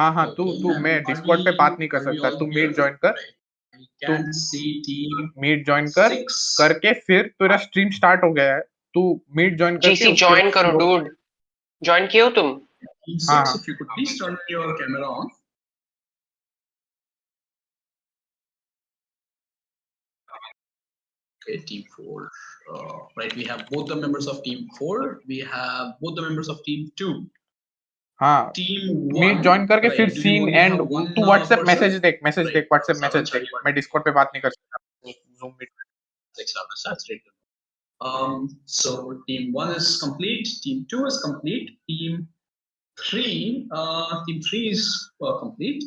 हाँ हाँ, तू मैं डिस्कॉर्ड पे बात नहीं कर सकता, तू मीट ज्वाइन कर, तू मीट ज्वाइन करके फिर तेरा स्ट्रीम स्टार्ट हो गया है, तू मीट ज्वाइन करके जीसी उसके ज्वाइन बाद करो डूड, ज्वाइन किए हो तुम? हाँ हाँ If you could please turn your camera on. Okay, team 4. Right, we have both the members of team 4. We have both the members of team 2. हाँ, Team 1. मीट ज्वाइन करके Right, फिर do we scene only and have one तू WhatsApp person? Message देख Right, WhatsApp Savan message देख, Chariwal. मैं Discord पे बात नहीं कर सकता, Zoom मीट में। That's great. So team 1 is complete. Team 2 is complete. Team 3 is complete.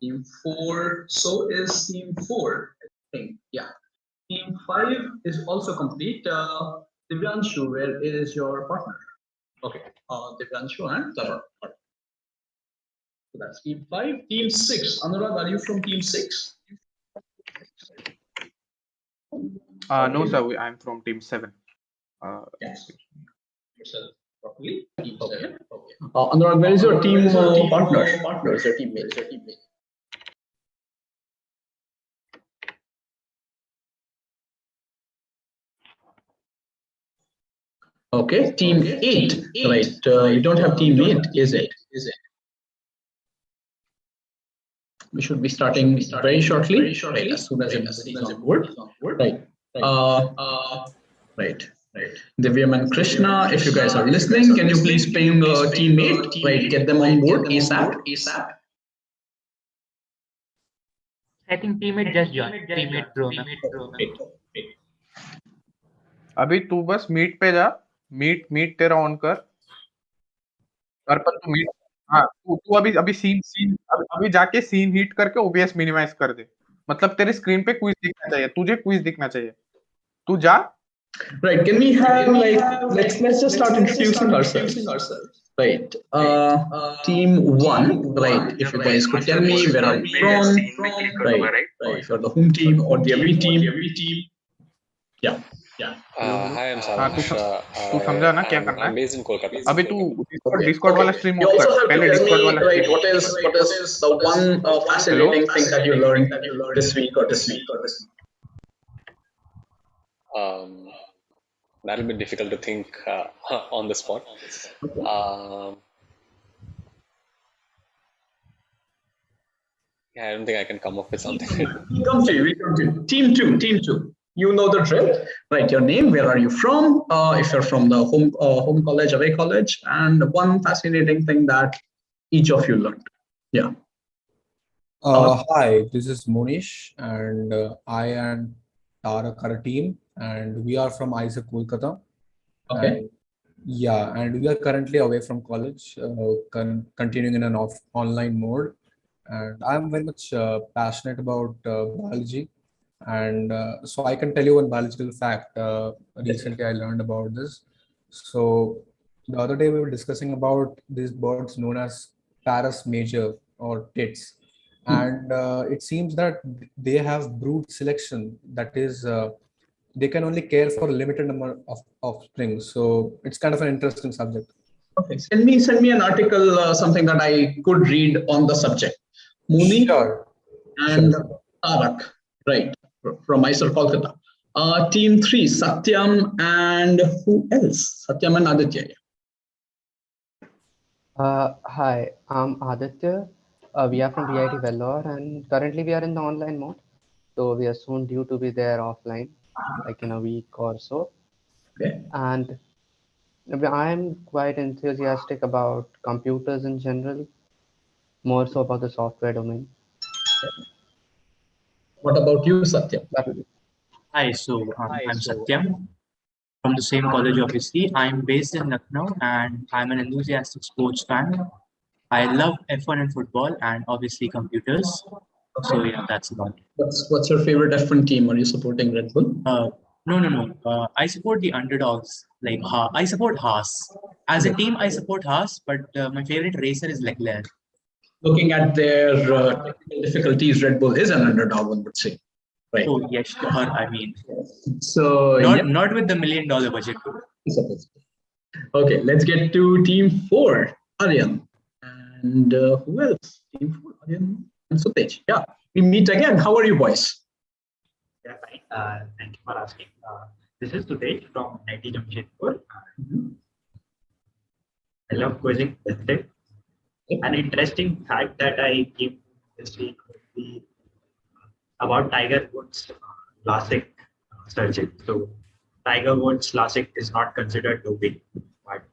Team 4, so is team 4, I think. Yeah. Team 5 is also complete. Divyanshu, where is your partner? Okay. Divyanshu and Tarun. So that's team 5. Team 6. Anurag, are you from team 6? No sir, I'm from team 7. Yes. Yourself properly. Team 7. Okay. Anurag, where is your team partner? Where is your teammate? Okay, team 8. Right. You don't have team 8, is it? We should be starting very shortly. Right, as soon as everybody is on board. Right. Right. Divyam and Krishna, if you guys are listening, can you please ping team 8? Right, get them on board ASAP. I think teammate just joined. Teammate drone. अभी तू बस meet पे जा, meet तेरा on कर पर तू meet, हाँ तू अभी सीन अभी जाके सीन हीट करके ओबीएस मिनिमाइज कर दे, मतलब तेरे स्क्रीन पे क्विज दिखना चाहिए, तुझे क्विज दिखना चाहिए, तू जा। Right, can we have let's just start introducing ourselves. Right, team 1, right, if you guys could tell me where are you from, right, if you're the home team or the away team. Yeah. Hi, I'm Savansh. तू समझा ना क्या करना I'm है? based in Kolkata. अभी तू Discord वाला stream You of also कर, have पहले to tell डिस्कॉर्ड वाला me, right, stream what is the one fascinating thing that you learned this week or this week. That'll be difficult to think on the spot. I don't think I can come up with something. We come to you. Team 2. You know the drill. Right, your name, where are you from? If you're from the home college, away college, and one fascinating thing that each of you learned. Yeah. Hi, this is Monish, and I and Tarak are a team, and we are from ISA Kolkata. Okay. And we are currently away from college, continuing in an online mode. And I'm very much passionate about biology. And so I can tell you one biological fact. Recently, I learned about this. So the other day, we were discussing about these birds known as Parus major or tits. And it seems that they have brood selection. That is, they can only care for a limited number of offspring. So it's kind of an interesting subject. Okay, send me an article, something that I could read on the subject. Muni and Tarak, right, from ISA Kolkata. Team 3, Satyam and who else? Satyam and Aditya. Hi, I'm Aditya. We are from VIT Vellore, and currently we are in the online mode. So we are soon due to be there offline, like in a week or so. Okay. And I'm quite enthusiastic about computers in general, more so about the software domain. What about you, Satyam? Hi, so I'm Satyam from the same college, obviously. I'm based in Lucknow and I'm an enthusiastic sports fan. I love F1 and football and obviously computers. So yeah, that's about it. What's your favorite F1 team? Are you supporting Red Bull? No. I support the underdogs. Like I support Haas. As a team, I support Haas, but my favorite racer is Leclerc. Looking at their technical difficulties, Red Bull is an underdog, one would say. Right. Oh yes, sure. I mean, so not with the $1 million budget. Okay, let's get to team 4, Aryan. And who else? Team 4, Aryan and Sutej. Yeah, we meet again. How are you, boys? Yeah, fine. Thank you for asking. This is Sudhir from NIT Jamshedpur. I love quizzing. That's it. An interesting fact that I came this week would be about Tiger Woods' LASIK surgery. So, Tiger Woods' LASIK is not considered doping, but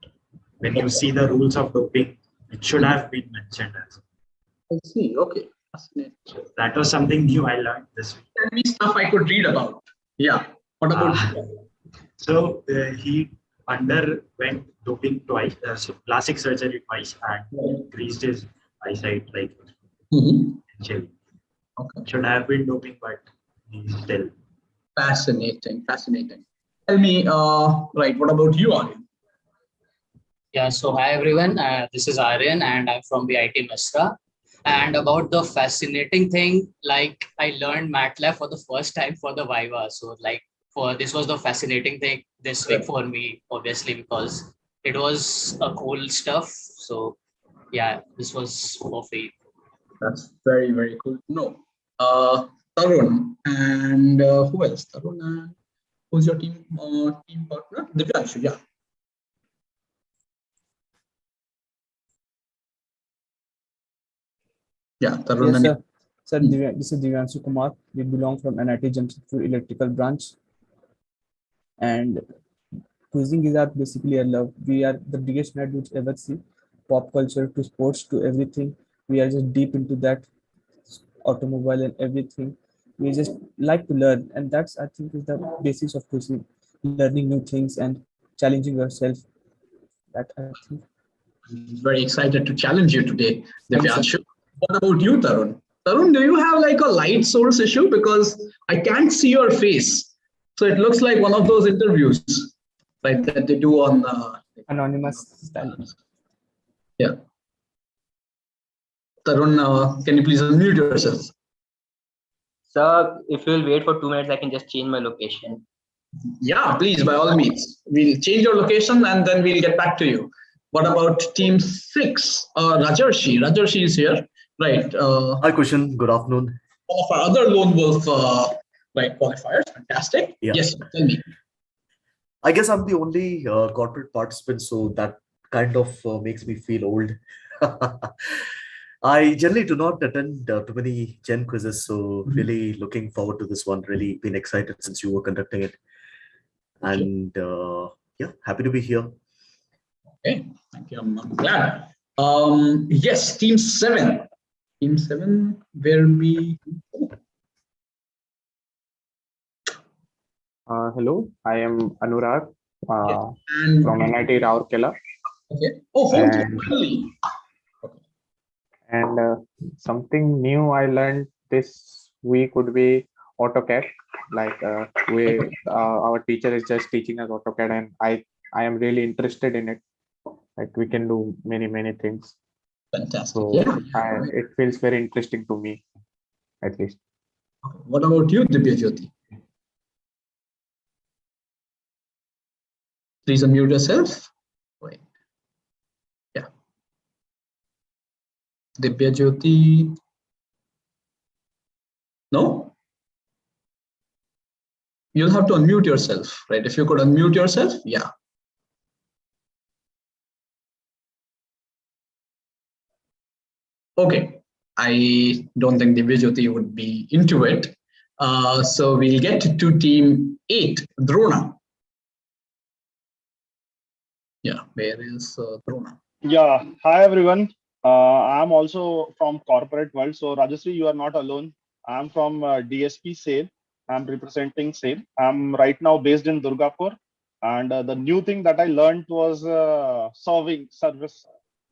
when you see the rules of doping, it should have been mentioned as. I see. Okay. Fascinating. So that was something new I learned this week. Tell me stuff I could read about. Yeah. What about So he underwent doping twice, so plastic surgery twice, and increased his eyesight like essentially. Okay. Should have been doping, but he's still. Fascinating. Fascinating. Tell me, right, what about you, Aryan? Yeah, so hi everyone. This is Aryan and I'm from the IT Mesra. And about the fascinating thing, like I learned MATLAB for the first time for the Viva. So like this was the fascinating thing this week for me, obviously, because it was a cool stuff. So yeah, this was for free. That's very, very cool to know. Tarun and who else? Tarun, who's your team partner? Divyanshu, yeah. Yeah, Tarun. Yes, sir. Sir, this is Divyanshu Kumar. We belong from NIT Jamshedpur Electrical Branch. And quizzing is our basically a love. We are the biggest nerd which ever see. Pop culture to sports to everything. We are just deep into that, automobile and everything. We just like to learn, and that's I think is the basis of quizzing, learning new things and challenging yourself. That I think. I'm very excited to challenge you today, Thanks, sir. Divyanshu. What about you, Tarun? Tarun, do you have like a light source issue? Because I can't see your face. So it looks like one of those interviews, right, that they do on Anonymous style. Yeah. Tarun, can you please unmute yourself? Sir, if you'll wait for 2 minutes, I can just change my location. Yeah, please, by all means. We'll change your location and then we'll get back to you. What about team 6? Rajarshi. Rajarshi is here. Right. Hi, Kushan. Good afternoon. One of our other lone wolf right, qualifiers. Fantastic. Yeah. Yes, tell me. I guess I'm the only corporate participant, so that kind of makes me feel old. I generally do not attend too many Gen quizzes, so really looking forward to this one. Really been excited since you were conducting it. And yeah, happy to be here. Okay, thank you. I'm glad. Yes, team 7. Team 7 will be. Hello, I am Anurag and from NIT Rourkela. Okay. Oh, And- really? And something new I learned this week would be AutoCAD. Like our teacher is just teaching us AutoCAD, and I am really interested in it. Like we can do many things. Fantastic. So Yeah. it feels very interesting to me, at least. What about you, Divya Jyoti? Please unmute yourself. Wait. Yeah. Divya Jyoti. No? You'll have to unmute yourself, right? If you could unmute yourself, yeah. Okay. I don't think Divya Jyoti would be into it. So we'll get to team 8, Drona. Yeah, where is Drona? Yeah, hi everyone. I'm also from corporate world. So Rajasri, you are not alone. I'm from DSP Sale. I'm representing Sale. I'm right now based in Durgapur. And the new thing that I learned was serving service.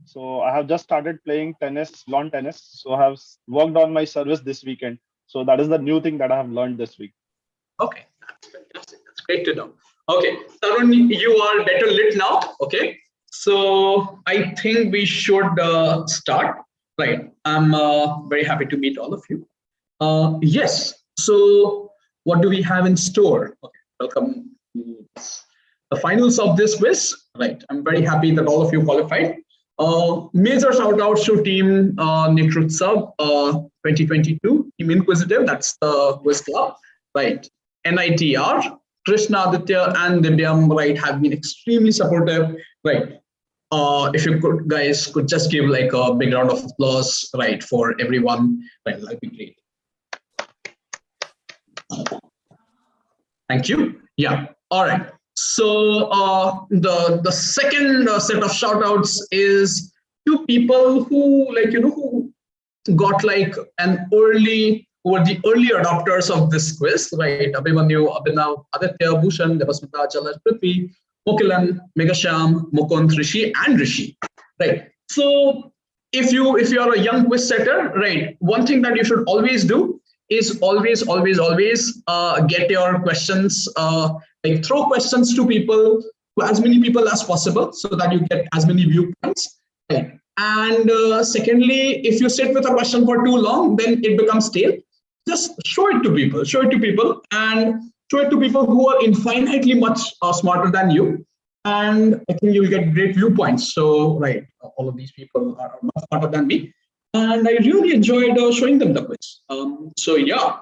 So I have just started playing tennis, lawn tennis. So I have worked on my service this weekend. So that is the new thing that I have learned this week. Okay, that's fantastic. That's great to know. Okay, Tarun, you are better lit now. Okay, so I think we should start. Right, I'm very happy to meet all of you. Yes, so what do we have in store? Okay, welcome to the finals of this quiz. Right, I'm very happy that all of you qualified. Major shout outs to team Nikrutsav 2022, Team Inquisitive, that's the quiz club, right? NITR, Krishna Aditya and Dibyam, right, have been extremely supportive, right? If you could, guys, could just give like a big round of applause, right, for everyone, right, that'd be great. Thank you. Yeah. All right. So the second set of shout outs is to people who who got like an early, who were the early adopters of this quiz, right? Abhimanyu, Abhinav, Aditya, Bhushan, Devasmita, Jalaj, Prithvi, Mokilan, Megasham, Mukund, Rishi, and Rishi, right? So if you're a young quiz setter, right, one thing that you should always do is always get your questions, like throw questions to people, to as many people as possible, so that you get as many viewpoints, right? And secondly, if you sit with a question for too long, then it becomes stale. Just show it to people, and show it to people who are infinitely much smarter than you, and I think you'll get great viewpoints. So right, all of these people are much smarter than me, and I really enjoyed showing them the quiz. So yeah,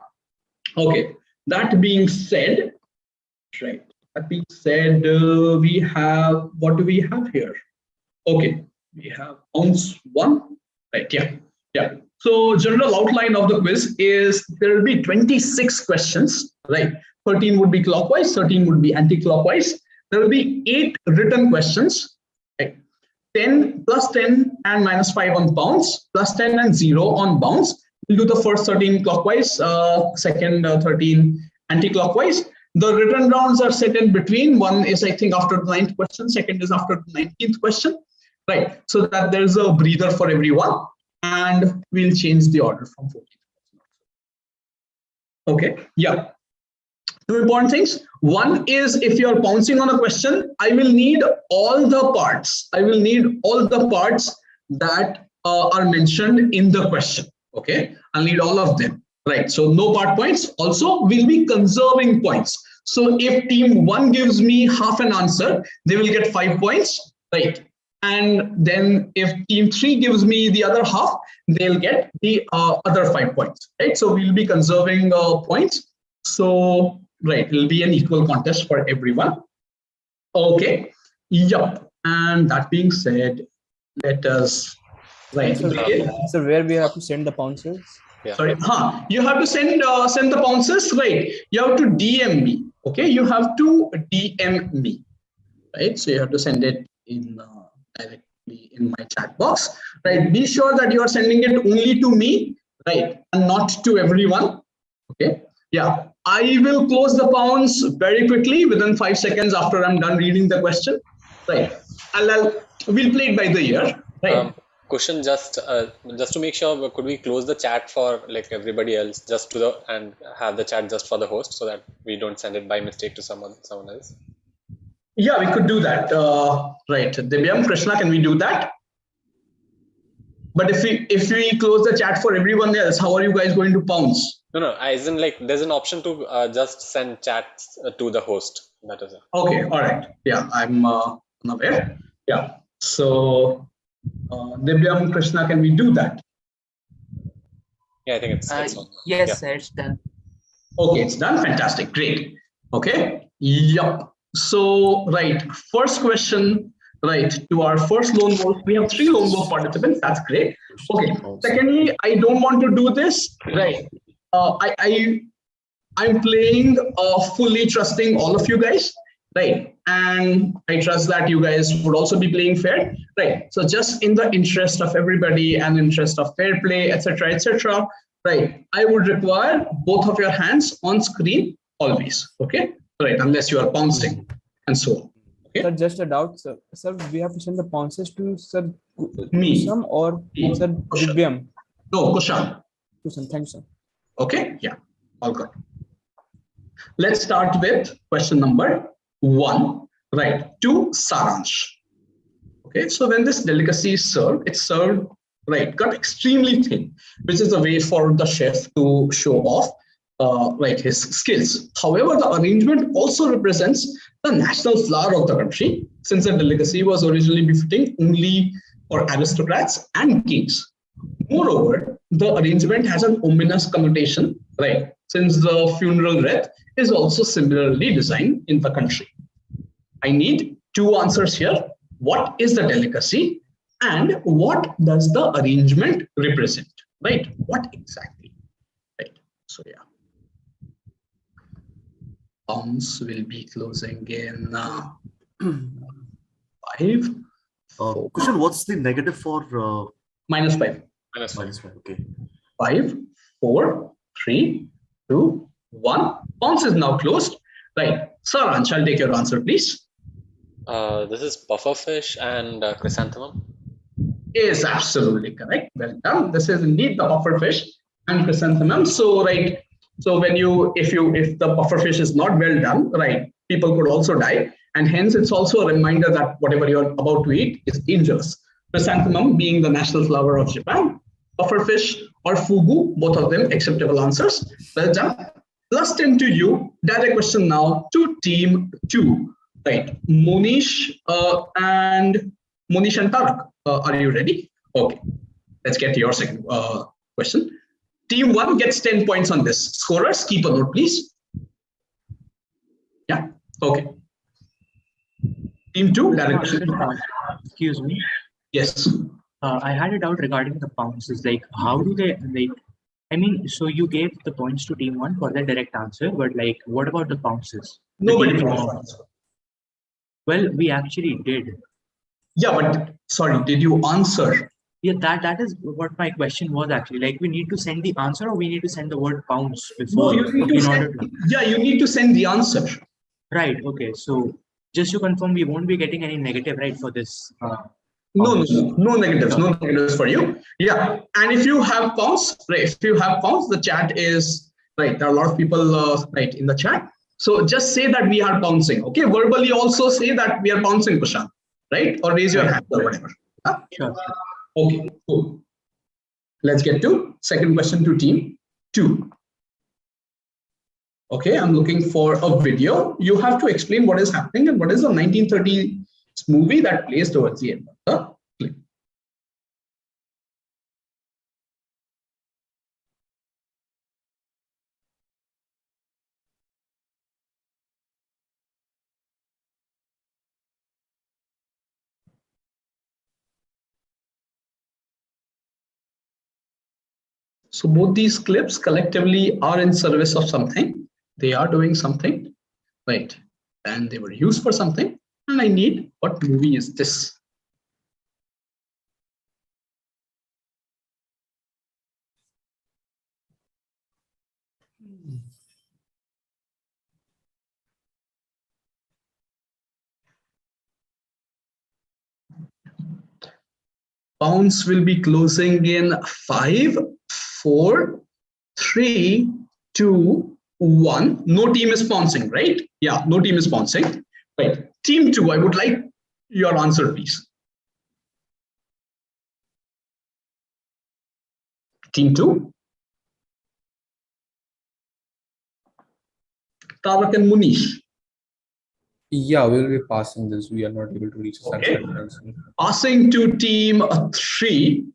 okay. That being said, right. That being said, we have, what do we have here? Okay, we have ounce one, right? Yeah. So general outline of the quiz is there will be 26 questions, right? 13 would be clockwise, 13 would be anti-clockwise. There will be 8 written questions, right? 10 plus 10 and minus 5 on bounce, plus 10 and 0 on bounce. We'll do the first 13 clockwise, second 13 anti-clockwise. The written rounds are set in between. One is, I think, after the 9th question, second is after the 19th question, right? So that there's a breather for everyone, and we'll change the order from 14th. Okay, yeah. Two important things. One is, if you're bouncing on a question, I will need all the parts. I will need all the parts that are mentioned in the question. Okay, I'll need all of them. Right. So no part points. Also, we'll be conserving points. So if team 1 gives me half an answer, they will get 5 points. Right. And then if team 3 gives me the other half, they'll get the other 5 points. Right. So we'll be conserving points. So right, it'll be an equal contest for everyone. Okay. Yup. And that being said, let us So where we have to send the bouncers? Yeah. Sorry, you have to send the bouncers, right? You have to DM me. Okay, you have to DM me, right? So you have to send it in directly in my chat box, right? Be sure that you are sending it only to me, right, and not to everyone. Okay, yeah. I will close the bounce very quickly within 5 seconds after I'm done reading the question, right? We'll play it by the ear, right? Question, just to make sure, could we close the chat for like everybody else, just to the, and have the chat just for the host, so that we don't send it by mistake to someone else? Yeah, we could do that. Right, Dibyam, Krishna, can we do that? But if we close the chat for everyone else, how are you guys going to bounce? No, as in like there's an option to just send chats to the host. That is it. Okay, all right. Yeah, I'm unaware. Yeah, so Dibyam, Krishna, can we do that? Yeah, I think it's on. Yes, yeah. It's done. Okay, it's done. Fantastic. Great. Okay. Yup. So, right. First question, right, to our first lone wolf. We have 3 lone wolf participants. That's great. Okay. Secondly, I don't want to do this. Right. I'm playing fully trusting all of you guys. Right. And I trust that you guys would also be playing fair. Right. So just in the interest of everybody and interest of fair play, etc., etc., right, I would require both of your hands on screen always. Okay. Right. Unless you are bouncing and so on. Okay. Sir, just a doubt, sir. Sir, we have to send the bounces to Sir Me. Kusam or Sir Dibyam? No, Kushan. Kusam, thanks, sir. Okay. Yeah. All good. Let's start with question number 1, right, to Saransh. Okay, so when this delicacy is served, it's served, right, cut extremely thin, which is a way for the chef to show off, right, his skills. However, the arrangement also represents the national flower of the country, since the delicacy was originally befitting only or aristocrats and kings. Moreover, the arrangement has an ominous connotation, right? Since the funeral wreath is also similarly designed in the country. I need two answers here. What is the delicacy and what does the arrangement represent? Right? What exactly? Right. So yeah. Pounds will be closing in 5. Kushan, what's the negative for -5. -5? Okay. 5, 4, 3, 2, 1. Pounds is now closed. Right. Saransh, I'll take your answer, please. This is pufferfish and chrysanthemum. Is absolutely correct. Well done. This is indeed the pufferfish and chrysanthemum. So right. So when if the pufferfish is not well done, right, people could also die, and hence it's also a reminder that whatever you're about to eat is dangerous. Chrysanthemum being the national flower of Japan, pufferfish or fugu, both of them acceptable answers. Well done. +10 to you. Direct question now to team 2. Right, Monish and Tarak. Are you ready? Okay, let's get to your second question. Team 1 gets 10 points on this. Scorers, keep a note, please. Yeah, okay. Team 2, direct question. Excuse me. Yes. I had a doubt regarding the bounces. Like, how do they, like, I mean, so you gave the points to team 1 for the direct answer, but like, what about the bounces? Nobody wants. Well, we actually did. Yeah, but sorry, did you answer? Yeah, that is what my question was actually. Like, we need to send the answer, or we need to send the word pounds before. No, you need to send, yeah, you need to send the answer. Right. Okay. So just to confirm, we won't be getting any negative, right, for this. No negatives, no negatives for you. Yeah, and if you have pounds, right? If you have pounds, the chat is right. There are a lot of people right in the chat. So just say that we are bouncing. Okay, verbally also say that we are bouncing, Kushan, right? Or raise your hand or whatever. Huh? Sure. Okay, cool. Let's get to second question to team 2. Okay, I'm looking for a video. You have to explain what is happening and what is the 1930s movie that plays towards the end of the clip. So both these clips collectively are in service of something. They are doing something, right? And they were used for something. And I need, what movie is this? Pounds will be closing in 5, 4, 3, 2, 1. No team is pouncing, right? Yeah, no team is pouncing. Right. Team 2, I would like your answer, please. Team 2. Tarak and Munish. Yeah, we'll be passing this. We are not able to reach a Okay. satisfactory answer. Passing to team 3.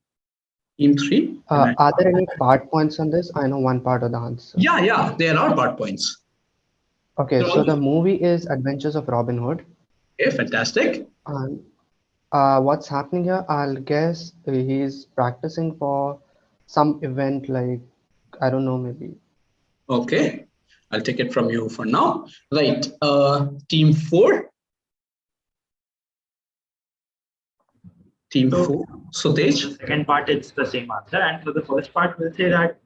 Team 3. Are there any part points on this? I know one part of the answer. Yeah, there are part points. Okay, so the movie is Adventures of Robin Hood. Okay, fantastic. And what's happening here? I'll guess he's practicing for some event like, I don't know, maybe. Okay, I'll take it from you for now. Right, team 4. Team 4. Sutej. Second part, it's the same answer. And for the first part, we'll say that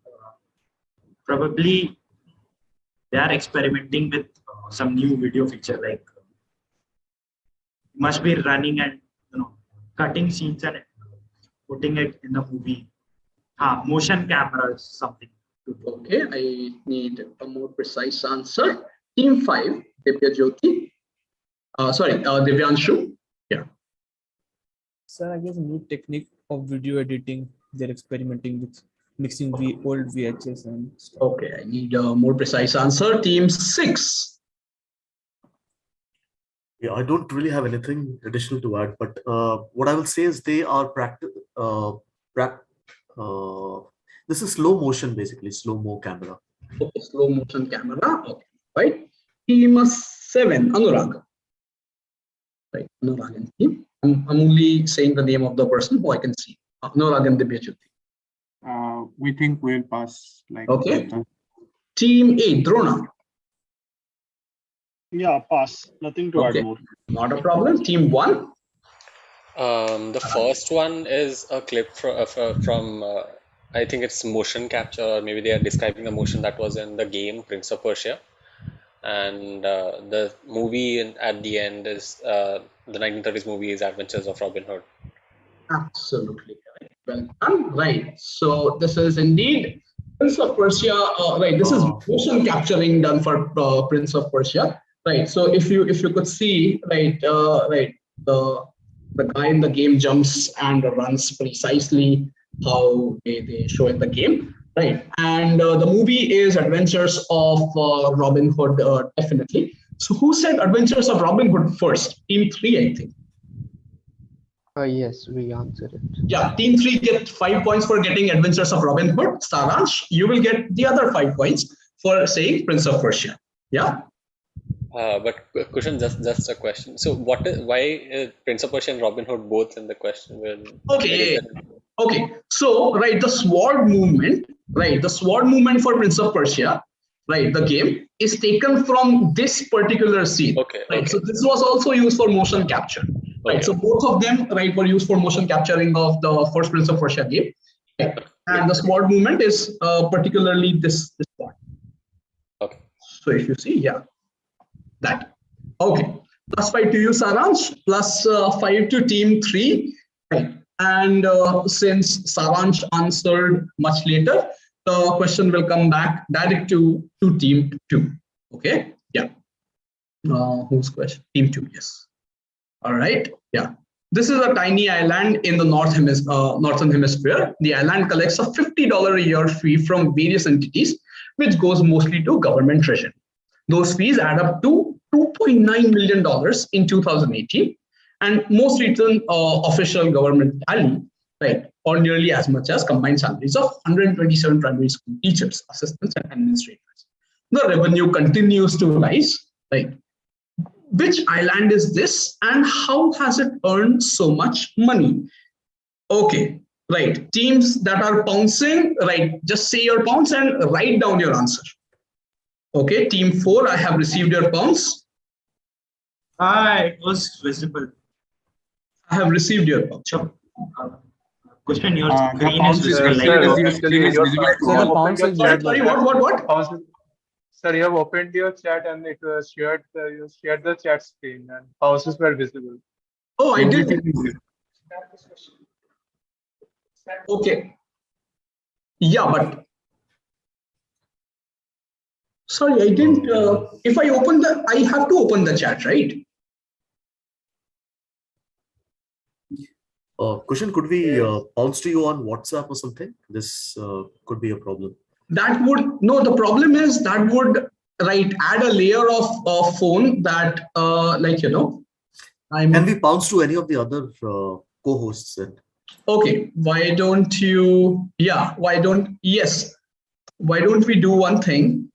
probably they are experimenting with some new video feature, like must be running and cutting scenes and putting it in a movie. Motion cameras, something. Okay, I need a more precise answer. Team 5, Divya Jyoti. Divyanshu. Yeah. Sir, I guess a new technique of video editing. They're experimenting with mixing old VHS and stuff. Okay, I need a more precise answer. Team 6. Yeah, I don't really have anything additional to add, but what I will say is they are this is slow motion, basically slow mo camera. Okay, slow motion camera. Okay, right. Team 7, Anurag. Right, Anurag and team. I'm only saying the name of the person who I can see. Anurag and Dibyajyoti. We think we'll pass. Okay. Team 8, Drona. Yeah, pass. Nothing to add more. Not a problem. Team 1. The first one is a clip from I think it's motion capture, or maybe they are describing the motion that was in the game Prince of Persia, and the movie at the end is the 1930s movie is Adventures of Robin Hood. Absolutely correct. Well done. Right. So this is indeed Prince of Persia. Right. This is motion capturing done for Prince of Persia. Right. So if you could see, right, the guy in the game jumps and runs precisely how they show in the game. Right. And the movie is Adventures of Robin Hood, definitely. So who said Adventures of Robin Hood first? Team 3, I think. Yes, we answered it. Yeah, team 3 get 5 points for getting Adventures of Robin Hood. Saransh, you will get the other 5 points for saying Prince of Persia. Yeah. But Kushan, just a question. So why Prince of Persia and Robin Hood both in the question? Okay. So the sword movement, the sword movement for Prince of Persia, the game is taken from this particular scene. So this was also used for motion capture. Right, so both of them, were used for motion capturing of the first Prince of Persia game, and the sword movement is particularly this part. Okay. So if you see, that. Okay. +5 to you, Saransh. +5 to team 3. Right. And since Saransh answered much later, the question will come back direct to team 2. Okay. Yeah. Whose question? Team 2. Yes. All right. Yeah. This is a tiny island in the northern hemisphere. The island collects a $50 a year fee from various entities, which goes mostly to government treasury. Those fees add up to $2.9 million in 2018, and most recent official government tally, or nearly as much as combined salaries of 127 primary school teachers, assistants, and administrators. The revenue continues to rise. Which island is this, and how has it earned so much money? Okay, teams that are pouncing, just say your pounce and write down your answer. Okay, team 4, I have received your pounce. It was visible. I have received your pounce. Sure. Question, your screen is visible. Sorry, what? Sir, you have opened your chat and it was shared. You shared the chat screen and houses were visible. Oh, I did. Okay. Yeah, but sorry, I didn't. If I open I have to open the chat, right? Kushan, could we bounce to you on WhatsApp or something? This could be a problem. That would the problem is that would add a layer of phone that Can we bounce to any of the other co-hosts then? Okay, why don't you why don't we do one thing?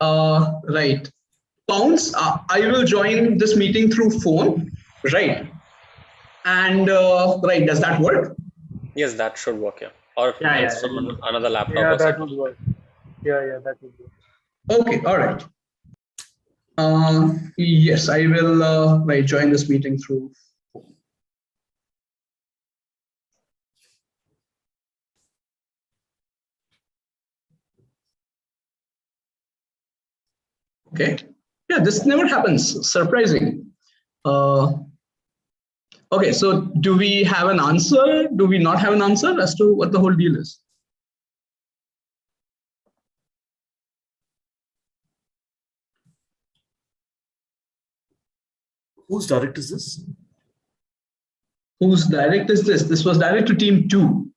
Bounce, I will join this meeting through phone, and does that work? Yes, that should work, or from another laptop. Yeah, that would work. Yeah, that would work. Okay, all right. Yes, I will join this meeting through. Okay. Yeah, this never happens. Surprising. Okay, so do we have an answer? Do we not have an answer as to what the whole deal is? Whose direct is this? Whose direct is this? This was direct to team 2.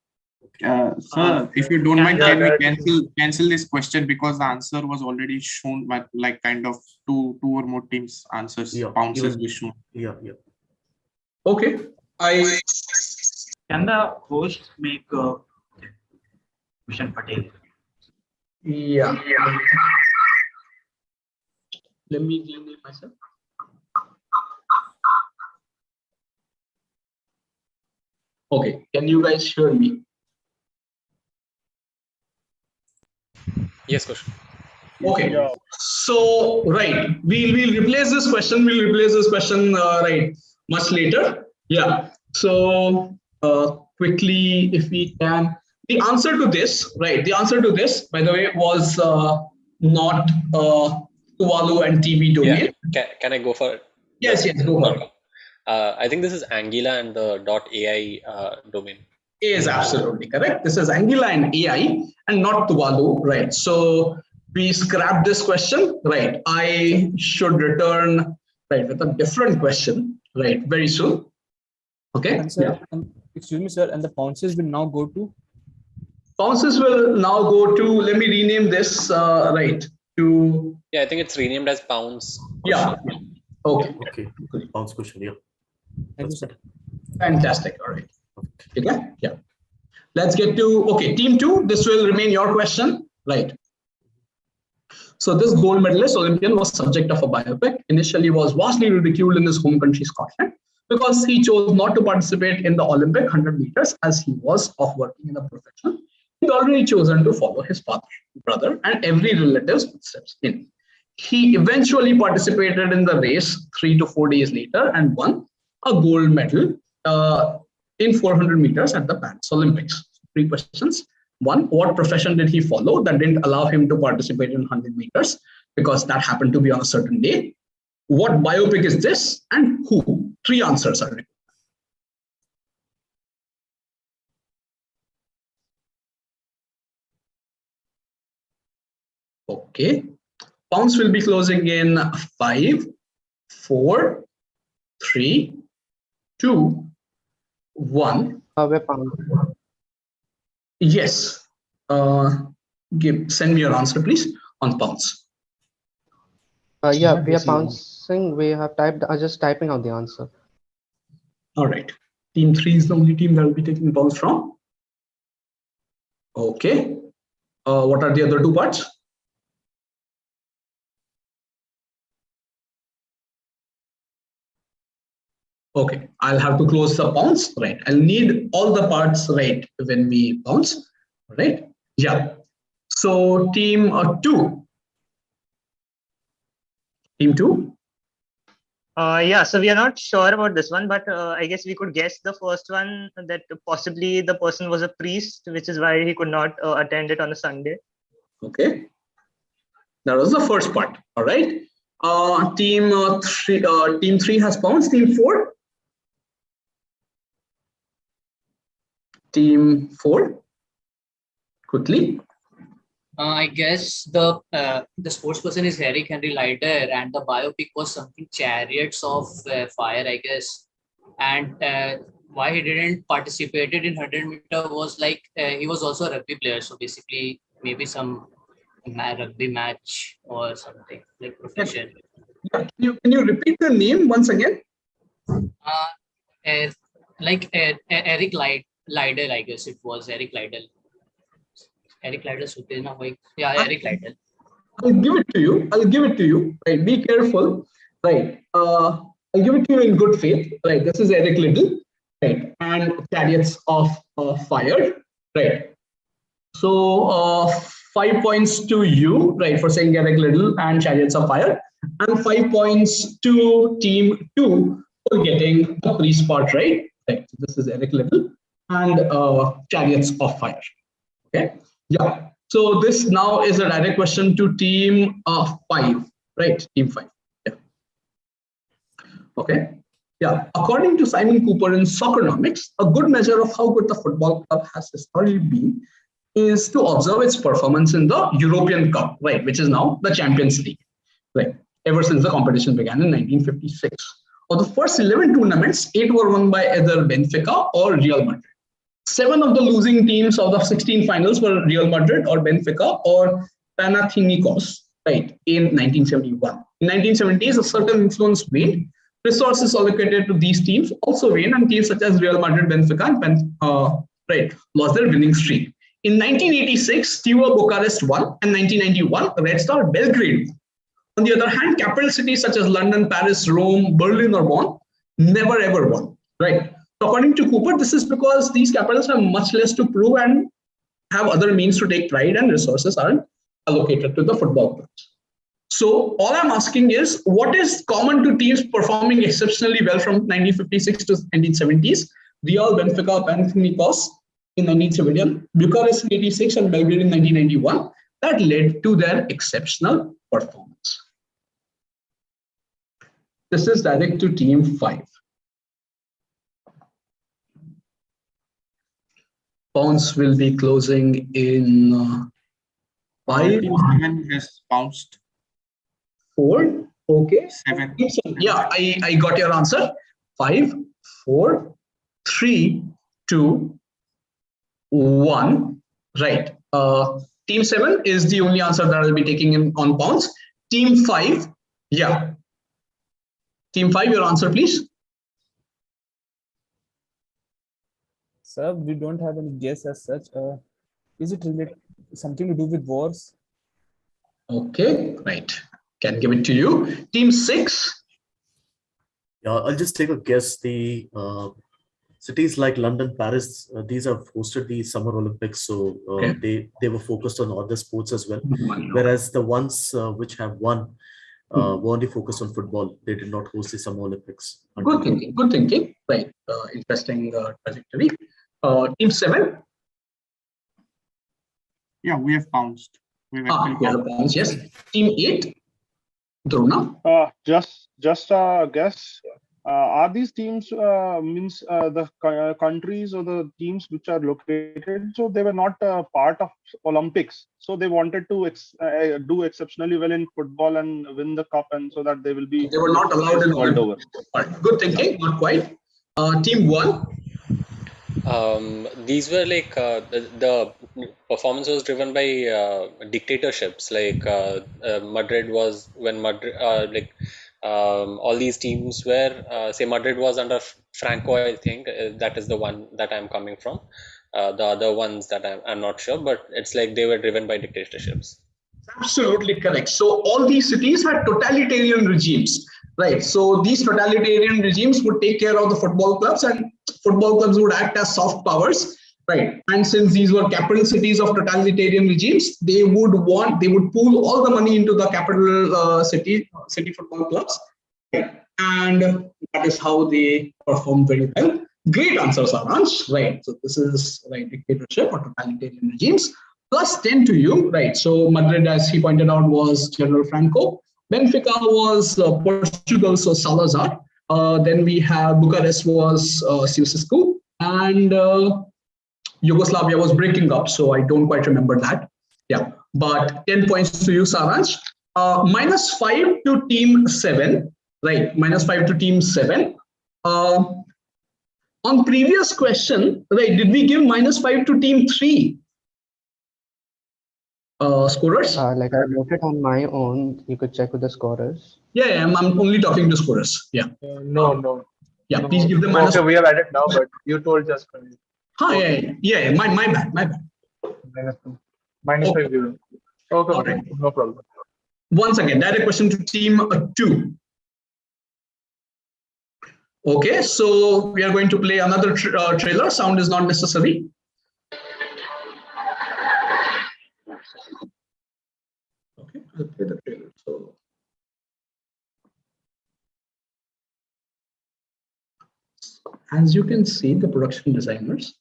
Sir, if you don't mind, yeah, can we that- cancel this question because the answer was already shown by like kind of two or more teams answers. Yeah, Bounces were shown. Yeah. Okay. Can the host make Mission Patel? Yeah. Let me rename myself. Okay. Can you guys hear me? Yes, question. Okay. So right, we'll replace this question. We'll replace this question right much later. Yeah. So quickly, if we can, the answer to this, right? The answer to this, by the way, was not Tuvalu and TV domain. Yeah. Can I go for it? Yes, go for it. I think this is Anguilla and the .ai domain. Is absolutely correct. This is Anguilla and AI and not Tuvalu, right? So we scrap this question, right? I should return, right, with a different question, right, very soon. Okay. And sir, excuse me, sir, and the bounces will now go to? Bounces will now go to, let me rename this, right, to... Yeah, I think it's renamed as bounce. Yeah. Okay. Bounce question, yeah. Thank you, sir. Fantastic. All right. Okay. Yeah. Let's get to, okay, team 2, this will remain your question, right? So this gold medalist Olympian was subject of a biopic. Initially was vastly ridiculed in his home country, Scotland, because he chose not to participate in the Olympic 100 meters as he was off working in a profession. He'd already chosen to follow his father, brother, and every relative's footsteps in. He eventually participated in the race 3 to 4 days later and won a gold medal in 400 meters at the Paris Olympics. 3 questions. 1, what profession did he follow that didn't allow him to participate in 100 meters because that happened to be on a certain day? What biopic is this and who? 3 answers are required. Okay. Pounds will be closing in 5, 4, 3, 2, 1. Yes. Send me your answer, please, on pounds. Yeah, we are bouncing. We have typed. Just typing out the answer. All right. Team 3 is the only team that will be taking pounds from. Okay. What are the other 2 parts? Okay, I'll have to close the bounce, right? I'll need all the parts, right, when we bounce, right? Yeah. So team 2. Team 2. Yeah, so we are not sure about this one, but I guess we could guess the first one, that possibly the person was a priest, which is why he could not attend it on a Sunday. Okay. That was the first part. All right. Team 3 has pounds. Team 4. Team 4. Quickly. I guess the sports person is Eric Henry Leider, and the biopic was something Chariots of Fire, I guess. And why he didn't participate in 100 meter was like he was also a rugby player, so basically maybe some rugby match or something like profession. Yeah. Can you repeat the name once again? Eric Liddell, I guess it was Eric Liddell. Eric Liddell, yeah, Eric Liddell. I'll give it to you. Right. Be careful. Right. I'll give it to you in good faith. Right. This is Eric Liddell. Right. And Chariots of Fire. Right. So 5 points to you, right, for saying Eric Liddell and Chariots of Fire, and 5 points to team 2 for getting the priest part right. Right. So this is Eric Liddell and Chariots of Fire. Okay. Yeah. So this now is a direct question to team 5, right? Team 5. Yeah. Okay. Yeah. According to Simon Cooper in Soccernomics, a good measure of how good the football club has historically been is to observe its performance in the European Cup, right, which is now the Champions League, right, ever since the competition began in 1956. Of the first 11 tournaments, 8 were won by either Benfica or Real Madrid. 7 of the losing teams of the 16 finals were Real Madrid or Benfica or Panathinaikos, right, in 1971. In 1970s, a certain influence waned. Resources allocated to these teams also waned, and teams such as Real Madrid, Benfica, and lost their winning streak. In 1986, Steaua Bucharest won, and 1991, Red Star Belgrade won. On the other hand, capital cities such as London, Paris, Rome, Berlin, or Bonn never ever won, right? So according to Cooper, this is because these capitals have much less to prove and have other means to take pride, and resources aren't allocated to the football clubs. So all I'm asking is, what is common to teams performing exceptionally well from 1956 to 1970s? Real, Benfica, Panathinaikos in 1971, Bucharest in 86, and Belgrade in 1991 that led to their exceptional performance. This is direct to team 5. Pounds will be closing in 5. Team 7 has bounced. 4. Okay. 7. Yeah, I got your answer. 5, 4, 3, 2, 1. Right. Team 7 is the only answer that I'll be taking in on Pounds. Team 5. Yeah. Team 5, your answer, please. Sir, we don't have any guess as such. Is it related something to do with wars? Okay, right. Can give it to you. Team 6. Yeah, I'll just take a guess. The cities like London, Paris, these have hosted the Summer Olympics, so they were focused on other sports as well. Whereas the ones which have won were only focused on football. They did not host the Summer Olympics. Good thinking. Good thinking. Right. Interesting trajectory. Team 7. Yeah, we have bounced. We have bounced. Yes. Team 8. Drona. Just a guess. Are these teams means the countries or the teams which are located? So they were not part of Olympics. So they wanted to do exceptionally well in football and win the cup, and so that they will be. They were not allowed in world over. Good thinking. Not quite. Team 1. These were like the performance was driven by dictatorships. Like Madrid was when Madrid all these teams were say Madrid was under Franco. I think that is the one that I'm coming from. The other ones that I'm not sure, but it's like they were driven by dictatorships. Absolutely correct. So all these cities had totalitarian regimes, right? So these totalitarian regimes would take care of the football clubs, and football clubs would act as soft powers, right? And since these were capital cities of totalitarian regimes, they would pool all the money into the capital city football clubs, right? And that is how they perform very well. Great answer, Saransh, right? So this is right, dictatorship or totalitarian regimes. Plus 10 to you, right? So Madrid, as he pointed out, was General Franco. Benfica was Portugal, so Salazar. Then we have Bucharest was Ceausescu, and Yugoslavia was breaking up, so I don't quite remember that. Yeah, but 10 points to you, Saransh. -5 to team 7, right? -5 to team 7. On previous question, right? Did we give -5 to team 3? Scorers? Like I wrote it on my own. You could check with the scorers. Yeah, I'm only talking to scorers. Yeah. No. Yeah, No. please give them minus. Okay, we have added now, but you told just correct. Yeah. My bad. -5 given. Okay, All right. no problem. Once again, direct question to team 2. Okay, so we are going to play another trailer. Sound is not necessary. Okay, I'll play the trailer. So as you can see, the production designers,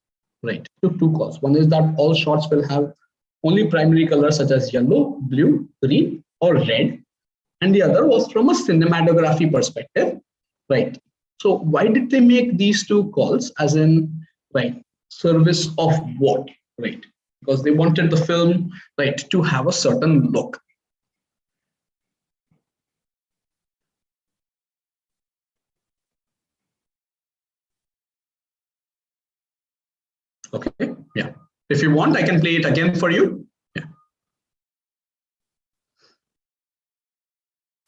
right, took 2 calls. One is that all shots will have only primary colors such as yellow, blue, green, or red. And the other was from a cinematography perspective, right? So why did they make these 2 calls, as in, right, service of what, right? Because they wanted the film, right, to have a certain look. Okay, yeah. If you want, I can play it again for you. Yeah.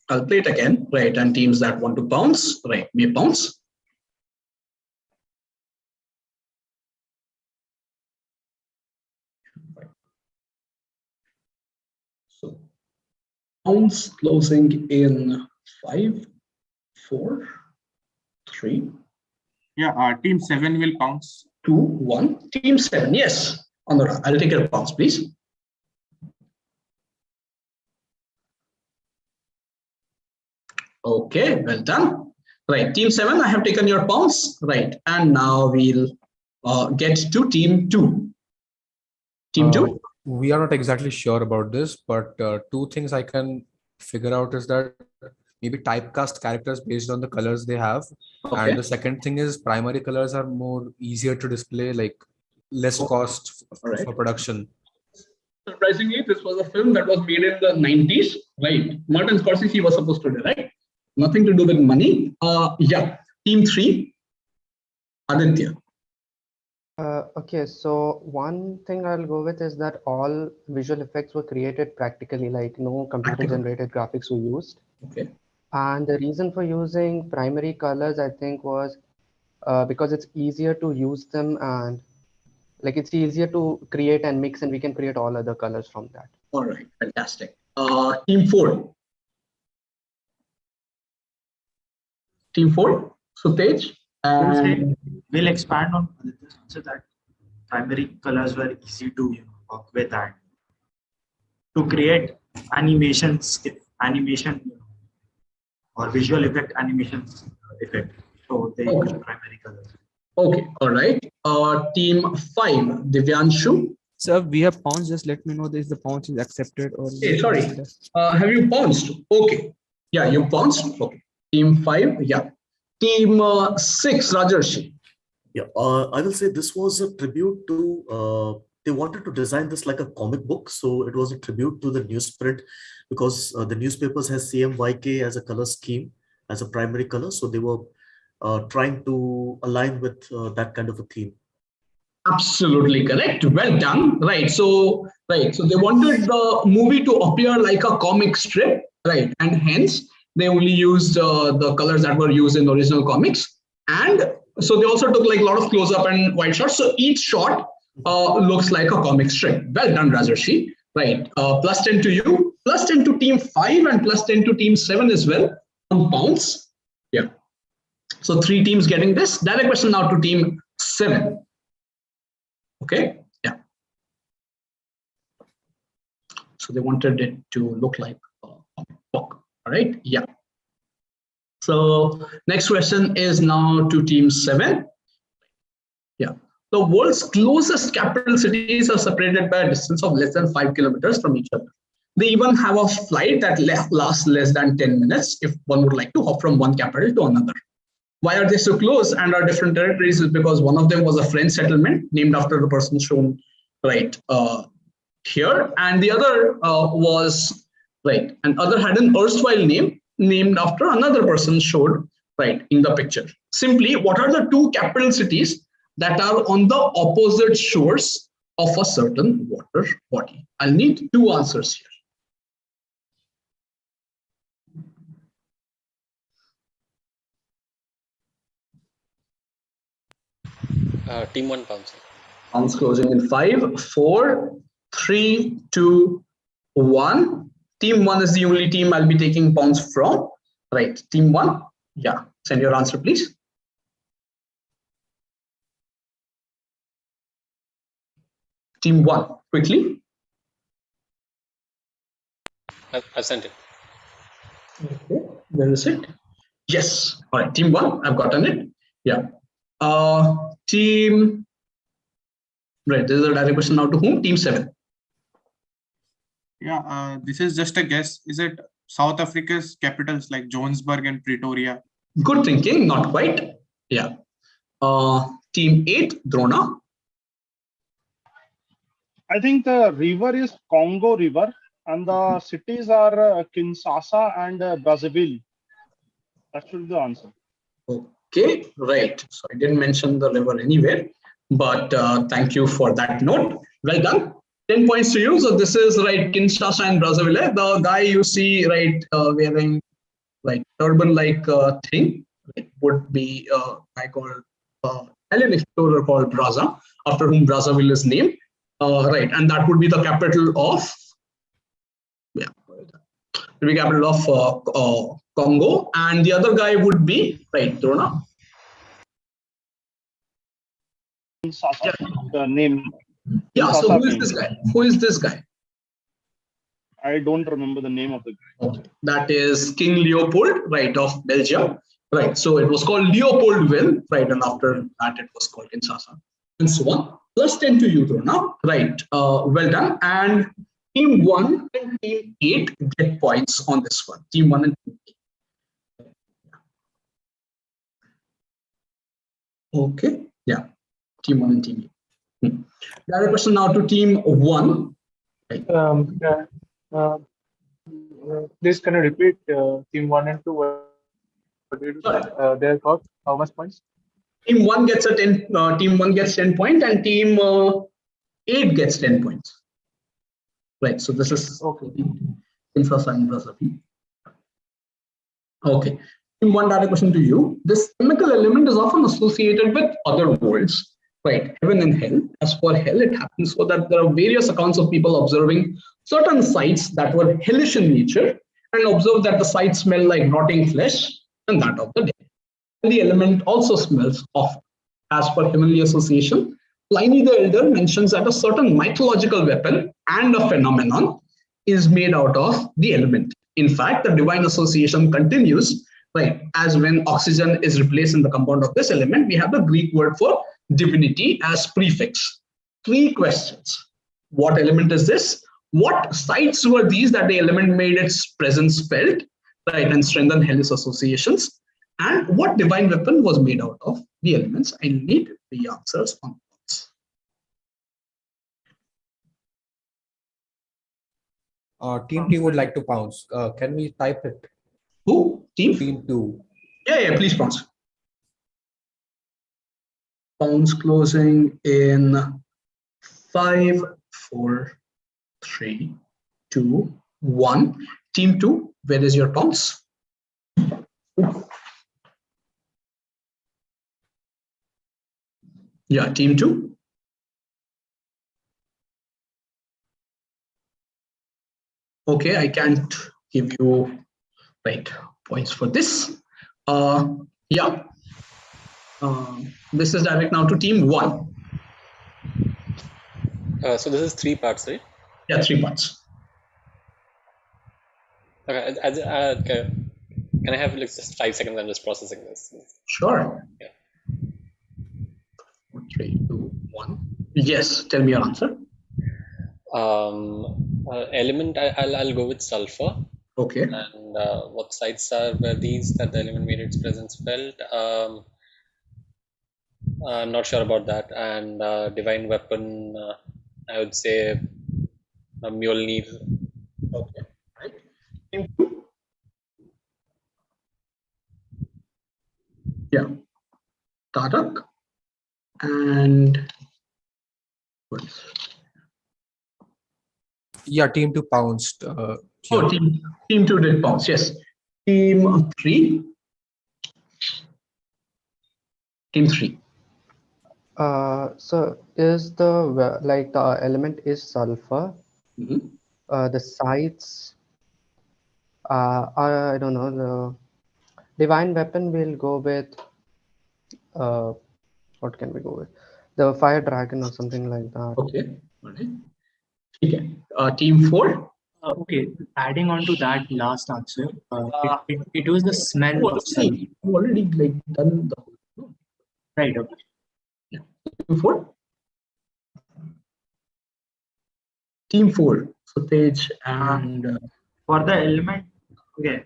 I'll play it again, right? And teams that want to bounce, right, may bounce. So bounce closing in 5, 4, 3. Yeah, team 7 will bounce. 2, 1. Team 7, yes. Anurag, I'll take your bounce, please. Okay, well done. Right, team 7, I have taken your bounce. Right, and now we'll get to team 2. Team 2? We are not exactly sure about this, but two things I can figure out is that maybe typecast characters based on the colors they have. Okay. And the second thing is primary colors are more easier to display, like less cost for production. Surprisingly, this was a film that was made in the 90s, right? Martin Scorsese was supposed to do, right? Nothing to do with money. Yeah, team 3, Aditya. Okay, so one thing I'll go with is that all visual effects were created practically, like no computer generated graphics were used. Okay. And the reason for using primary colors, I think, was because it's easier to use them, and like it's easier to create and mix, and we can create all other colors from that. All right, fantastic. Team 4. Team 4, Sutej. We'll expand on this so that primary colors were easy to work with and to create animation or visual effect animation effect. So they use primary colors. Okay, all right. Team 5, Divyanshu. Sir, we have pounced. Just let me know if the pounce is accepted or. Hey, sorry. Have you pounced? Okay. Yeah, you pounced. Okay. Team 5. Yeah. Team 6, Rajarshi. Yeah, I will say this was a tribute to. They wanted to design this like a comic book, so it was a tribute to the newsprint because the newspapers has CMYK as a color scheme as a primary color, so they were trying to align with that kind of a theme. Absolutely correct. Well done. Right. So they wanted the movie to appear like a comic strip, right? And hence they only used the colors that were used in the original comics. And so they also took like a lot of close-up and wide shots. So each shot looks like a comic strip. Well done, Rajarshi. Right. Plus 10 to you, plus 10 to team 5, and plus 10 to team 7 as well on bounce. Yeah. So 3 teams getting this. Direct question now to team 7. Okay. Yeah. So they wanted it to look like a comic book. All right. Yeah. So next question is now to team 7. Yeah. The world's closest capital cities are separated by a distance of less than 5 kilometers from each other. They even have a flight that lasts less than 10 minutes if one would like to hop from one capital to another. Why are they so close and are different territories? Is because one of them was a French settlement named after the person shown right here, and the other was right, and other had an erstwhile name named after another person showed right in the picture. Simply, what are the 2 capital cities that are on the opposite shores of a certain water body? I'll need 2 answers here. Team 1 bouncing. Bounce closing in 5, 4, 3, 2, 1. Team 1 is the only team I'll be taking bounce from. Right. Team 1. Yeah. Send your answer, please. Team 1, quickly. I've sent it. Okay. Where is it? Yes. All right. Team 1, I've gotten it. Yeah. Team. Right. This is a direct question now to whom? Team 7. Yeah, this is just a guess. Is it South Africa's capitals like Johannesburg and Pretoria? Good thinking, not quite. Yeah. Team 8, Drona. I think the river is Congo River and the cities are Kinshasa and Brazzaville. That should be the answer. Okay, right. So I didn't mention the river anywhere. but thank you for that note. Well done. 10 points to you. So this is right, Kinshasa and Brazzaville. The guy you see right wearing like turban-like thing would be a guy called Hellenic explorer called Brazza, after whom Brazzaville is named. Right, and that would be the capital of Congo, and the other guy would be right, Drona. The name. Yeah. So who is this guy? Who is this guy? I don't remember the name of the guy. Okay. That is King Leopold, right, of Belgium. Right. So it was called Leopoldville, right, and after that it was called Kinshasa, and so on. Plus 10 to you, Drona. Right. Well done. And Team 1 and Team 8 get points on this one. Team 1 and Team 8. Okay. Yeah. Team 1 and Team 8. The other question now to Team 1. Right. Please can you repeat Team 1 and 2? What did you say? They got how much points? Team 1 gets a 10. Team 1 gets 10 points, and Team 8 gets 10 points. Right. So this is okay. Okay. Team 1, direct question to you. This chemical element is often associated with other worlds, right? Heaven and hell. As for hell, it happens so that there are various accounts of people observing certain sites that were hellish in nature and observe that the sites smell like rotting flesh and that of the dead. And the element also smells awful. As per heavenly association, Pliny the Elder mentions that a certain mythological weapon and a phenomenon is made out of the element. In fact, the divine association continues, right? As when oxygen is replaced in the compound of this element, we have the Greek word for divinity as prefix. 3 questions. What element is this? What sites were these that the element made its presence felt, right, and strengthened hellish associations? And what divine weapon was made out of the elements? I need the answers on those. Team 2 would like to pounce. Can we type it? Who? Team 2. Yeah, please pounce. Pounce closing in 5, 4, 3, 2, 1. Team 2, where is your pounce? Yeah, Team 2. Okay, I can't give you points for this. Yeah. This is direct now to Team 1. So this is 3 parts, right? Yeah, 3 parts. Okay. Okay. Can I have just 5 seconds? I'm just processing this. Sure. Yeah. 3, 2, 1. Yes. Tell me your answer. Element. I'll go with sulfur. Okay. And what sites were these that the element made its presence felt? I'm not sure about that. And divine weapon, I would say Mjolnir. Okay. Right. Yeah. Tarak and yeah, Team 2 pounced. Team 2 did pounce. Yes. Team 3. Team 3. So is the element is sulfur? The sites I don't know. The divine weapon will go with what can we go with? The fire dragon or something like that. Okay. All right. Okay. Team 4. Okay, adding on to that last answer, it was the smell of sulfur. You already done the whole. Right. Okay. Yeah. Team 4. Team 4. So Tej and for the element. Okay.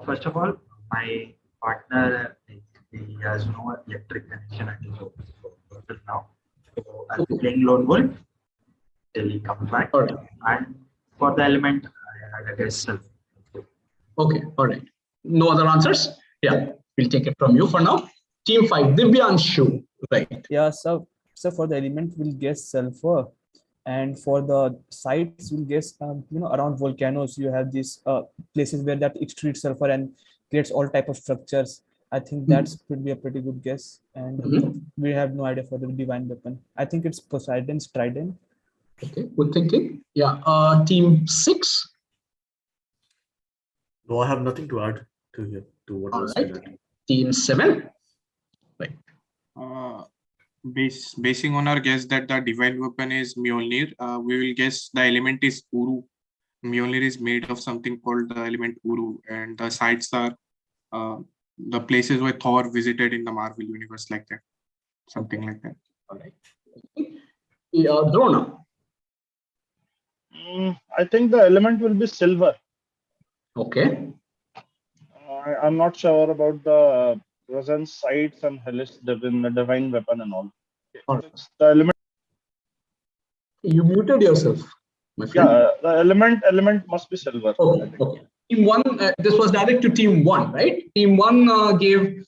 First of all, my partner he has no electric connection at his office now. So I'll be playing lone wolf till he comes back. All right. And for the element, I had a guess sulfur. Okay. All right. No other answers? Yeah. We'll take it from you for now. Team 5. Divyanshu. Right. Yeah. So So for the element, we'll guess sulfur, and for the sites, we'll guess around volcanoes. You have these places where that extrudes sulfur and creates all type of structures. I think that's could be a pretty good guess, and we have no idea for the divine weapon. I think it's Poseidon's trident. Okay, good thinking. Yeah, team 6. No, I have nothing to add to what was said. Team 7. Right. Basing on our guess that the divine weapon is Mjolnir, we will guess the element is Uru. Mjolnir is made of something called the element Uru, and the sites are the places where Thor visited in the Marvel universe, like that, something like that. All right. Drona. I think the element will be silver. Okay. I'm not sure about the present sites and hellish divine weapon and all. The element. You muted yourself, my friend. Yeah, the element must be silver. Okay. Team 1, this was direct to team 1, right? Team 1 gave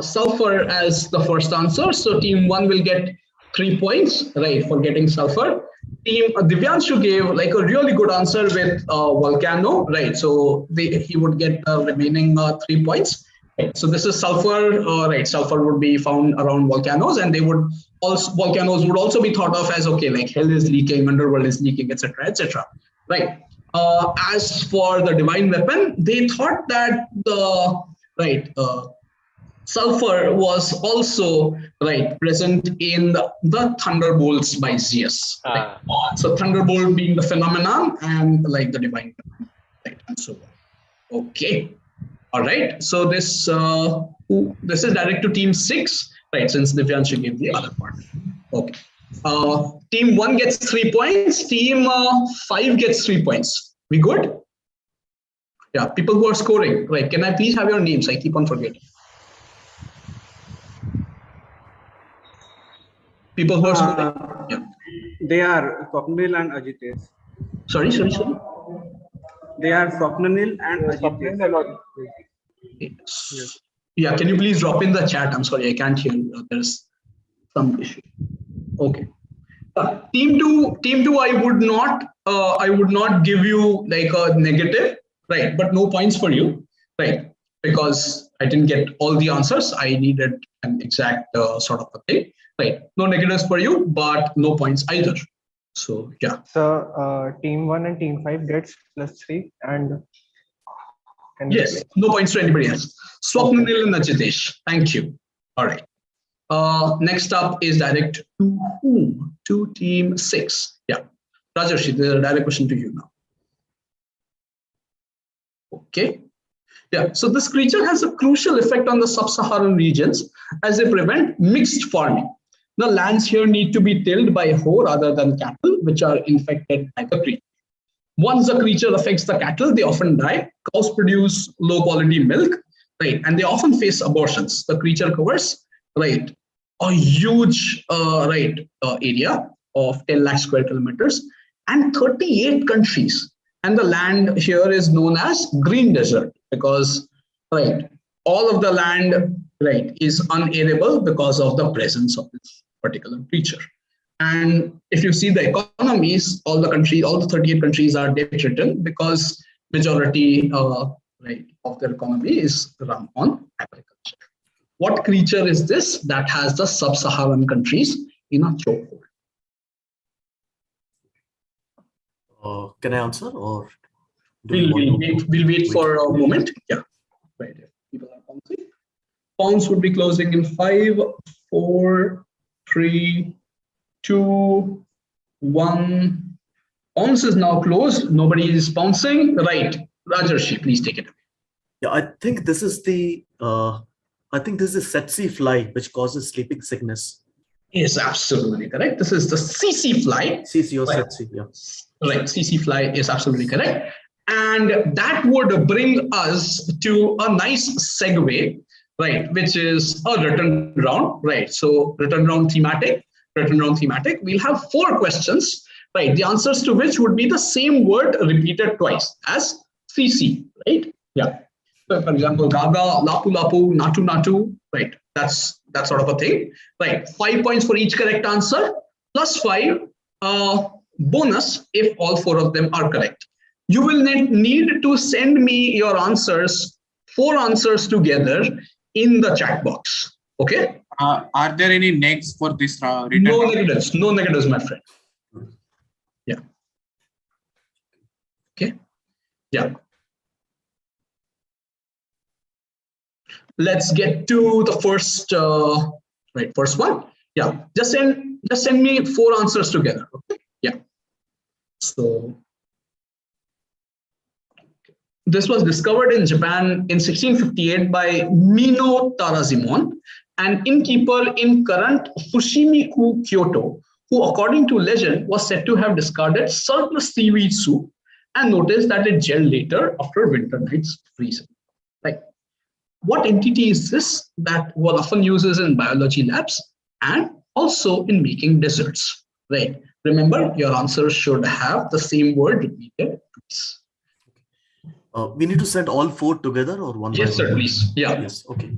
sulfur as the first answer. So team 1 will get 3 points, right, for getting sulfur. Team Divyanshu gave like a really good answer with volcano, right? So he would get the remaining 3 points. Right. So this is sulfur, right? Sulfur would be found around volcanoes, and volcanoes would also be thought of as, okay, like hell is leaking, underworld is leaking, etc., etc. Right. As for the divine weapon, they thought that sulfur was also present in the thunderbolts by Zeus. Right? So thunderbolt being the phenomenon and like the divine weapon, right? And so on. Okay. All right. So this is direct to team 6, right? Since Divyanshu gave the other part. Okay. Team 1 gets 3 points. Team 5 gets 3 points. We good? Yeah. People who are scoring, right? Can I please have your names? I keep on forgetting. People who are scoring. Yeah. They are Swapnil and Ajitesh. Sorry. They are Swapnil and Ajitesh. Yes. Yeah, can you please drop in the chat? I'm sorry, I can't hear. There's some issue. Okay. Team 2, I would not give you like a negative, right? But no points for you, right? Because I didn't get all the answers. I needed an exact sort of a thing, right? No negatives for you, but no points either. So yeah. So team 1 and team 5 gets +3 and. Yes, no points to anybody else. Swapnil and Ajitesh. Thank you. All right. Next up is direct to whom? To team 6. Yeah. Rajarshi, there's a direct question to you now. Okay. Yeah. So this creature has a crucial effect on the sub-Saharan regions as they prevent mixed farming. The lands here need to be tilled by hoe rather than cattle, which are infected by the creature. Once the creature affects the cattle, they often die. Cows produce low quality milk, right? And they often face abortions. The creature covers, right, a huge, area of 10 lakh square kilometers and 38 countries. And the land here is known as green desert because, right, all of the land, right, is unarable because of the presence of this particular creature. And if you see the economies, all the 38 countries are debt-ridden because majority of their economy is run on agriculture. What creature is this that has the sub-Saharan countries in a chokehold? Can I answer or? We'll wait for a moment. Yeah, right. People are bouncing. Pawns would be closing in 5, 4, 3, 2, 1. Pawns is now closed. Nobody is bouncing. Right. Rajarshi, please take it away. Yeah, I think this is the tsetse fly which causes sleeping sickness. Is absolutely correct. This is the CC fly. CC or tsetse, yeah. Right. CC fly is absolutely correct. And that would bring us to a nice segue, right, which is a written round, right? So written round thematic. We'll have 4 questions, right? The answers to which would be the same word repeated twice as CC, right? Yeah. So for example, gaga, lapu lapu, natu natu, right? That's that sort of a thing, right? 5 points for each correct answer, plus 5 bonus if all 4 of them are correct. You will need to send me your answers, 4 answers together in the chat box. Okay? Are there any negs for this written? No negatives. No negatives, my friend. Yeah. Okay. Yeah. Let's get to the first first one. Yeah. Just send me 4 answers together. Okay. Yeah. So this was discovered in Japan in 1658 by Mino Tarazimon, an innkeeper in current Fushimi-ku, Kyoto, who, according to legend, was said to have discarded surplus seaweed soup and noticed that it gelled later after winter nights freezing. Right. What entity is this that one often uses in biology labs and also in making desserts? Right. Remember, your answer should have the same word repeated twice. We need to send all 4 together or one by one? Yes, sir, please. Yeah. Yes, okay.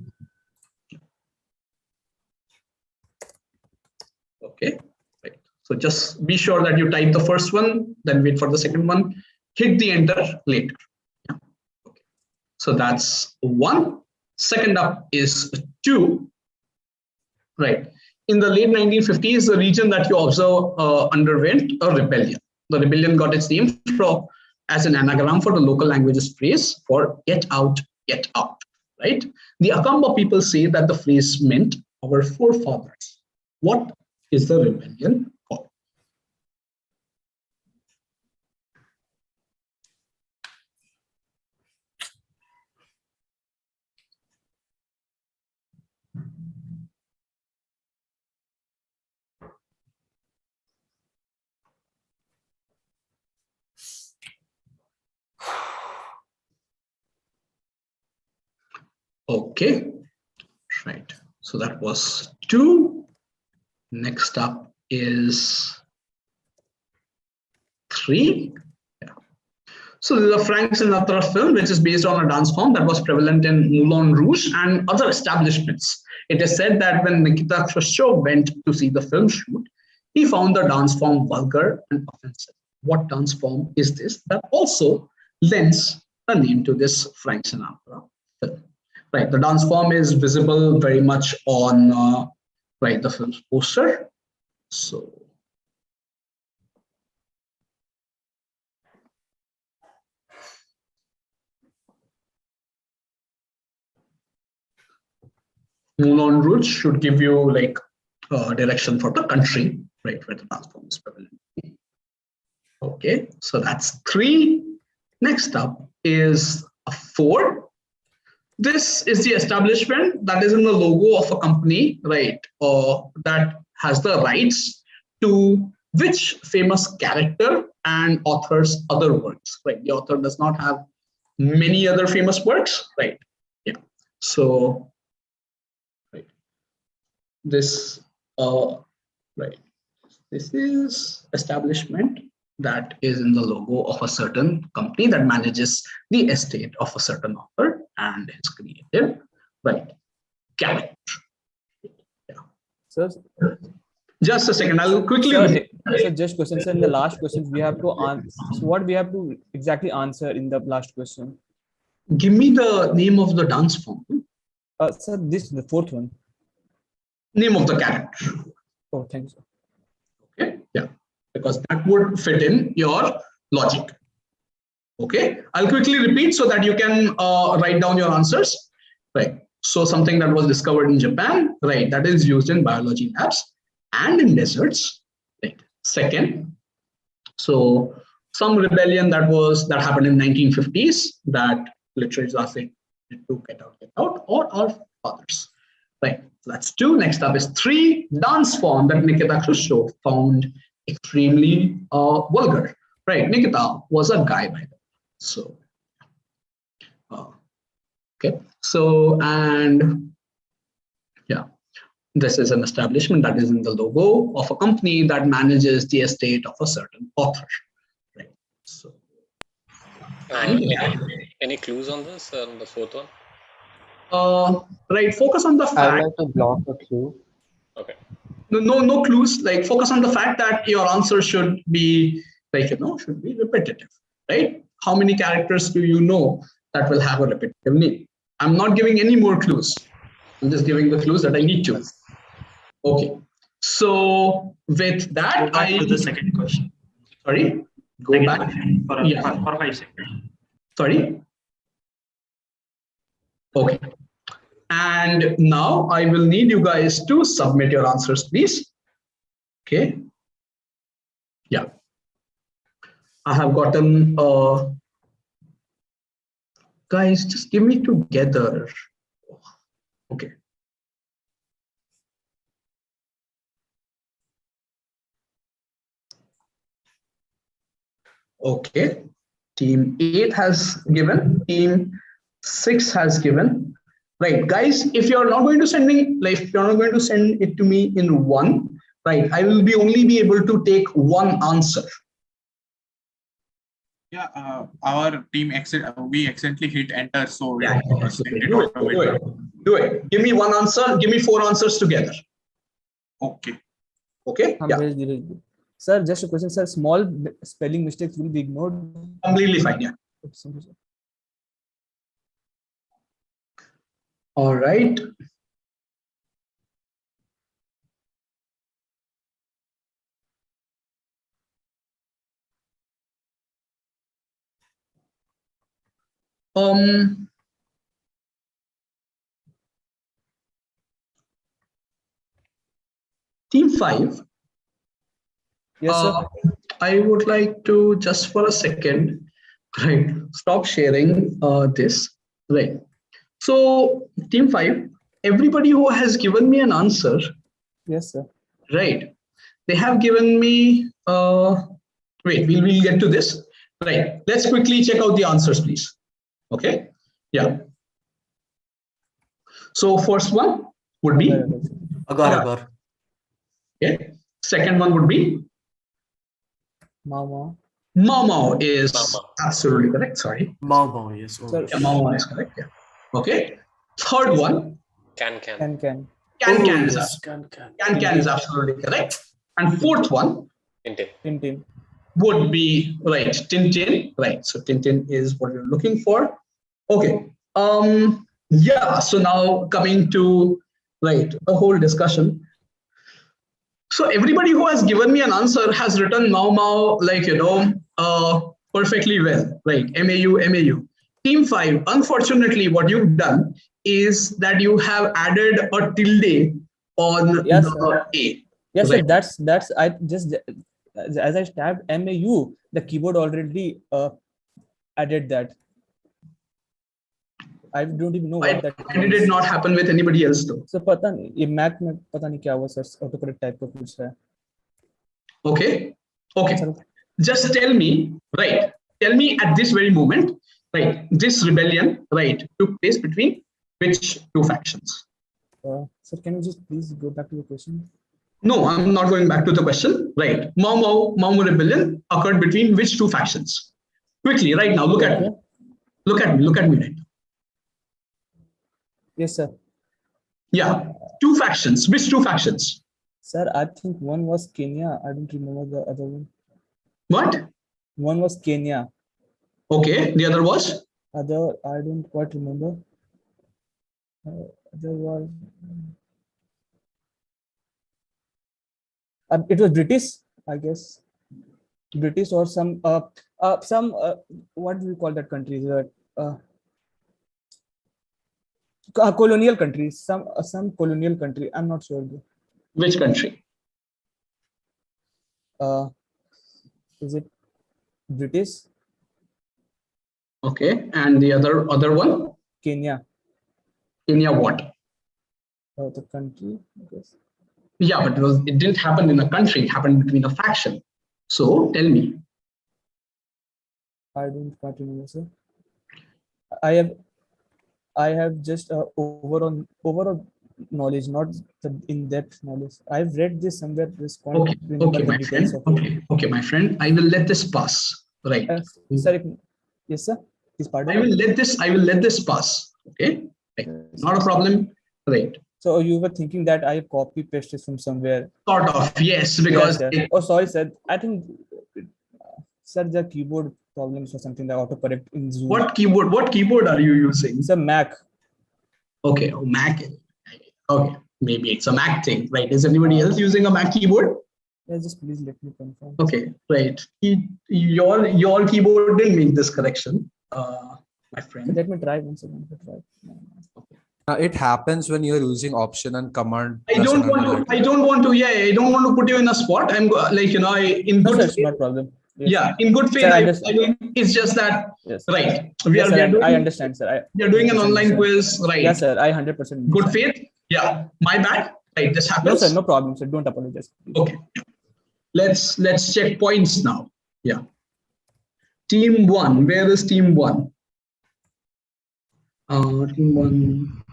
Okay, right. So just be sure that you type the first one, then wait for the second one, hit the enter later. Yeah. Okay. So that's 1. Second up is 2. Right. In the late 1950s, the region that you observe underwent a rebellion. The rebellion got its name from as an anagram for the local language's phrase for get out, right? The Akamba people say that the phrase meant our forefathers. What is the rebellion called? Okay, right. So that was 2. Next up is 3. Yeah. So this is a Frank Sinatra film, which is based on a dance form that was prevalent in Moulin Rouge and other establishments. It is said that when Nikita Khrushchev went to see the film shoot, he found the dance form vulgar and offensive. What dance form is this that also lends a name to this Frank Sinatra film? Right, the dance form is visible very much on the film's poster. So Moulin Rouge should give you like direction for the country, right, where the dance form is prevalent. Okay, so that's 3. Next up is a 4. This is the establishment that is in the logo of a company, right, that has the rights to which famous character and author's other works, right? The author does not have many other famous works, right? Yeah. So, right. This, right. This is establishment that is in the logo of a certain company that manages the estate of a certain author and his creative, right, character. Yeah. Sir, just a second, I'll quickly. So just questions. In the last questions, we have to answer. So what we have to exactly answer in the last question? Give me the name of the dance form. Sir, this is the 4th one. Name of the character. Oh, thanks. Okay, yeah, because that would fit in your logic. Okay, I'll quickly repeat so that you can write down your answers. Right. So something that was discovered in Japan, right, that is used in biology labs and in deserts. Right. Second, so some rebellion that happened in 1950s that literally is saying to get out, or our fathers. Right. So that's 2. Next up is 3. Dance form that Nikita Khrushchev found extremely vulgar. Right. Nikita was a guy by the way. So, okay. So, and yeah, this is an establishment that is in the logo of a company that manages the estate of a certain author. Right. So, any clues on this, on the 4th one? Right. Focus on the I would fact. like to block a clue. Okay. No clues. Like focus on the fact that your answer should be like should be repetitive, right? How many characters do you know that will have a repetitive name? I'm not giving any more clues. I'm just giving the clues that I need to. Okay. So with that, Go back to the second question. Sorry. Go Second back. question for, Yeah. for 5 seconds. Sorry. Okay. And now I will need you guys to submit your answers, please. Okay. Yeah. I have gotten, guys, just give me together. Okay. Okay. Team 8 has given, team 6 has given. Right, guys, if you're not going to send me, like if you're not going to send it to me in one, right, I will only be able to take one answer. Yeah, our team we accidentally hit enter, so Yeah, it sent it automatically. do it. Give me one answer, give me 4 answers together. Okay. Okay. Yeah. Sir, just a question, sir. Small spelling mistakes will be ignored. Completely fine. Yeah. All right. Team 5. Yes, sir. I would like to just for a second, right, stop sharing this. Right. So team 5, everybody who has given me an answer. Yes, sir. Right. They have given me, wait, we'll get to this. Right. Let's quickly check out the answers, please. Okay. Yeah. So first one would be Agar. Okay. Second one would be Mama. Mau is absolutely correct. Sorry. Mau, yes. Yeah, Mau is correct. Yeah. Okay. Third one. Can. Can. Can is absolutely correct. And fourth one Tintin. would be right. Tintin. Right. So Tintin is what you're looking for. Okay. Yeah. So now coming to the whole discussion. So everybody who has given me an answer has written Mau perfectly well, right? MAU. Team 5, unfortunately, what you've done is that you have added a tilde on the A. Yes, right? sir. That's I just as I tapped MAU, the keyboard already added that. I don't even know what that. Why did it not happen with anybody else though? So पता नहीं ये Mac में पता नहीं क्या हुआ sir autocorrect type का कुछ है. Okay. Just tell me, right? Tell me at this very moment, right? This rebellion, right, took place between which two factions? Sir, can you just please go back to the question? No, I'm not going back to the question. Right. Mau rebellion occurred between which two factions? Quickly, right now, look at me. Look at me right now. Yes, sir. Yeah, two factions. Which two factions? Sir, I think one was Kenya. I don't remember the other one. What? One was Kenya. Okay. The other was? Other, I don't quite remember. Other was. It was British, I guess. British or some what do we call that country? Colonial countries. Some colonial country. I'm not sure. Which country? Is it British? Okay, and the other one? Kenya. Kenya what? The country, I guess. Yeah, but it didn't happen in a country. It happened between a faction. So tell me. I don't quite remember, sir. I have just overall knowledge, not the in-depth knowledge. I've read this somewhere. Okay, my friend. I will let this pass. Right. Sorry. Yes, sir. Please pardon. I will let this pass. Okay. Right. Not a problem. Right. So you were thinking that I copy pasted from somewhere? Sort of, yes, because Oh, sorry, sir. I think, sir, the keyboard problems or something that autocorrect in Zoom. What keyboard are you using? It's a Mac. Okay, Mac. Okay, maybe it's a Mac thing, right? Is anybody else using a Mac keyboard? Yeah, just please let me confirm. Okay, right. Your keyboard didn't make this correction, my friend. Let me try once again. It happens when you're using Option and Command. I don't want to put you in a spot. I'm like, in good faith. No problem. Yes. Yeah, in good faith. Sir, I mean, it's just that, yes. Right? I understand, sir. We are doing an online quiz, right? Yes, sir. I 100%. Good faith. Yeah, my bad. Right, this happens. No, sir. No problem, sir. Don't apologize. Okay. Let's check points now. Yeah. Team 1. Where is team 1? Team 1.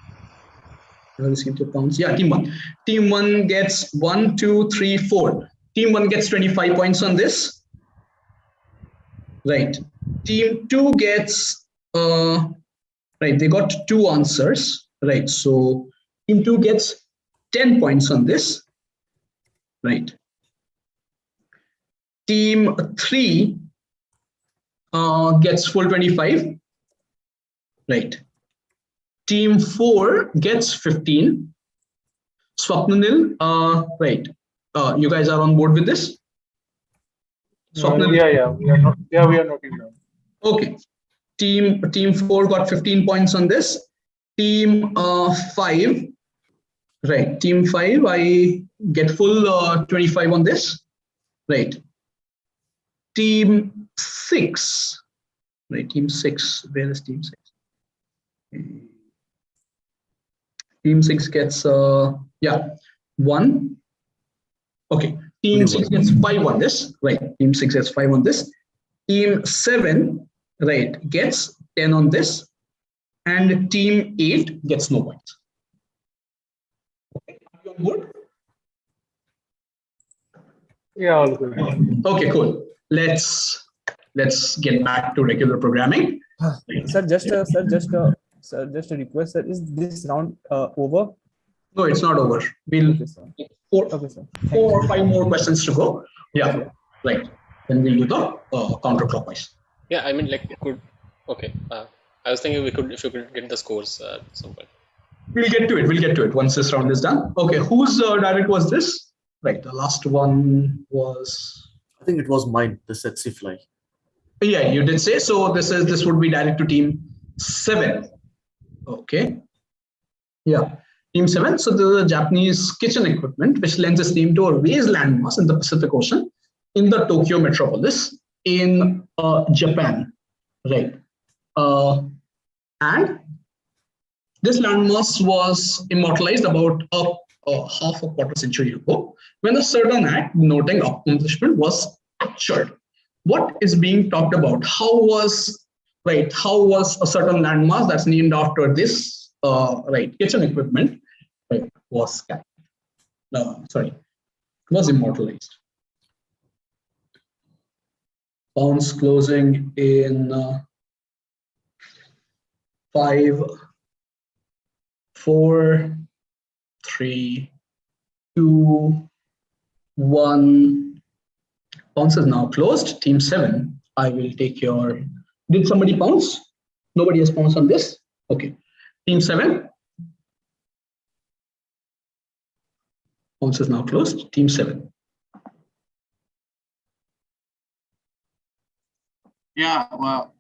Received your points. Yeah, team 1. Team 1 gets 1, 2, 3, 4. Team 1 gets 25 points on this. Right. Team 2 gets right, they got 2 answers. Right. So team 2 gets 10 points on this. Right. Team 3 gets full 25. Right. Team 4 gets 15. Swapnanil, right. You guys are on board with this? Yeah, we are not. Yeah, we are noting down. Okay. Team 4 got 15 points on this. Team 5, right. Team 5, I get full 25 on this. Right. Team 6, right. Team 6, where is team 6? Team 6 gets 1. Okay. Team 6 gets 5 on this. Right. Team 6 gets 5 on this. Team 7, right, gets 10 on this. And team 8 gets no points. Okay. Are you on board? Yeah, all good. Okay, cool. Let's get back to regular programming. Sir, just a request, sir. Is this round over? No, it's not over. We'll four or 5 more questions to go. Yeah, right. Then we'll do the counterclockwise. Yeah, I mean, like, okay. I was thinking if you could get the scores at some point. We'll get to it once this round is done. Okay, whose direct was this? Right, the last one was. I think it was mine. The Setsi fly. Yeah, you did say so. This would be direct to team 7. Okay. Yeah, team 7. So the Japanese kitchen equipment, which lends its name to a raised landmass in the Pacific Ocean, in the Tokyo metropolis in Japan, right? And this landmass was immortalized about half a quarter century ago, when a certain act noting accomplishment was actualized. What is being talked about? How was a certain landmass that's named after this kitchen equipment was immortalized? Pounds closing in 5, 4, 3, 2, 1. Pounds is now closed. Team 7, I will take your. Did somebody pounce? Nobody has pounced on this. Okay. Team 7. Pounds is now closed. Team 7. Yeah. Well,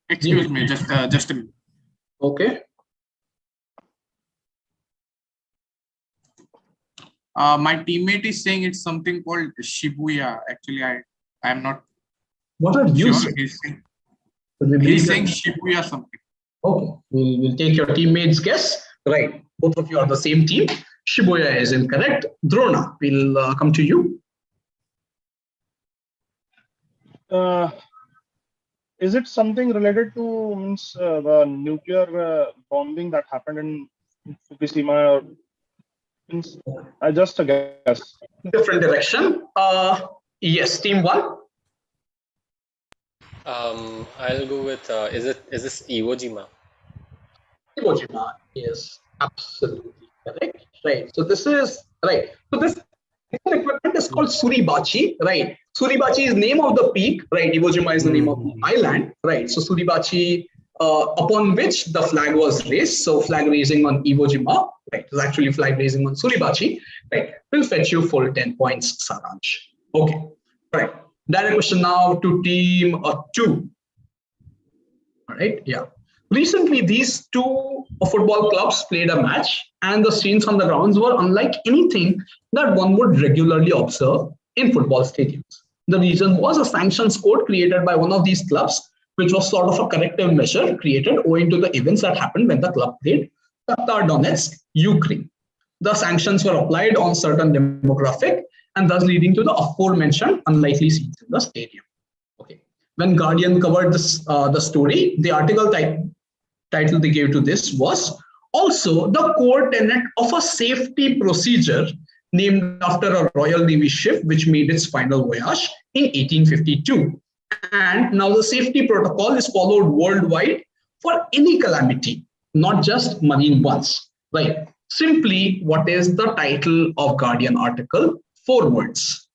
excuse me. Just a minute. Okay. My teammate is saying it's something called Shibuya. Actually, I am not. What are you sure. saying? He's saying Shibuya something. Okay, we'll take your teammate's guess. Right, both of you are the same team. Shibuya is incorrect. Drona, we'll come to you. Is it something related to the nuclear bombing that happened in Fukushima? I just a guess. Different direction. Yes, team 1. I'll go with is this Iwo Jima? Iwo Jima is absolutely correct. Right. So this is right. So this equipment is called Suribachi. Right. Suribachi is name of the peak. Right. Iwo Jima is the name of the island. Right. So Suribachi, upon which the flag was raised. So flag raising on Iwo Jima. Right. It's actually flag raising on Suribachi. Right. Will fetch you full 10 points, Saransh. Okay. Right. Direct question now to team 2. All right. Yeah. Recently, these two football clubs played a match, and the scenes on the grounds were unlike anything that one would regularly observe in football stadiums. The reason was a sanctions code created by one of these clubs, which was sort of a corrective measure created owing to the events that happened when the club played Shakhtar Donetsk, Ukraine. The sanctions were applied on certain demographic and thus leading to the aforementioned unlikely scenes in the stadium. When Guardian covered this, the story, the article title they gave to this was also the core tenet of a safety procedure named after a Royal Navy ship which made its final voyage in 1852. And now the safety protocol is followed worldwide for any calamity, not just marine ones. Right? Simply, what is the title of Guardian article? 4 words.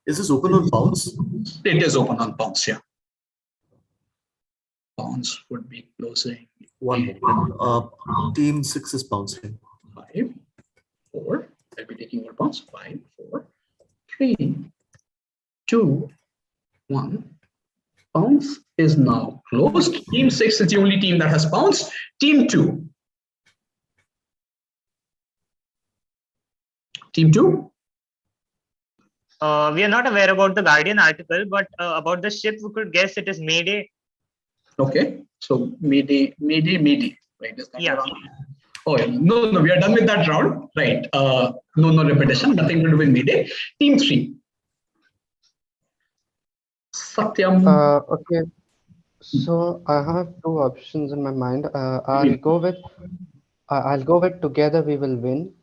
Is this open on bounce? It is open on bounce, yeah. Bounce would be closing. 1 moment. Team 6 is bouncing. 5, 4. I'll be taking your bounce. 5, 4, 3, 2, 1. Bounce is now closed. Team 6 is the only team that has bounced. Team 2. Team 2. We are not aware about the Guardian article, but about the ship, we could guess it is Mayday. Okay, so Mayday. Right? Yeah. Oh, yeah. No, we are done with that round. Right. No repetition. Nothing to do with Mayday. Team 3. Satyam. Okay. So I have 2 options in my mind. I'll go with together we will win.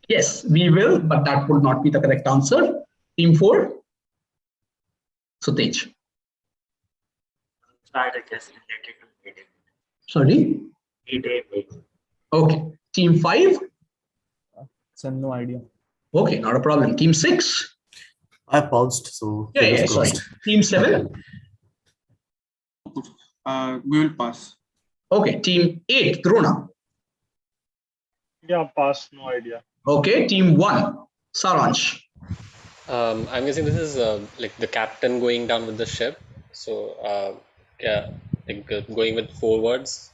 Yes, we will, but that would not be the correct answer. Team 4. Sutej. Try to guess related to Mayday. Sorry? Mayday. Okay. Team 5. So no idea. Okay, not a problem. Team 6. I bounced, so Yeah, sorry. Team 7. We will pass. Okay, team 8. Drona. Yeah, pass. No idea. Okay, team 1. Saransh. I'm guessing this is like the captain going down with the ship. So yeah, like going with 4 words.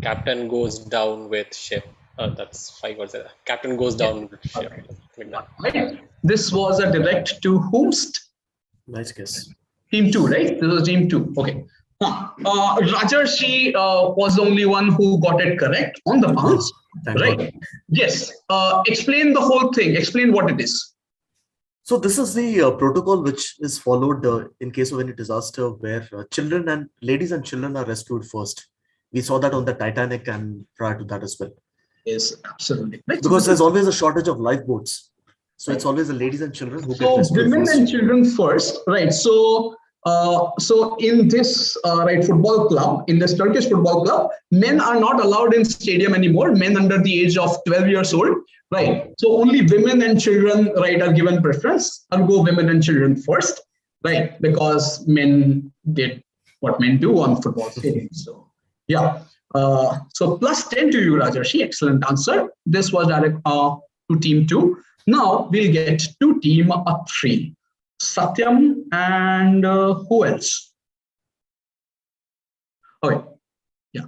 Captain goes down with ship. That's 5 words. Captain goes down with ship. Like that. Right. This was a direct to whomst? Nice guess. Team 2, right? This was team 2. Okay. Rajarshi was the only one who got it correct on the bounce. Right? God. Yes. Explain the whole thing. Explain what it is. So this is the protocol which is followed in case of any disaster where children and ladies and children are rescued first. We saw that on the Titanic and prior to that as well. Yes, absolutely. Right. Because there's always a shortage of lifeboats. So it's always the ladies and children who get rescued women first. And children first, right? So in this football club, in this Turkish football club, men are not allowed in stadium anymore. Men under the age of 12 years old, right? So only women and children, right, are given preference. I'll go women and children first, right? Because men did what men do on football stadiums. So yeah. So plus 10 to you, Rajarshi. Excellent answer. This was direct to team 2. Now we'll get to team 3. Satyam and who else? Okay, yeah,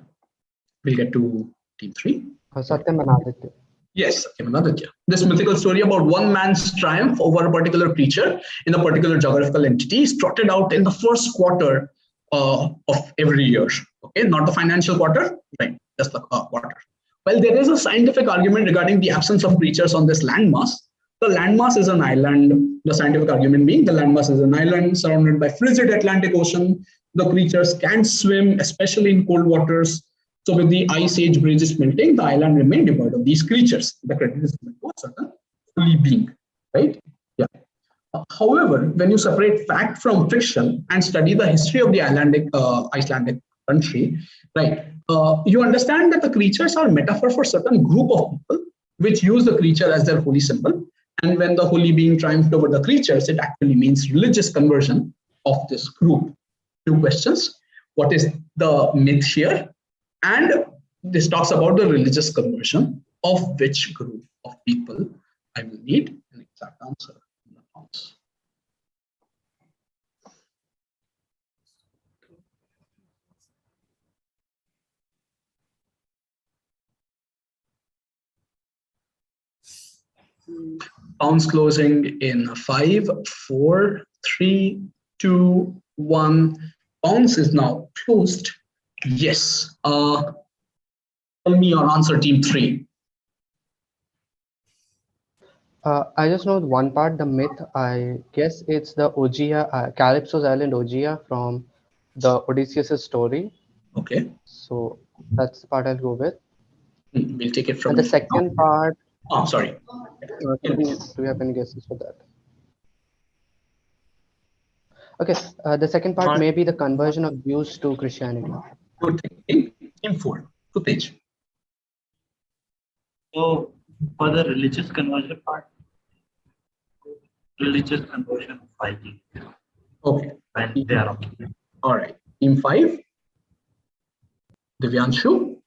we'll get to team 3. Satyam and Aditya. Yes, Satyam and Aditya. This mythical story about one man's triumph over a particular creature in a particular geographical entity is trotted out in the first quarter of every year. Okay, not the financial quarter, right? Just the quarter. Well, there is a scientific argument regarding the absence of creatures on this landmass. The landmass is an island. The scientific argument being the landmass is an island surrounded by frigid Atlantic Ocean. The creatures can't swim, especially in cold waters. So with the ice age bridges melting, the island remained devoid of these creatures. The credit is given to a certain fully being, right? Yeah. However, when you separate fact from fiction and study the history of the Icelandic country, right, you understand that the creatures are metaphor for certain group of people which use the creature as their holy symbol. And when the holy being triumphed over the creatures, it actually means religious conversion of this group. Two questions. What is the myth here? And this talks about the religious conversion of which group of people. I will need an exact answer. Pounds closing in 5, 4, 3, 2, 1. Pounds is now closed. Yes. Tell me your answer, team 3. I just know one part, the myth. I guess it's the Ogygia, Calypso's island Ogygia from the Odysseus' story. Okay. So that's the part I'll go with. We'll take it from and the second part. Oh, sorry. Do we have any guesses for that? Okay. The second part may be the conversion of Jews to Christianity. Good thing. Team 4. Good page. So for the religious conversion part, religious conversion of Vikings. Okay. When they are all right. Team 5. Divyanshu.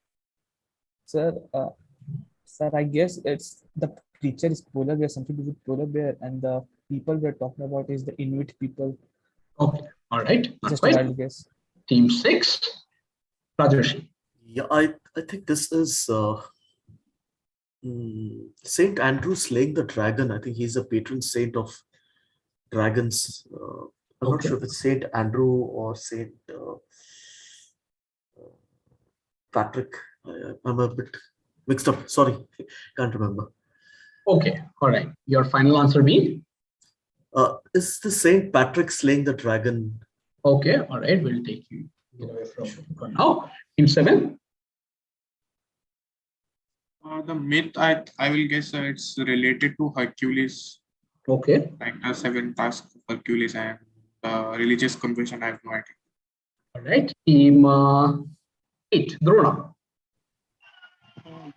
Sir, I guess it's the creature is polar bear, something to do with polar bear, and the people we're talking about is the Inuit people. Okay. All right. Just a wild guess. Team 6. Rajarshi. Yeah, I think this is Saint Andrew slaying the dragon. I think he's a patron saint of dragons. I'm not sure if it's Saint Andrew or Saint Patrick. I'm a bit mixed up. Sorry, can't remember. Okay, all right. Your final answer be? Is the Saint Patrick slaying the dragon? Okay, all right. We'll take you away from for now. Team 7. The myth, I will guess it's related to Hercules. Okay. Like the 7 tasks of Hercules and religious conversion. I have no idea. All right. Team 8. Drona.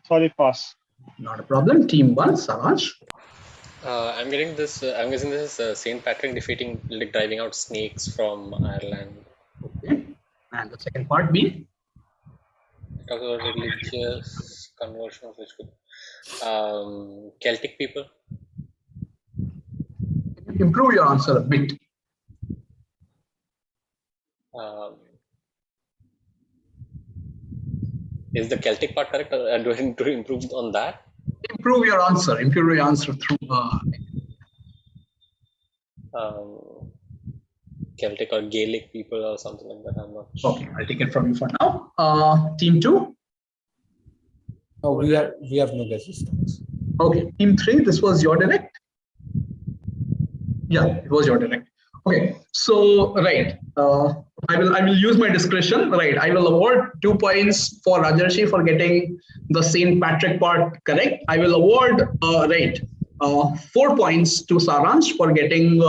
Sorry, pass. Not a problem. Team 1. Saransh. I'm getting this. I'm guessing this is Saint Patrick defeating, like driving out snakes from Ireland. Okay. And the second part be? Talk about religious conversion of which group? Celtic people. Improve your answer a bit. Is the Celtic part correct, or do I need to improve on that? Improve your answer. Improve your answer through. Celtic or Gaelic people or something like that. I'm not sure. Okay, I'll take it from you for now. Team 2. Oh, we have no guesses. Okay, team 3. This was your direct. Yeah, it was your direct. Okay, so right. I will use my discretion. Right, I will award 2 points for Rajarshi for getting the Saint Patrick part correct. I will award 4 points to Saransh for getting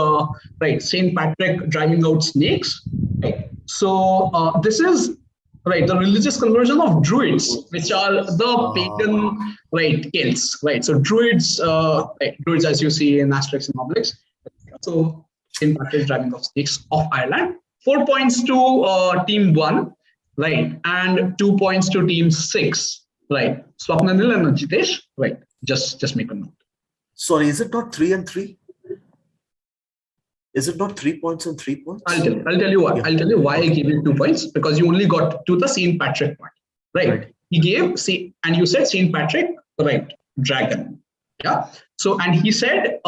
Saint Patrick driving out snakes. Right. So this is the religious conversion of druids, which are the pagan Celts. Right. So druids, druids as you see in Asterix and Obelix. So Saint Patrick driving out snakes of Ireland. 4 points to team 1, right, and 2 points to team 6, right. Swapnanil and Jitesh, right. Just make a note. Sorry, is it not 3 and 3? Is it not 3 points and 3 points? I'll tell you why. Yeah. I'll tell you why I gave you 2 points, because you only got to the Saint Patrick part, right? He gave and you said Saint Patrick, right? Dragon, yeah. So and he said,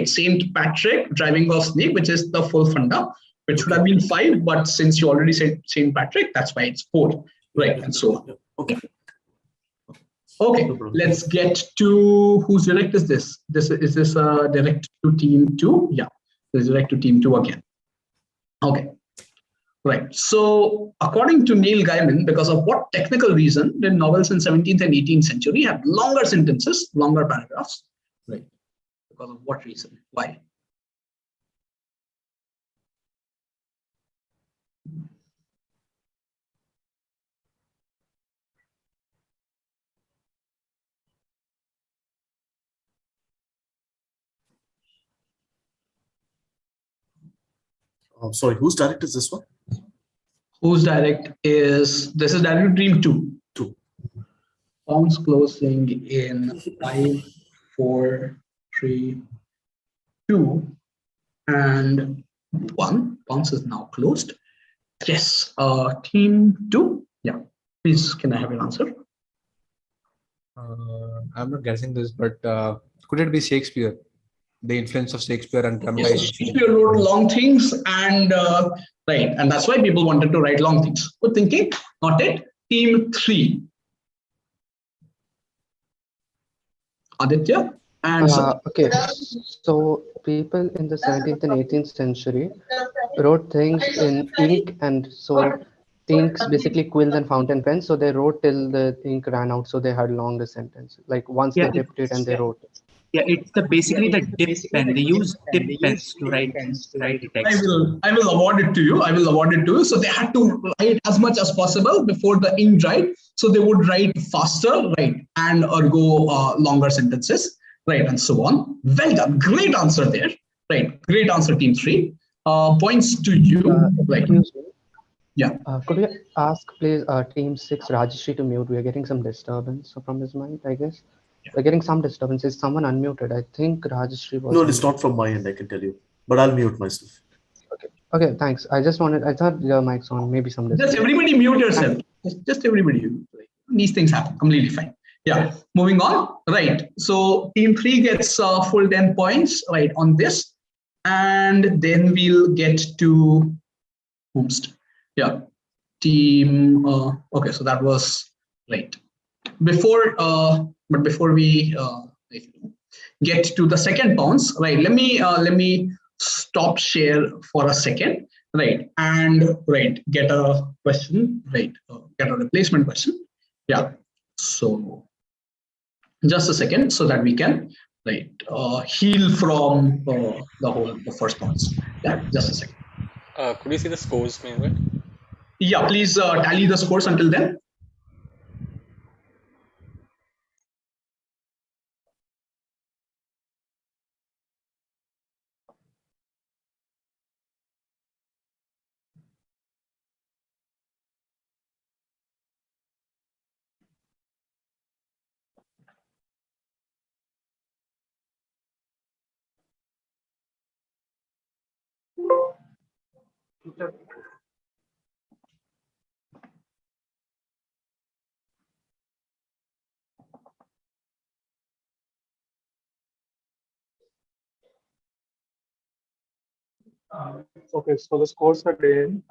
Saint Patrick driving off snake, which is the full funda. Which would have been 5, but since you already said Saint Patrick, that's why it's 4, right? And so on. Okay. Okay, let's get to whose direct is this? Is this direct to team 2? Yeah, this is direct to team 2 again. Okay, right. So according to Neil Gaiman, because of what technical reason did novels in 17th and 18th century have longer sentences, longer paragraphs? Right. Because of what reason? Why? Sorry, whose direct is this one? Whose direct is this? Is direct team 2. 2. Pawns closing in 5, 4, 3, 2, and 1. Pawns is now closed. Yes. Team 2. Yeah. Please, can I have your answer? I'm not guessing this, but could it be Shakespeare? The influence of Shakespeare and dramatization. Shakespeare wrote long things, and right, and that's why people wanted to write long things. Good thinking. Not it. Team 3. Aditya and okay, so people in the 17th and 18th century wrote things in ink, and so inks basically quills and fountain pens, so they wrote till the ink ran out, so they had longer sentences. Like once they dipped it and they wrote it. Yeah, it's basically the dip pen. They use dip pens to write the text. I will award it to you. I will award it to you. So they had to write as much as possible before the ink dried. So they would write faster, right, and or go longer sentences, right, and so on. Well done. Great answer there. Right. Great answer, team 3. Points to you. Right. Yeah. Could we ask, please, team 6 Rajeshri to mute? We are getting some disturbance from his mic, I guess. We're getting some disturbance. Is someone unmuted? I think Rajeshri was. No, it's not from my end, I can tell you. But I'll mute myself. Okay, thanks. I thought your mic's on. Maybe some disturbance. Just everybody mute yourself. Just everybody. These things happen. Completely fine. Yeah. Moving on. Right. So team 3 gets full 10 points, right, on this. And then we'll get to Hoomst. Yeah. Team. Okay. So that was right. Before we get to the second bounce, right? Let me stop share for a second, right? And get a question, right? Get a replacement question. Yeah. So just a second, so that we can heal from the first bounce. Yeah. Just a second. Could you see the scores, meanwhile? Yeah. Please tally the scores until then. Okay, so the scores are in.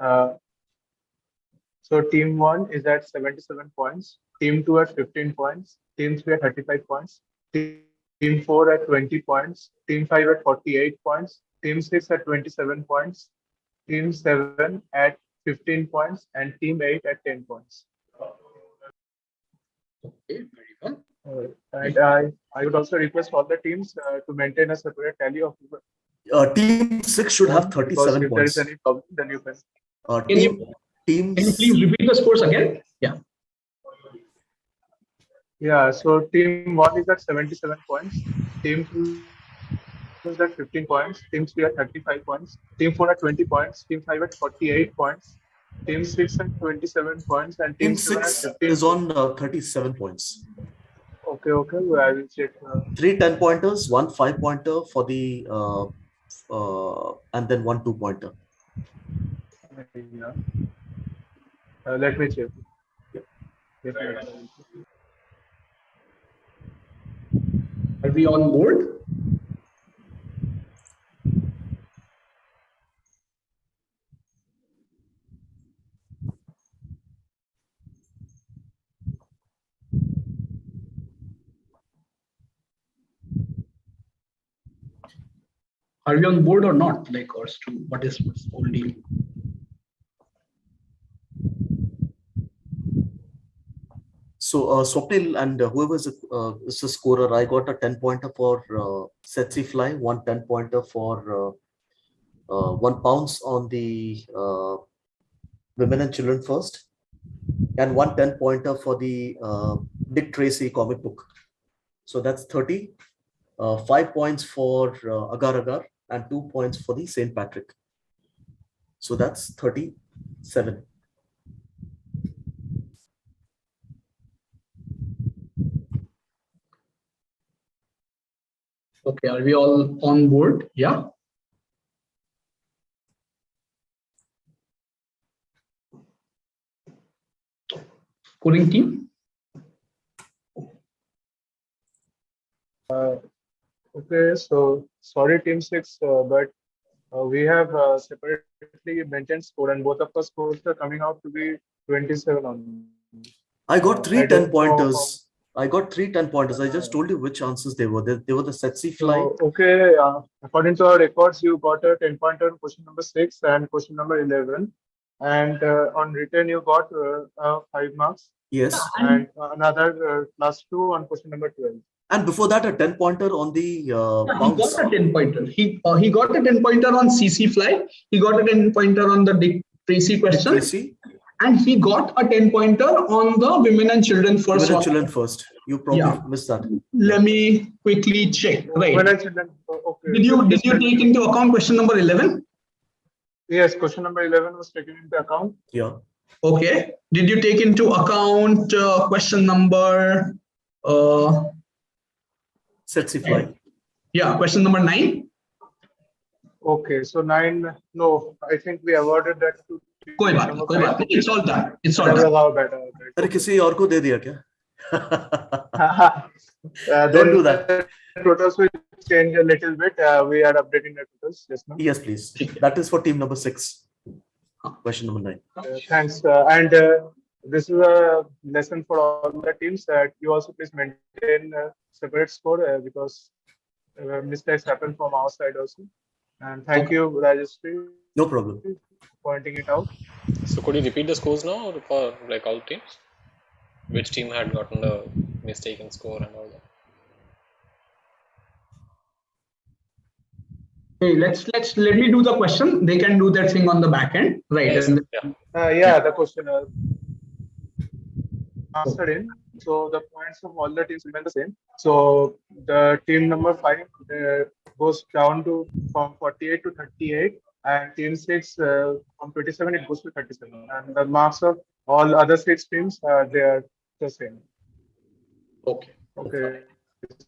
So team 1 is at 77 points, team 2 at 15 points, team 3 at 35 points, team 4 at 20 points, team 5 at 48 points, team 6 at 27 points, team 7 at 15 points, and team 8 at 10 points. Okay, very well. And I would also request all the teams to maintain a separate tally of Team 6 should have 37 if points. there is any problem, then you can. Can you please repeat the scores again? Yeah. Yeah, so team 1 is at 77 points, team 2 is at 15 points, team 3 at 35 points, team 4 at 20 points, team 5 at 48 points, team 6 at 27 points, and Team team 7 at 6 15 is on 37 points. Okay, well, I will check. 3 10-pointers, 1 5-pointer for the and then 1 2-pointer. Yeah. Let me check. Are we on board? Are we on board or not? Like, or what is what's the whole deal? So Swapnil and whoever is the scorer, I got a 10-pointer for Setsi Fly, 1 10-pointer for 1 pounce on the Women and Children First, and 1 10-pointer for the Dick Tracy comic book. So that's 30. 5 points for Agar Agar and 2 points for the St. Patrick. So that's 37. Okay, are we all on board? Yeah. Scoring team. Okay, so sorry, Team 6, but we have separately maintained score, and both of our scores are coming out to be 27 on. I got three I 10 don't know pointers. I got three 10 pointers. I just told you which answers they were. They were the Setsi fly. So, okay, according to our records, you got a 10 pointer on question number 6 and question number 11. And on written, you got 5 marks. Yes. And another +2 on question number 12. And before that, a 10 pointer on the bounce. He got a 10 pointer. He got a 10 pointer on CC fly. He got a 10 pointer on the Dick Tracy question. Tracy. And he got a 10 pointer on the women and children first. Women and children first. You probably missed that. Let me quickly check. Right. Women and children. Okay. Did you take into account question number 11? Yes, question number 11 was taken into account. Yeah. Okay. Did you take into account question number? Setsi fly. Yeah, question number 9. Okay, so 9. No, I think we avoided that. It's all done. It's all that done. was our better. अरे किसी और को दे दिया क्या? Don't do that. Totals will change a little bit. We are updating the totals just now. Yes, please. That is for team number 6. Question number 9. Thanks. And this is a lesson for all the teams that you also please maintain a separate score because mistakes happen from our side also. And thank you, Rajeshri. No problem. Pointing it out. So could you repeat the scores now for like all teams? Which team had gotten the mistaken score and all that? Hey, let me do the question. They can do that thing on the back end, right? Yes, Yeah, the question answered in. So the points of all the teams remain the same. So the team number 5 goes down to from 48 to 38, and team 6 from 27 it goes to 37. And the marks of all other 6 teams they are the same. Okay.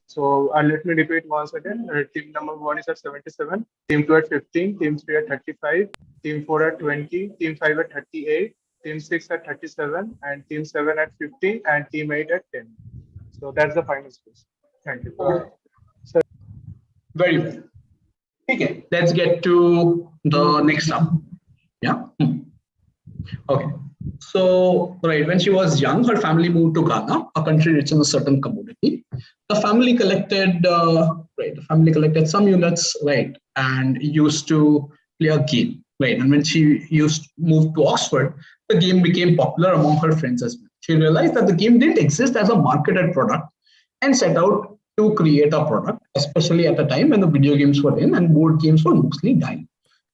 So let me repeat once again. Team number 1 is at 77, team 2 at 15, team 3 at 35, team 4 at 20, team 5 at 38, team 6 at 37, and team 7 at 15, and team 8 at 10. So that's the final score. Thank you. Very well. Okay, let's get to the next up. Yeah. Okay. So, right, when she was young, her family moved to Ghana, a country rich in a certain commodity. The family collected, some units, right, and used to play a game, right. And when she moved to Oxford, the game became popular among her friends as well. She realized that the game didn't exist as a marketed product and set out to create a product, especially at a time when the video games were in and board games were mostly dying.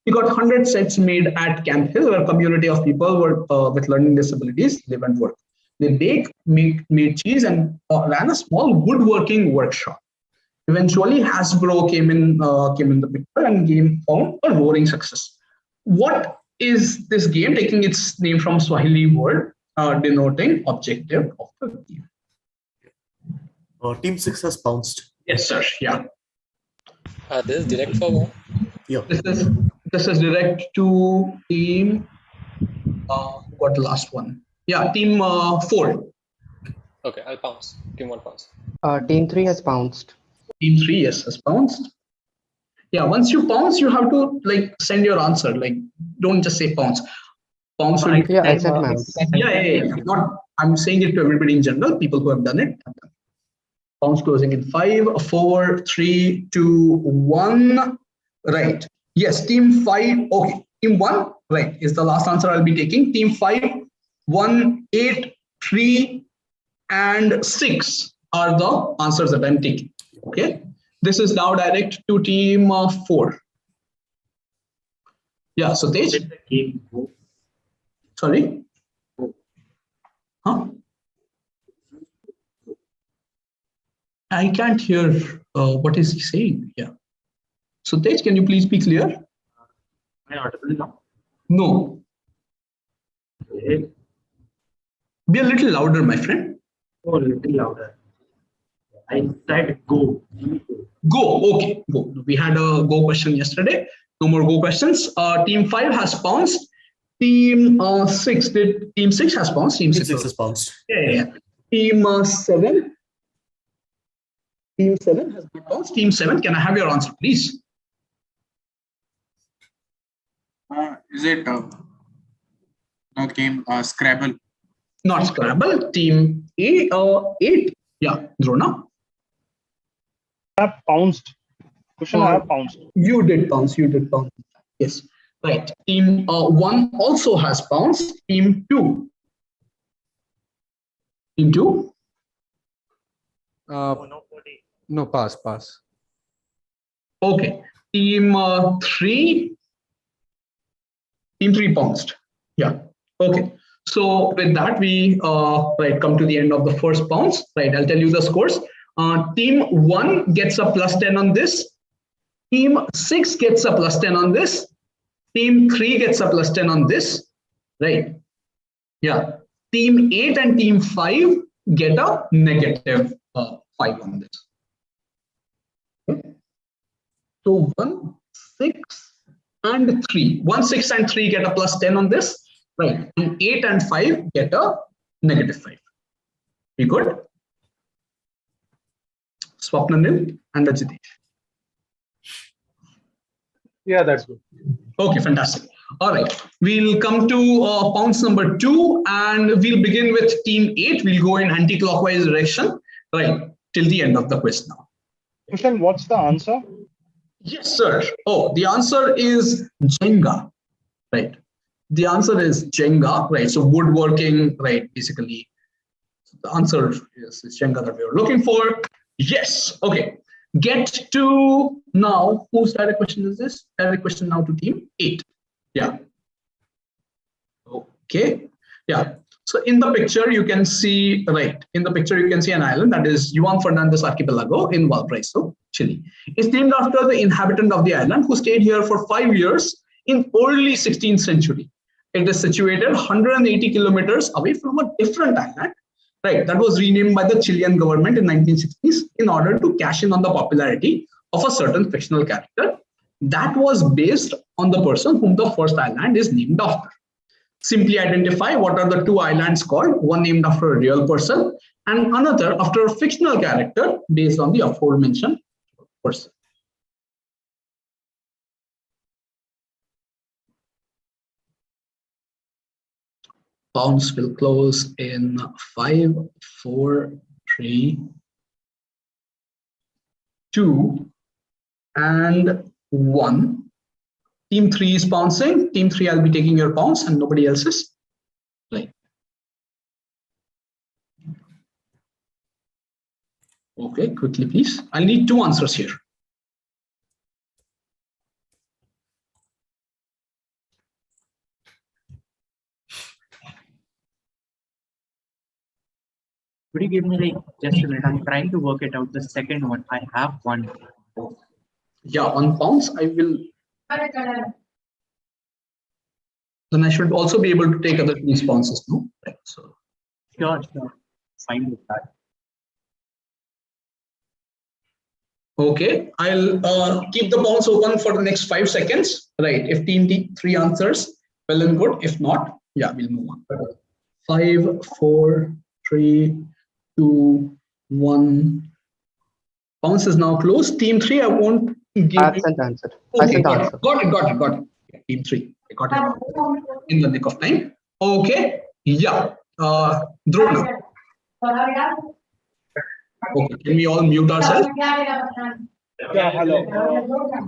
We got 100 sets made at Camp Hill, where a community of people were with learning disabilities live and work. They baked, made cheese, and ran a small woodworking workshop. Eventually, Hasbro came in the picture, and game found a roaring success. What is this game? Taking its name from Swahili word denoting objective of the game. Team 6 has bounced. Yes, sir. Yeah. This is direct for what? Yeah. This is direct to team. What the last one? Yeah, team 4. Okay, I'll bounce. Team 1 bounce. Team 3 has bounced. Team 3, yes, has bounced. Yeah, once you bounce, you have to send your answer. Don't just say bounce. Bounce will be. Yeah, I said ma'am. Yeah. I'm saying it to everybody in general. People who have done it. Bounce closing in 5, 4, 3, 2, 1. Right. Yes, team 5. Okay. Team 1, right, is the last answer I'll be taking. Team 5, 1, 8, 3, and 6 are the answers that I'm taking. Okay. This is now direct to team 4. Yeah, so Tej. Sorry? Huh? I can't hear what is he saying. Yeah. So Tej, can you please be clear? Am I audible now? No. Be a little louder, my friend. Oh, a little louder. I said go. Go. Okay. Go. We had a go question yesterday. No more go questions. Team 5 has pounced. Team 6 did. Team 6 has pounced. Team 6 has bounced. Yeah. Team 7. Team 7 has not bounced. Team 7, can I have your answer, please? Is it the game Scrabble? Not Scrabble. Team 8. Yeah, Drona. I have pounced. Question, I have pounced. You did bounce. You did bounce. Yes. Right. Team 1 also has bounced. Team 2. Team 2. No, pass. Okay. Team 3. Team 3 bounced. Yeah. Okay. So with that, we come to the end of the first bounce. Right. I'll tell you the scores. Team 1 gets a +10 on this. Team 6 gets a +10 on this. Team 3 gets a +10 on this. Right. Yeah. Team 8 and Team 5 get a -5 on this. Okay. So 1, 6, and 3. 1, 6, and 3 get a +10 on this. Right. And 8 and 5 get a -5. We good? Swapnanil and Ajitesh. Yeah, that's good. Okay, fantastic. All right, we'll come to pounce number 2, and we'll begin with team 8. We'll go in anti-clockwise direction, right, till the end of the quiz now. Question, what's the answer? Yes, sir. Oh, the answer is Jenga, right? The answer is Jenga, right? So woodworking, right? Basically, the answer is Jenga that we were looking for. Yes. Okay. Get to now. Whose direct question is this? Direct question now to team 8. Yeah. Okay. Yeah. So in the picture, you can see, right, in the picture, you can see an island that is Juan Fernandez Archipelago in Valparaiso, Chile. It's named after the inhabitant of the island who stayed here for 5 years in early 16th century. It is situated 180 kilometers away from a different island, right, that was renamed by the Chilean government in 1960s in order to cash in on the popularity of a certain fictional character that was based on the person whom the first island is named after. Simply identify what are the 2 islands called, one named after a real person and another after a fictional character based on the aforementioned person. Bounce will close in 5, 4, 3, 2, and 1. Team 3 is bouncing. Team 3, I'll be taking your bounce and nobody else's. Right. Okay, quickly, please. I'll need 2 answers here. Could you give me like just a minute? I'm trying to work it out. The second one, I have one. Yeah, on bounce, I will. Then I should also be able to take other responses, no? Right. So. Sure. Fine with that. Okay, I'll keep the bounce open for the next 5 seconds. Right. If team 3 answers, well and good. If not, yeah, we'll move on. 5, 4, 3, 2, 1. Bounce is now closed. Team 3, I won't give I sent the answer. Okay, I sent the got answer. it. Yeah, team 3, I got it in the nick of time. Okay, yeah. Drona. Okay, can we all mute ourselves? Yeah, hello.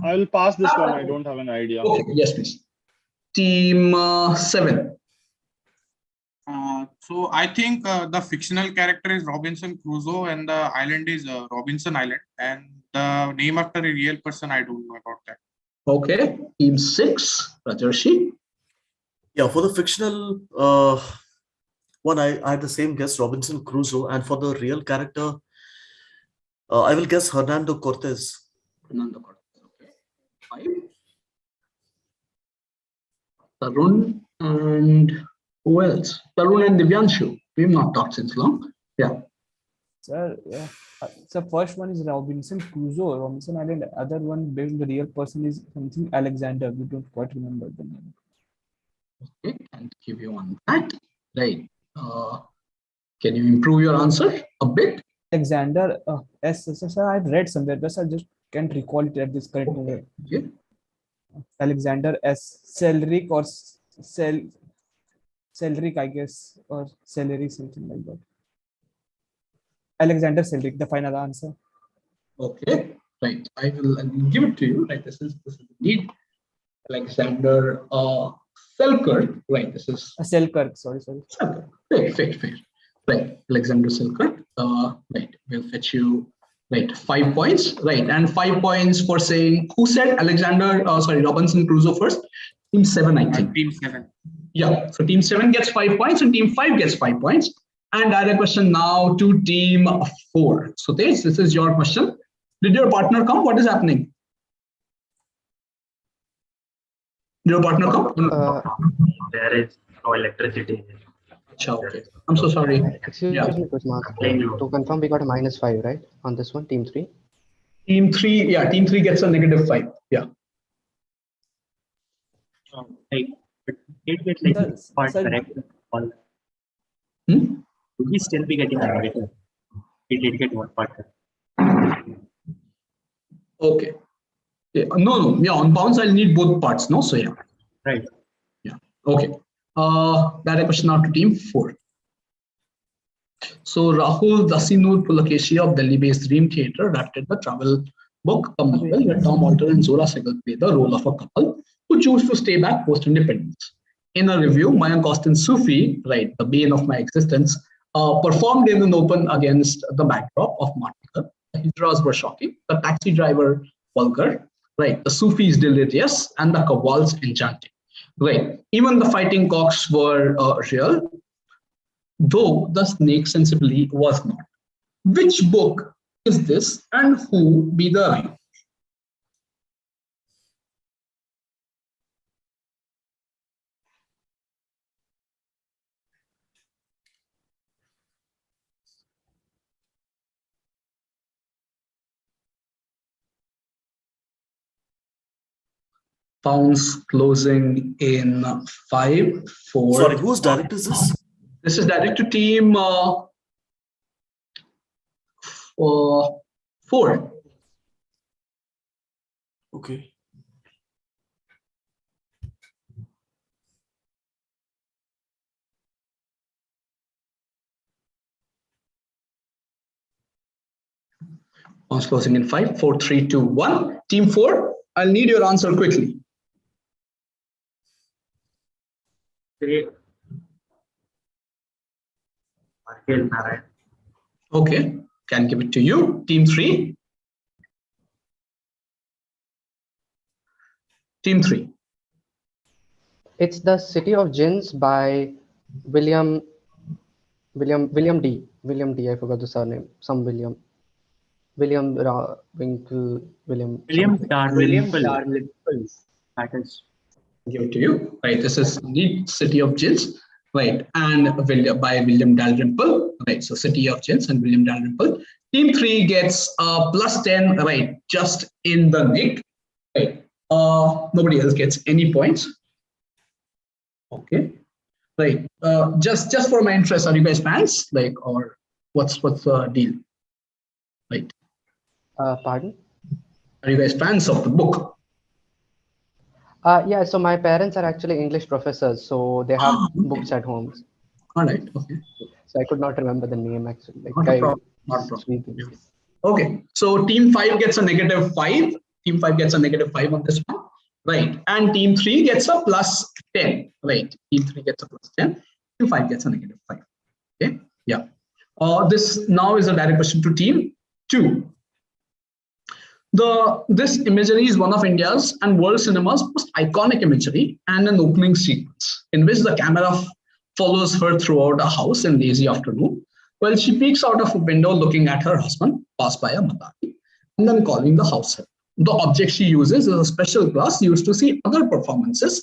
I will pass this one. I don't have an idea. Okay, yes, please. Team 7. So I think the fictional character is Robinson Crusoe and the island is Robinson Island, and the name after a real person, I don't know about that. Okay, team 6, Rajarshi. Yeah, for the fictional one, I had the same guess, Robinson Crusoe, and for the real character, I will guess Hernando Cortez. Fernando Cortez. Okay. 5. Tarun and who else? Tarun and Divyanshu. We've not talked since long. Yeah. Sir, yeah. So first one is Robinson Crusoe, Robinson Island. Other one based on the real person is something Alexander. We don't quite remember the name. Okay, can't give you on that. Right. Can you improve your answer a bit? Alexander, yes, sir, I've read somewhere, but I just can't recall it at this current moment. Okay. Alexander S. Selric or Selric, I guess, or celery, something like that. Alexander Selric, the final answer. Okay, right. I'll give it to you. Right. This is indeed Alexander Selkirk. Right. This is Selkirk. Sorry. Selkirk. Fair. Right. Alexander Selkirk. Right. We'll fetch you. Right. 5 points. Right. And 5 points for saying who said Alexander. Robinson Crusoe first. Team 7, I think. Team 7. Yeah. So team 7 gets 5 points and team 5 gets 5 points. And direct question now to team 4. So this is your question. Did your partner come? What is happening? Did your partner come? There is no electricity. Okay. I'm so sorry. Excuse me, Coach Mark. To confirm, we got a -5, right? On this one, team 3. Team 3, yeah. Team 3 gets a -5. Yeah. It gets like part correct. Would we still be getting a negative? It did get one part correct. Okay. Yeah. No. Yeah, on bounce, I'll need both parts. No, so yeah. Right. Yeah. Okay. Direct question now to team 4. So Rahul Dasinur Pulakeshia of Delhi-based Dream Theatre adapted the travel book, a novel where Tom Alter and Zora Sehgal play the role of a couple who choose to stay back post-independence. In a review, Mayank Austin Sufi, right, the bane of my existence, performed in an open against the backdrop of Martyr. The hijras were shocking, the taxi driver vulgar, right, the Sufis delirious, and the Qawwals enchanting. Right, even the fighting cocks were real, though the snake sensibly was not. Which book is this and who be the writer? Pounds closing in 5, 4. Sorry, whose direct is this? This is direct to team 4. Okay. Pounds closing in 5, 4, 3, 2, 1. Team 4, I'll need your answer quickly. Okay, can give it to you. Team 3. Team 3. It's The City of Jinns by William D. I forgot the surname. Some William Winkle. William Dalrymple. That is. Give it to you. Right, this is the City of Jinns. Right, and by William Dalrymple. Right, so City of Jinns and William Dalrymple. Team 3 gets +10. Right, just in the nick. Right, nobody else gets any points. Okay, right. Just for my interest, are you guys fans? Like, or what's the deal? Right. Pardon? Are you guys fans of the book? Yeah, so my parents are actually English professors, so they have books at home. All right, okay. So I could not remember the name actually. Like, Not a problem. Okay, so team 5 gets a -5. Team 5 gets a -5 on this one. Right, and team 3 gets a +10. Right, team 3 gets a +10. Team 5 gets a -5. Okay, yeah. This now is a direct question to team 2. This imagery is one of India's and world cinema's most iconic imagery and an opening sequence in which the camera follows her throughout a house in lazy afternoon while she peeks out of a window looking at her husband pass by a matari and then calling the house help. The object she uses is a special glass used to see other performances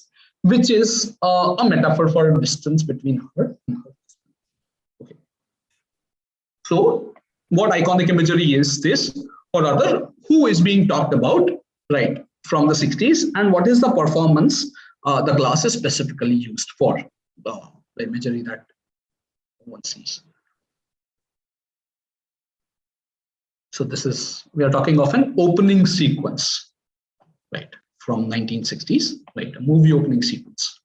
which is a metaphor for distance between her and her. Okay. So, what iconic imagery is this, or rather, who is being talked about, right, from the 60s, and what is the performance the glass is specifically used for, the imagery that one sees. So this is, we are talking of an opening sequence, right, from 1960s, right, a movie opening sequence.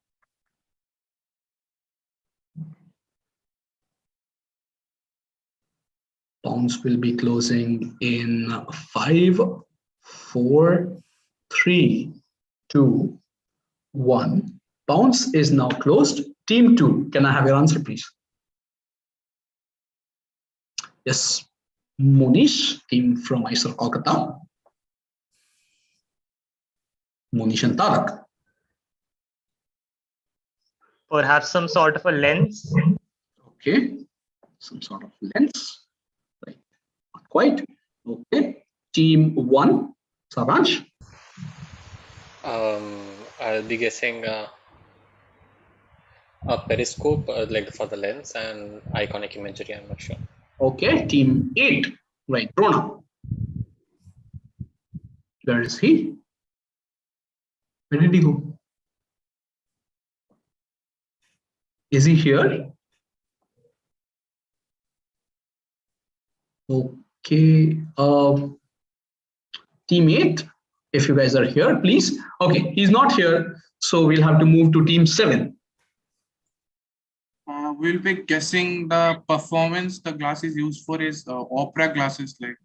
Pounds will be closing in 5, 4, 3, 2, 1. Pounds is now closed. Team 2, can I have your answer, please? Yes, Monish, team from ISER Kolkata. Monish and Tarak. Perhaps some sort of a lens. Okay, some sort of lens. Right, not quite. Okay, team 1, Saransh. I'll be guessing a periscope, like for the lens, and iconic imagery. I'm not sure. Okay, team 8, right, Drona. Where is he? Where did he go? Is he here? Okay, team 8, if you guys are here, please. Okay, he's not here, so we'll have to move to team 7. We'll be guessing the performance the glass is used for is opera glasses. Like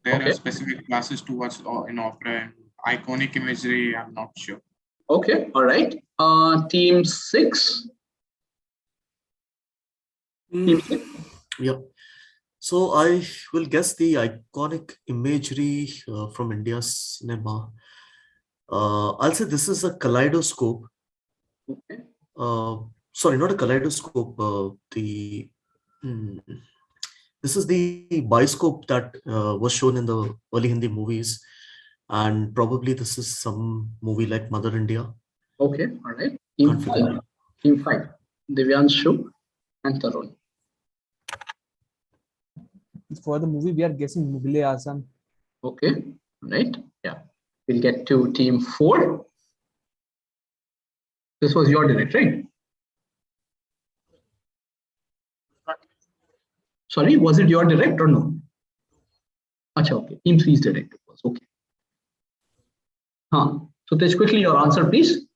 there are specific glasses towards in opera, and iconic imagery. I'm not sure. Okay, all right. Team 6. Team 6. Yep. So I will guess the iconic imagery from India's cinema. I'll say this is a kaleidoscope. Okay. Sorry, not a kaleidoscope. This is the bioscope that was shown in the early Hindi movies, and probably this is some movie like Mother India. Okay, all right. Team 5. Team 5. Divyanshu and Tarun. For the movie, we are guessing Mughal Azam. Okay, right. Yeah. We'll get to team 4. This was your direct, right? Sorry, was it your direct or no? Achha, okay. Team 3's direct it was. Okay. So Tej, quickly your answer, please.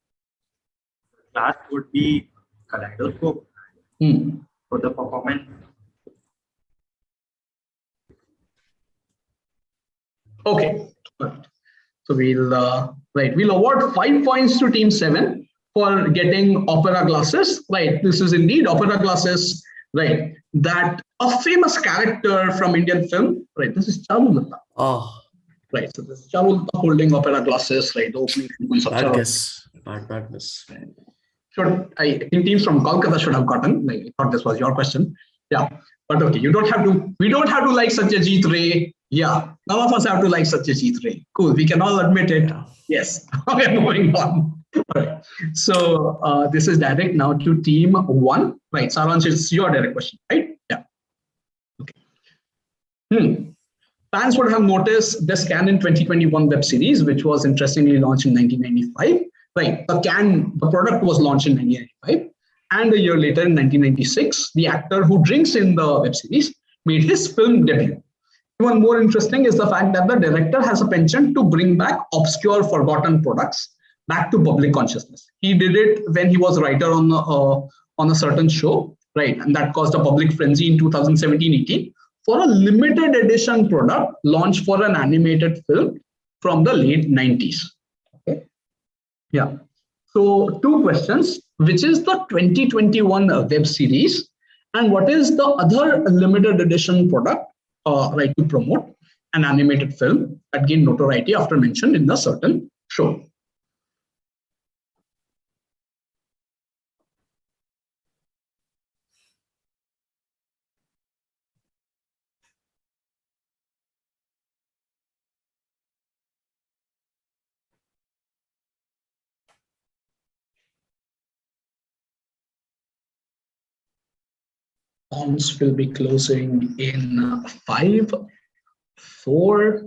Glass would be kaleidoscope for the performance. Okay. So we'll award 5 points to team 7 for getting opera glasses. Right. This is indeed opera glasses. Right. That a famous character from Indian film. Right. This is Charulata. Oh. Right. So this is Charulata holding opera glasses. Right. The opening sequence of Bad guess. Bad miss. I think teams from Kolkata should have gotten. I thought this was your question. Yeah. But okay, you don't have to. We don't have to like Satyajit Ray. Yeah. None of us have to like Satyajit Ray. Cool. We can all admit it. Yes. Okay, moving on. Right. So this is direct now to team 1. Right. Saransh, it's your direct question, right? Yeah. Okay. Fans would have noticed this Canon 2021 web series, which was interestingly launched in 1995. Right. The product was launched in 1995. And a year later, in 1996, the actor who drinks in the web series made his film debut. Even more interesting is the fact that the director has a penchant to bring back obscure, forgotten products back to public consciousness. He did it when he was writer on a certain show, right? And that caused a public frenzy in 2017-18 for a limited edition product launched for an animated film from the late 90s. Okay. Yeah. So 2 questions. Which is the 2021 web series, and what is the other limited edition product, right, to promote an animated film that gained notoriety after mention in a certain show? Accounts will be closing in 5, 4,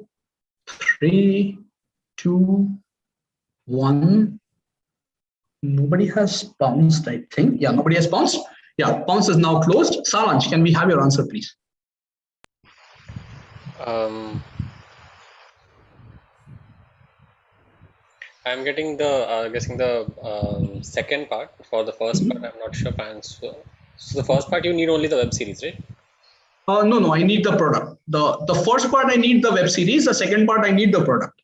3, 2, 1. Nobody has bounced, I think. Yeah, nobody has bounced. Yeah, bounce is now closed. Saransh, can we have your answer, please? I'm getting the guessing the second part. For the first part, I'm not sure. So the first part, you need only the web series, right? No, I need the product. The first part, I need the web series. The second part, I need the product.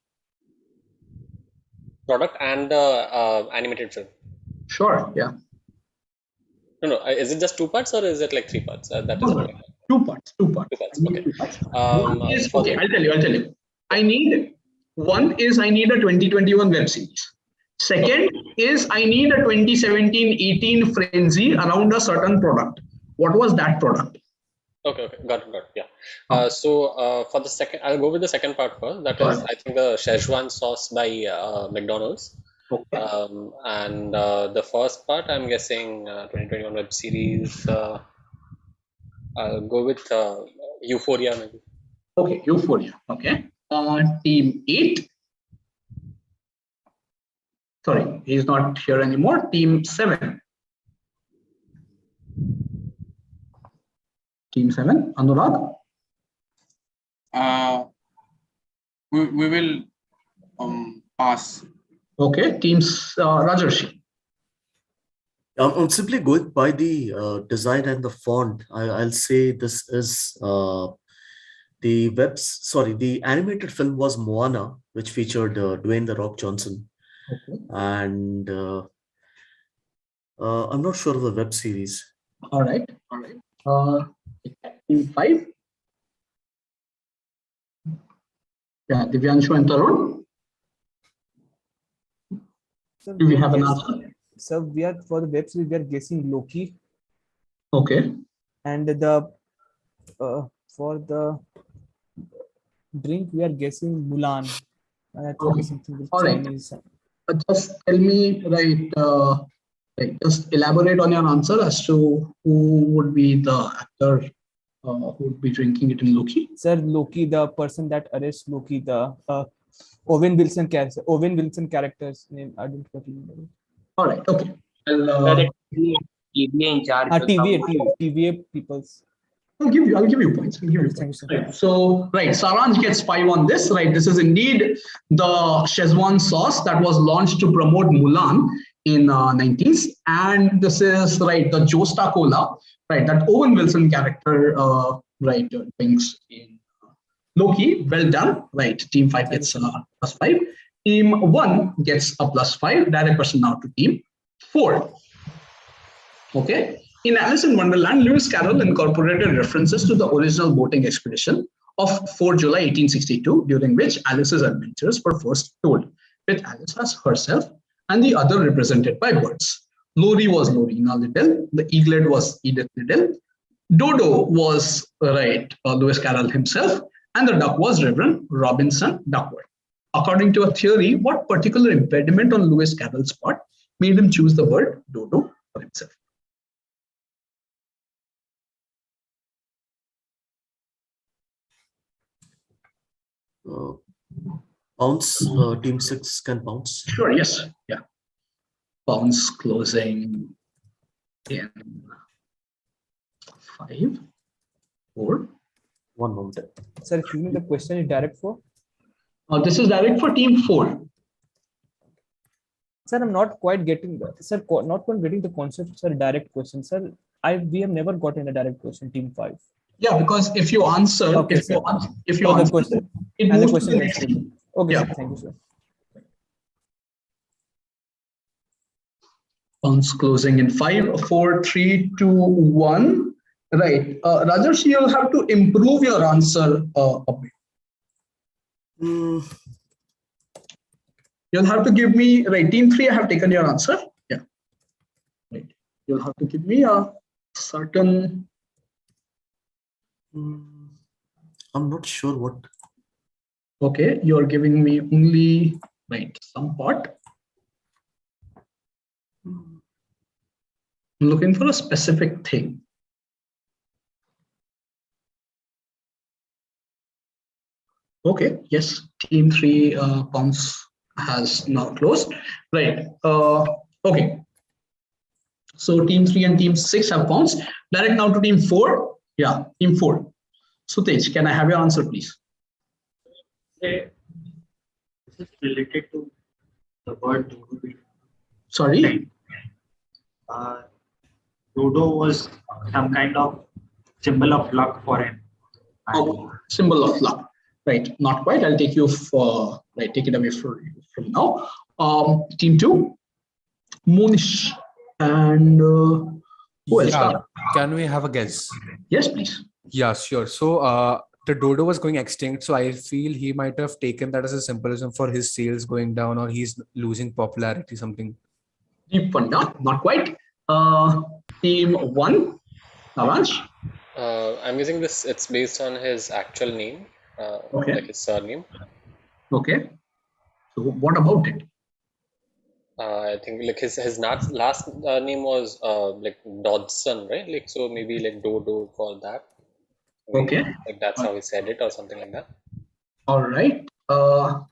Product and the animated film. Sure, yeah. No. Is it just 2 parts or is it like 3 parts? That is what I have. 2 parts. 2 parts. 2 parts. I need Okay. 2 parts. One is, okay, the, I'll tell you. I need a 2021 web series. Second is I need a 2017-18 frenzy around a certain product. What was that product? Okay, got it. Yeah. So for the second, I'll go with the second part first. That is, I think, the Szechuan sauce by McDonald's. Okay. And the first part, I'm guessing 2021 web series. I'll go with Euphoria, maybe. Okay, Euphoria. Okay. Team 8. Sorry, he's not here anymore. Team 7. Team 7, Anurag. We will pass. Okay, teams Rajarshi. I'm simply going by the design and the font. I'll say this is the animated film was Moana, which featured Dwayne "The Rock" Johnson. Okay. And I'm not sure of the web series. All right. Team 5. Yeah, Divyanshu and Tarun. Sir, Do we have an answer? So we are for the web series. We are guessing Loki. Okay. And the for the drink we are guessing Mulan. Okay. Something with All right. Chinese. Just tell me, just elaborate on your answer as to who would be the actor who would be drinking it in Loki. Sir, Loki, the person that arrests Loki, the Owen Wilson character. Owen Wilson character's name. I don't remember. All right. Okay. TVA in charge. TVA people's. I'll give you points. Right. So, right, Saransh gets 5 on this. Right, this is indeed the Szechuan sauce that was launched to promote Mulan in 90s, and this is right the Josta Cola, right, that Owen Wilson character, drinks in Loki. Well done. Right, Team 5 gets +5. Team 1 gets a +5. Direct question now to Team 4. Okay. In Alice in Wonderland, Lewis Carroll incorporated references to the original boating expedition of 4 July 1862, during which Alice's adventures were first told, with Alice as herself and the other represented by birds. Lori was Lorena Liddell, the eaglet was Edith Liddell, Dodo was Lewis Carroll himself, and the duck was Reverend Robinson Duckworth. According to a theory, what particular impediment on Lewis Carroll's part made him choose the word Dodo for himself? Bounce, team 6 can bounce. Sure, yes. Yeah. Bounce closing in 5, 4. 1 moment. Sir, excuse me, the question is direct for? This is direct for Team 4. Sir, I'm not quite getting the concept, sir. Direct question, sir. We have never gotten a direct question, Team 5. Yeah, because if you answer, okay, if you answer, question, it and the moves to question the next team. Okay, Yeah. sir, thank you, sir. Bounce closing in 5, 4, 3, 2, 1. Right. Rajarshi, you'll have to improve your answer a bit. You'll have to give me, right, Team 3, I have taken your answer. Yeah. Right. You'll have to give me a certain... I'm not sure what. Okay, you're giving me only, right, some part. I'm looking for a specific thing. Okay, yes, team 3 pounds has now closed. Right. Okay. So team 3 and team 6 have pounds. Direct now to team 4. Yeah, team 4. Sutej, can I have your answer, please? This is related to the word dodo. Sorry? Dodo was some kind of symbol of luck for him. Oh, symbol of luck. Right, not quite. I'll take you for take it away from now. Team 2, Monish and who else? Yeah, can we have a guess? Yes, please. Yeah, sure. So the dodo was going extinct, so I feel he might have taken that as a symbolism for his sales going down, or he's losing popularity, something. Deep one, not quite. Team 1, Navansh. I'm guessing this. It's based on his actual name, Okay. like his surname. Okay. So what about it? I think like his last name was like Dodson, right? Like so maybe like Dodo for that. Maybe, Okay. like that's how he said it or something like that. All right.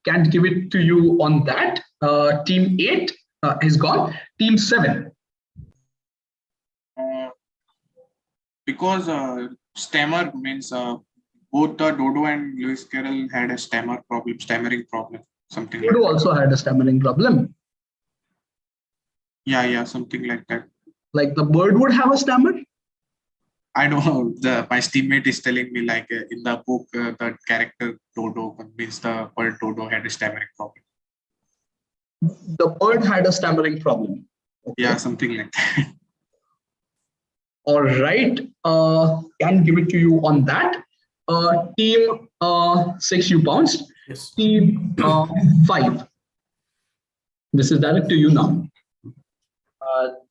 Can't give it to you on that. Team 8 is gone. Team 7. Because stammer means both the Dodo and Lewis Carroll had a stammering problem, something like Dodo that. also had a stammering problem. Yeah, something like that. Like the bird would have a stammer? I know my teammate is telling me like in the book the character Dodo means the bird Dodo had a stammering problem. The bird had a stammering problem. Okay. Yeah, something like that. All right. Can give it to you on that. Team 6, you bounced. Yes. Team 5. This is direct to you now.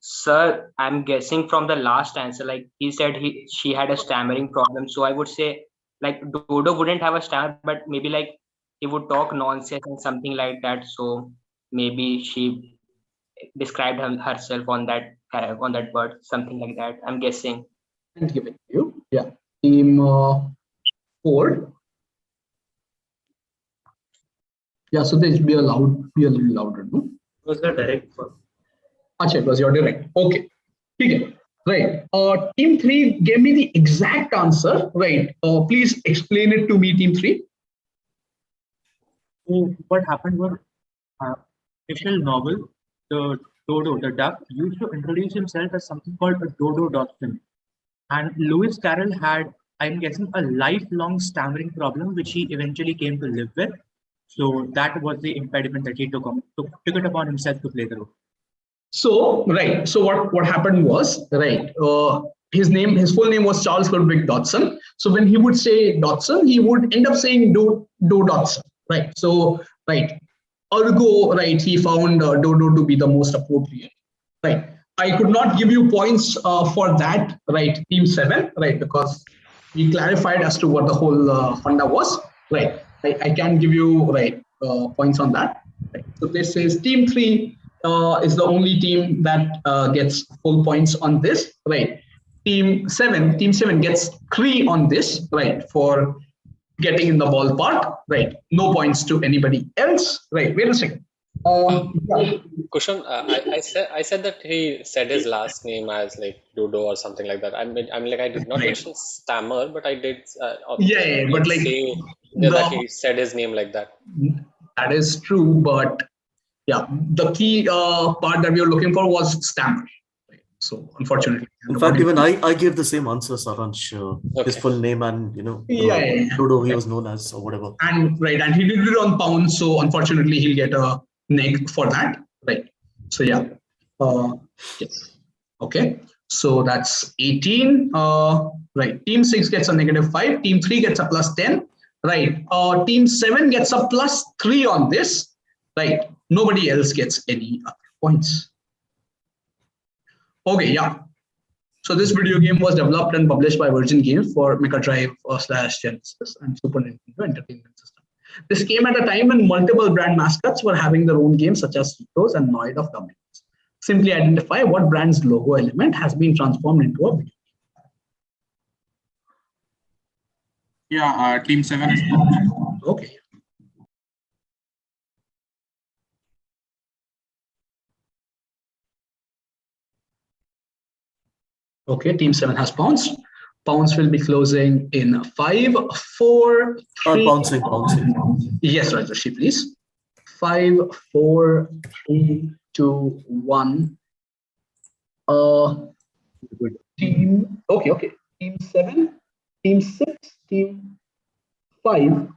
Sir, I'm guessing from the last answer, like he said she had a stammering problem. So I would say like Dodo wouldn't have a stammer, but maybe like he would talk nonsense and something like that. So maybe she described herself on that word, something like that. I'm guessing. And give it to you. Yeah. Team 4. Yeah, so they be a little louder, no? Was the direct one. Acha, it was your direct. Okay. Okay. Right. Team 3 gave me the exact answer. Right. Please explain it to me, team 3. So what happened was, official novel, the Dodo, the duck, used to introduce himself as something called a Dodo Dodson. And Lewis Carroll had, I'm guessing, a lifelong stammering problem, which he eventually came to live with. So that was the impediment that he took it upon himself to play the role. So right. So what happened was right. His full name was Charles Ludwig Dodson. So when he would say Dodson, he would end up saying Do Dodson. Right. So right. Ergo, right. He found Dodo to be the most appropriate. Right. I could not give you points for that. Right. Team 7. Right. Because we clarified as to what the whole funda was. Right. I can give you right points on that. Right. So this is team 3. Is the only team that gets full points on this, right? Team 7 gets 3 on this, right? For getting in the ballpark, right? No points to anybody else, right? Wait a second. Kushan, I said that he said his last name as like Dodo or something like that. I mean like I did not mention stammer, but I did. Yeah, but like say that he said his name like that. That is true, but yeah, the key part that we were looking for was stammer. Right? So unfortunately, in fact, even I gave the same answer, Saransh. His full name and Dodo he was known as or whatever. And right, and he did it on pounds, so unfortunately he'll get a neg for that. Right. So yeah. Yes. Okay. So that's 18. Right. Team 6 gets a -5. Team 3 gets a +10. Right. Team 7 gets a +3 on this. Right. Nobody else gets any other points. Okay, yeah. So this video game was developed and published by Virgin Games for Mega Drive / Genesis and Super Nintendo Entertainment System. This came at a time when multiple brand mascots were having their own games such as Cheetos and Noid of Domino's. Simply identify what brand's logo element has been transformed into a video game. Yeah, team 7 is gone. Okay. Okay, team 7 has pounced. Pounce will be closing in 5, 4, 3. Bouncing. Yes, Rajashri, please. 5, 4, 3, 2, 1. Team. Okay. Team 7, team 6, team 5.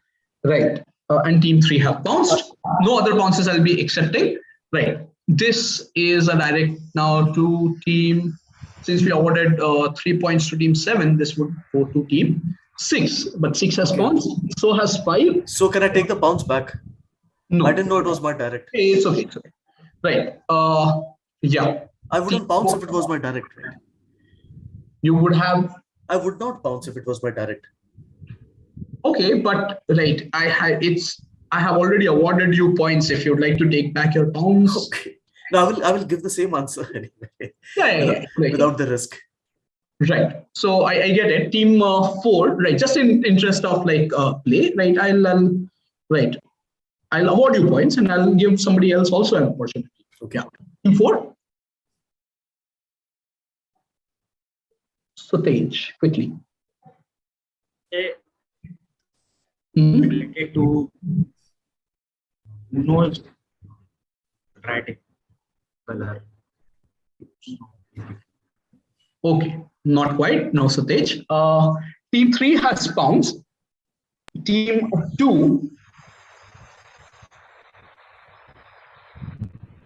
Right. And team 3 have bounced. No other bounces I'll be accepting. Right. This is a direct now to team. Since we awarded 3 points to team 7, this would go to team 6. But 6 has bounced. So has 5. So can I take the bounce back? No. I didn't know it was my direct. It's okay. Right. Yeah. I wouldn't bounce if it was my direct, right? You would have. I would not bounce if it was my direct. Okay, but right, I have already awarded you points. If you'd like to take back your pounds. Okay. No, I will give the same answer anyway. Yeah. Without the risk. Right. So I get it. Team 4, right? Just in interest of like play, right? I'll award you points and I'll give somebody else also an opportunity. Okay. Yeah. Team 4. So Tej, quickly. Related to nose writing color. Okay, not quite. No, Satej. Team 3 has pounced. Team 2.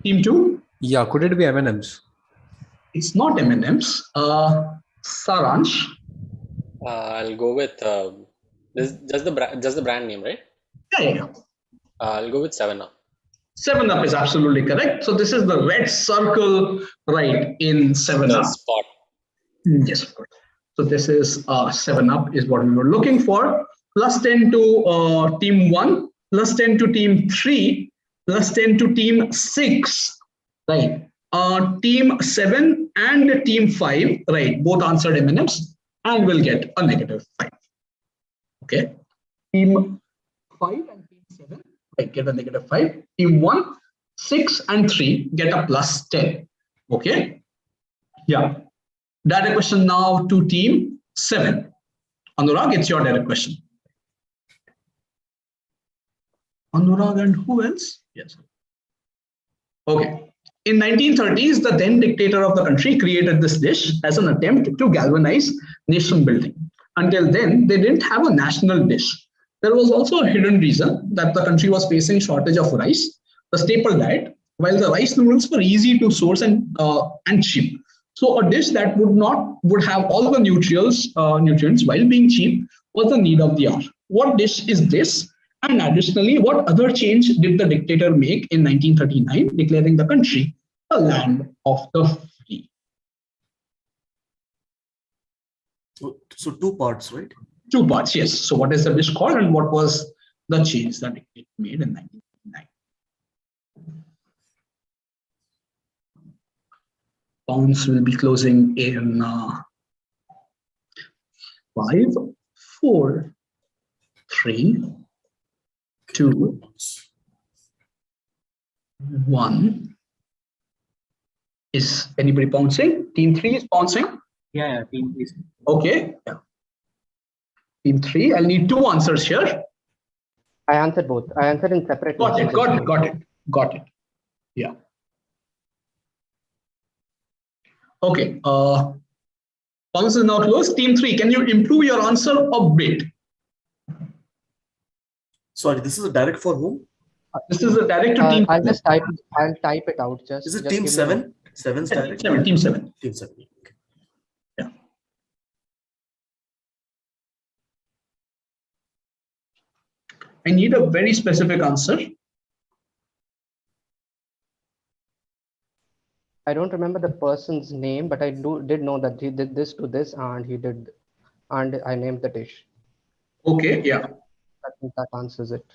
Team 2. Yeah, could it be M&Ms? It's not M&Ms. Saransh. I'll go with just the brand name, right? Yeah. I'll go with 7-Up. 7-Up is absolutely correct. So this is the red circle right in 7-Up. Spot. Yes, of course. So this is 7-Up is what we were looking for. Plus 10 to team 1, plus 10 to team 3, plus 10 to team 6. Right. Team 7 and team 5, right, both answered M&Ms and will get a -5. Okay. Team 5 and team 7, right, get a -5. Team 1, 6 and 3 get a plus 10. Okay. Yeah. Direct question now to team 7. Anurag, it's your direct question. Anurag and who else? Yes. Okay. In 1930s, the then dictator of the country created this dish as an attempt to galvanize nation building. Until then, they didn't have a national dish. There was also a hidden reason that the country was facing shortage of rice, the staple diet, while the rice noodles were easy to source and cheap. So a dish that would have all the nutrients while being cheap was the need of the hour. What dish is this? And additionally, what other change did the dictator make in 1939, declaring the country a land of the free? So 2 parts, right? 2 parts, yes. So what is the dish called and what was the change that it made in 1939? Pounds will be closing in 5, 4, 3, 2, 1. Is anybody pouncing? Team 3 is pouncing? Yeah, team 3. Okay. Yeah. Team 3, I'll need 2 answers here. I answered both. I answered in separate. Got it. Yeah. Okay. Pounds is now closed. Team 3, can you improve your answer a bit? Sorry, this is a direct for whom? This is a direct to team. I'll type it out. Is it team 7? 7's direct? Team 7. Team 7. Okay. Yeah. I need a very specific answer. I don't remember the person's name, but I did know that he did this to this, and I named the dish. Okay, yeah. I think that answers it.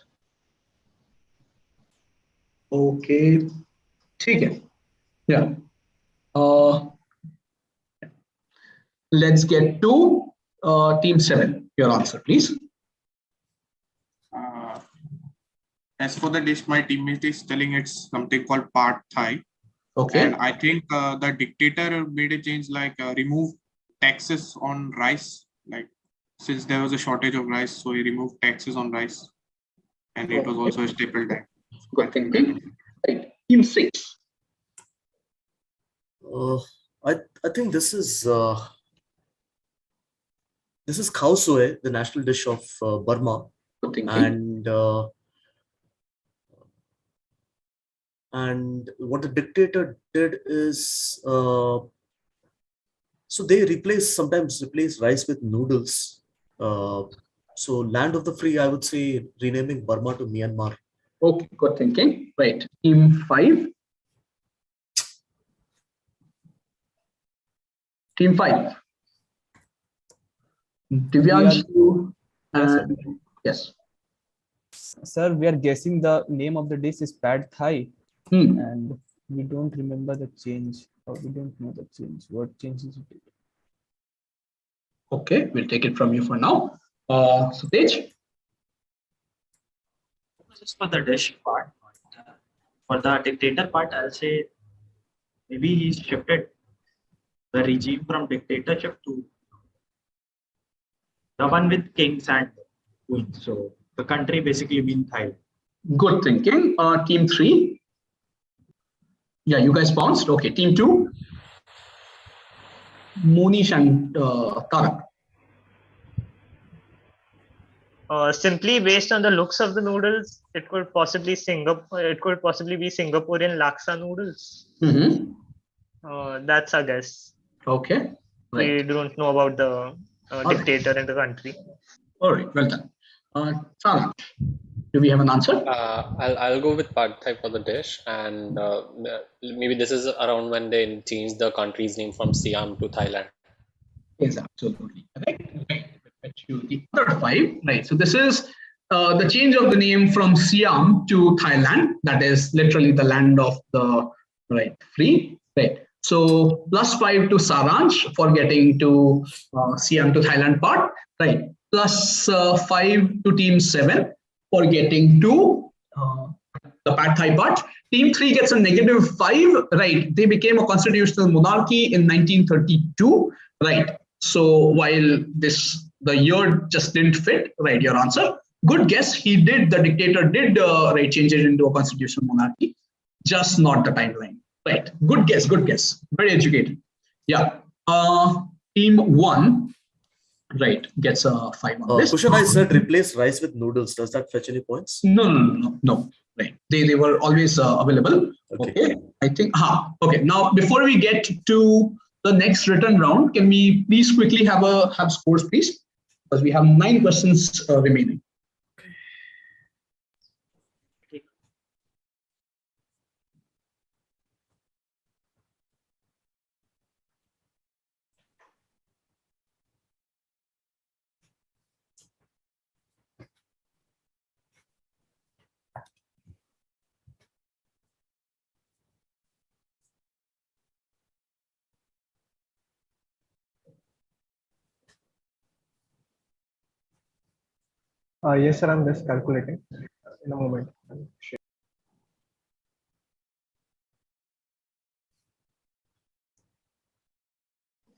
Okay. Okay. Yeah. Let's get to team 7. Your answer, please. As for the dish, my teammate is telling it's something called pad thai. Okay. And I think the dictator made a change like remove taxes on rice. Like since there was a shortage of rice, so he removed taxes on rice, and it was also a staple diet. Good thinking. Right. Team 6. I think this is khao soe, the national dish of Burma, and what the dictator did is so they sometimes replace rice with noodles. So land of the free, I would say renaming Burma to Myanmar. Okay, good thinking. Right. Team 5. Team 5. Divyanshu. Yes. Sir, we are guessing the name of the dish is pad thai, and we don't remember the change, or we don't know the change. What changes it? Okay, we'll take it from you for now. Sutej? Just for the dish part, for the dictator part, I'll say maybe he shifted the regime from dictatorship to the one with kings and queens. So the country basically being Thailand. Good thinking. Team 3. Yeah, you guys bounced. Okay, team 2. Monish and Tarak. Simply based on the looks of the noodles, it could possibly It could possibly be Singaporean laksa noodles. That's a guess. Okay. Right. We don't know about the dictator in the country. All right. Well done. Tarak, do we have an answer? I'll go with pad thai for the dish, and maybe this is around when they changed the country's name from Siam to Thailand. Yes, absolutely correct. The other 5, right? So this is the change of the name from Siam to Thailand. That is literally the land of the free, right? So +5 to Saransh for getting to Siam to Thailand part, right? +5 to team 7 for getting to the pad thai part. Team 3 gets a -5, right? They became a constitutional monarchy in 1932, right? So while the year just didn't fit, right? Your answer. Good guess. The dictator did change it into a constitutional monarchy, just not the timeline. Right. Good guess. Good guess. Very educated. Yeah. Team 1, right, gets a 5 on this. Kushan, I said replace rice with noodles. Does that fetch any points? No. Right. They were always available. Okay. I think. Okay. Now, before we get to the next written round, can we please quickly have scores, please? Because we have 9 questions remaining. Yes, sir. I'm just calculating. In a moment.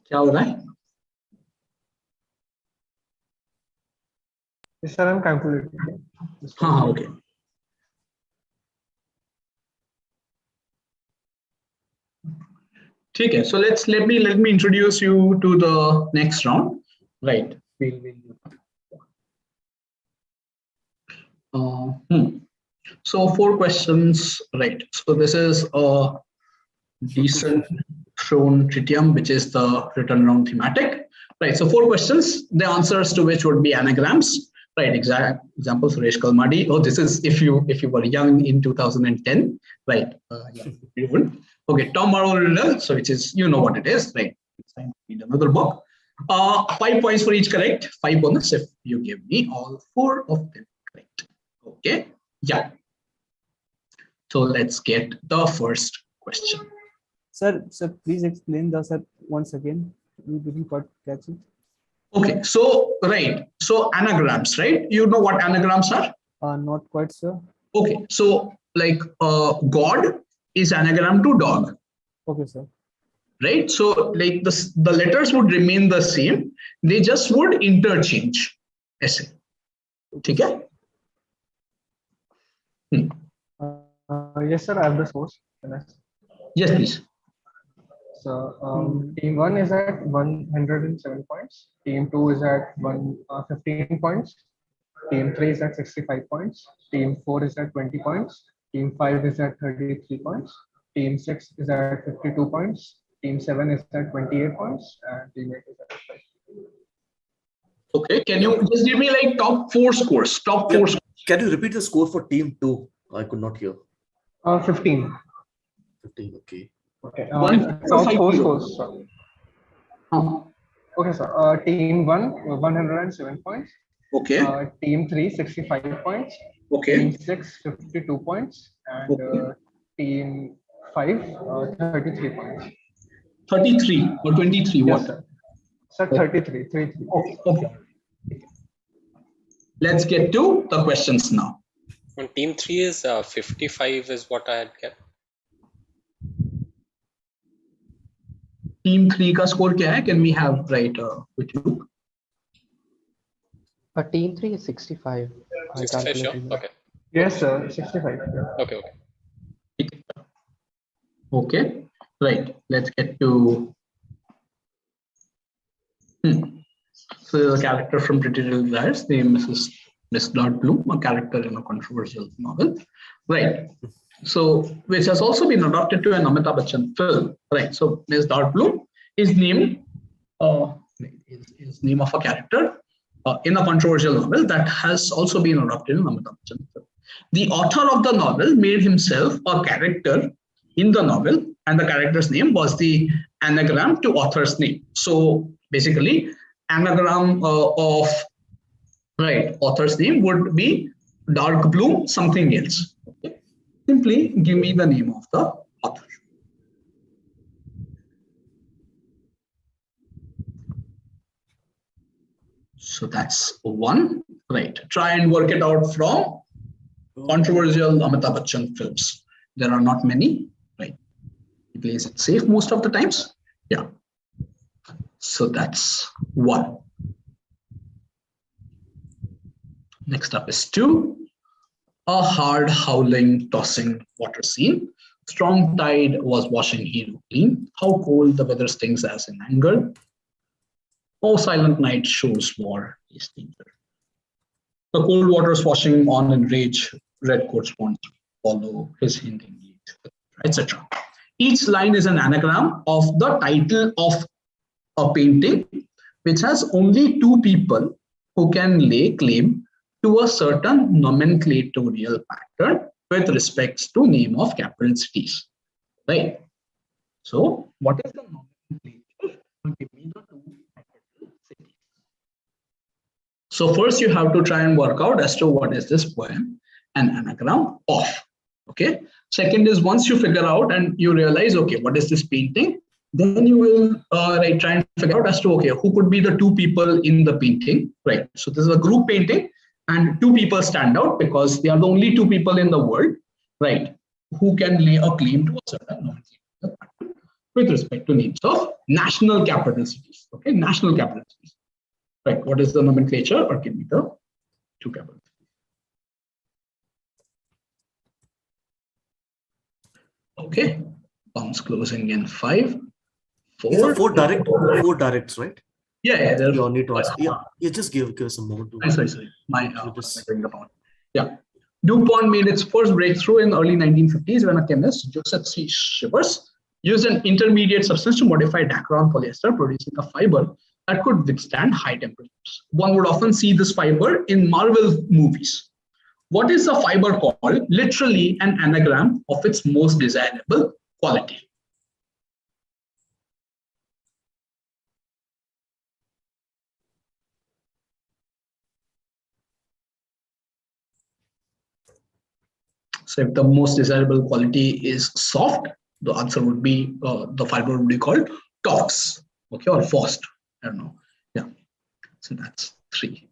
क्या हो रहा है? Yes, sir. I'm calculating. Okay. Okay. So let me introduce you to the next round. Right. So 4 questions. Right. So this is a decent shown tritium, which is the written round thematic. Right. So 4 questions, the answers to which would be anagrams. Right. Exact example, Suresh Kalmadi. Oh, this is if you were young in 2010. Right. Yeah. Okay. Tom Morrow, so which is what it is. Right. Read another book. 5 points for each correct. 5 bonus if you give me all 4 of them correct. Okay. Yeah. So let's get the first question. Sir, please explain once again. We didn't quite catch it. Okay, so so anagrams, right? You know what anagrams are? Not quite, sir. Okay, so like God is anagram to dog. Okay, sir. right? So like the letters would remain the same. They just would interchange. ऐसे, ठीक है? Yes, sir. I have the source. Yes, please. So team 1 is at 107 points. Team 2 is at 15 points. Team 3 is at 65 points. Team 4 is at 20 points. Team 5 is at 33 points. Team 6 is at 52 points. Team 7 is at 28 points. And Team 8 is at 5. Okay, can you just give me like top 4 scores? Top 4 scores. Can you repeat the score for team 2? I could not hear. 15. 15, okay. Okay. Top 4 scores. Okay, sir. Team 1, 107 points. Okay. Team 3, 65 points. Okay. Team 6, 52 points. And Team 5, 33 points. 33 or 23? Yes, What? sir. Sir, 33. 33. Okay. Okay. Let's get to the questions now. On team 3 is 55 is what I had kept. Team 3 का score क्या है? Can we have right with you? Team 3 is 65. 65, sure. Okay. Yes, sir. 65. Yeah. Okay. Okay. Right. Let's get to. So the character from Pretty Little Liars, name is Miss Dark Bloom, a character in a controversial novel. Right. So, which has also been adapted to an Amitabh Bachchan film. Right. So, Miss Dark Bloom is named is name of a character in a controversial novel that has also been adapted in Amitabh Bachchan film. The author of the novel made himself a character in the novel, and the character's name was the anagram to author's name. So basically, anagram of author's name would be Dark Blue something else. Okay. Simply give me the name of the author. So that's one. Right. Try and work it out from controversial Amitabh Bachchan films. There are not many. Right. He plays it safe most of the times. Yeah. So that's one. Next up is 2. A hard, howling, tossing water scene. Strong tide was washing hero clean. How cold the weather stings as in anger. Oh, silent night shows war is danger. The cold water's washing on in rage. Red coats want to follow his hinting lead, etc. Each line is an anagram of the title of a painting, which has only 2 people who can lay claim to a certain nomenclatorial pattern with respects to name of capital cities. Right. So, what is the nomenclature? Give me the 2 capital cities. So first you have to try and work out as to what is this poem an anagram of. Okay. Second is once you figure out and you realize, okay, what is this painting? Then you will try and figure out as to, okay, who could be the 2 people in the painting, right? So this is a group painting and 2 people stand out because they are the only 2 people in the world, right, who can lay a claim to a certain nomenclature pattern with respect to names of national capital cities, okay, national capital cities, right? What is the nomenclature? Or give me the 2 capital cities. Okay, bounce closing in 5, 4. These are 4 directs, right? Yeah, yeah. You need to ask. Yeah, you just give us a moment to. Sorry. Yeah. DuPont made its first breakthrough in early 1950s when a chemist, Joseph C. Shivers, used an intermediate substance to modify Dacron polyester, producing a fiber that could withstand high temperatures. One would often see this fiber in Marvel movies. What is the fiber called? Literally an anagram of its most desirable quality. So if the most desirable quality is soft, the answer would be, the fiber would be called Tox, okay, or Fost, I don't know. Yeah, so that's 3.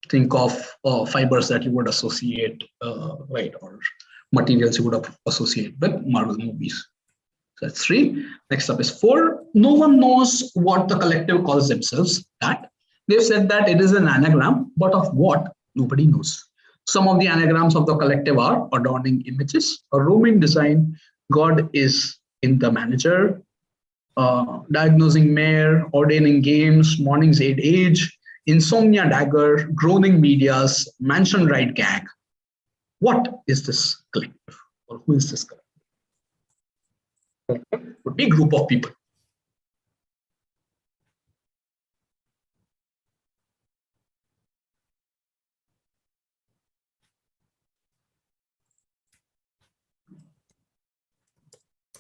Think of fibers that you would associate, right, or materials you would associate with Marvel movies. So that's 3. Next up is 4. No one knows what the collective calls themselves. That they've said that it is an anagram, but of what nobody knows. Some of the anagrams of the collective are adorning images, a roaming design, God is in the manager, diagnosing mayor, ordaining games, morning's aid age, insomnia dagger, groaning medias, mansion ride gag. What is this collective, or who is this collective? Would be a group of people.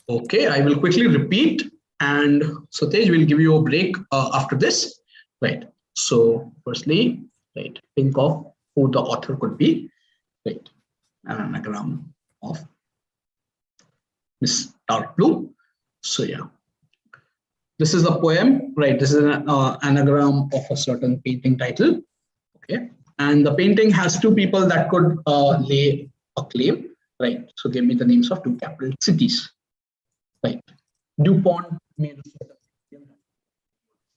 Okay, I will quickly repeat, and Satej will give you a break after this. Right. So, firstly, right, think of who the author could be. Right, an anagram of Miss Dark Blue. So, yeah, this is a poem. Right, this is an anagram of a certain painting title. Okay, and the painting has two people that could lay a claim. Right. So, give me the names of two capital cities. Right. DuPont made